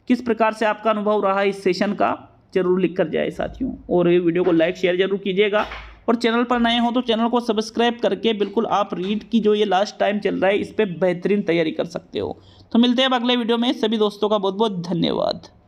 किस प्रकार से आपका अनुभव रहा इस सेशन का, जरूर लिख कर जाए साथियों। और ये वीडियो को लाइक शेयर जरूर कीजिएगा, और चैनल पर नए हो तो चैनल को सब्सक्राइब करके बिल्कुल आप रीड की जो ये लास्ट टाइम चल रहा है इस पर बेहतरीन तैयारी कर सकते हो। तो मिलते हैं अब अगले वीडियो में, सभी दोस्तों का बहुत बहुत धन्यवाद।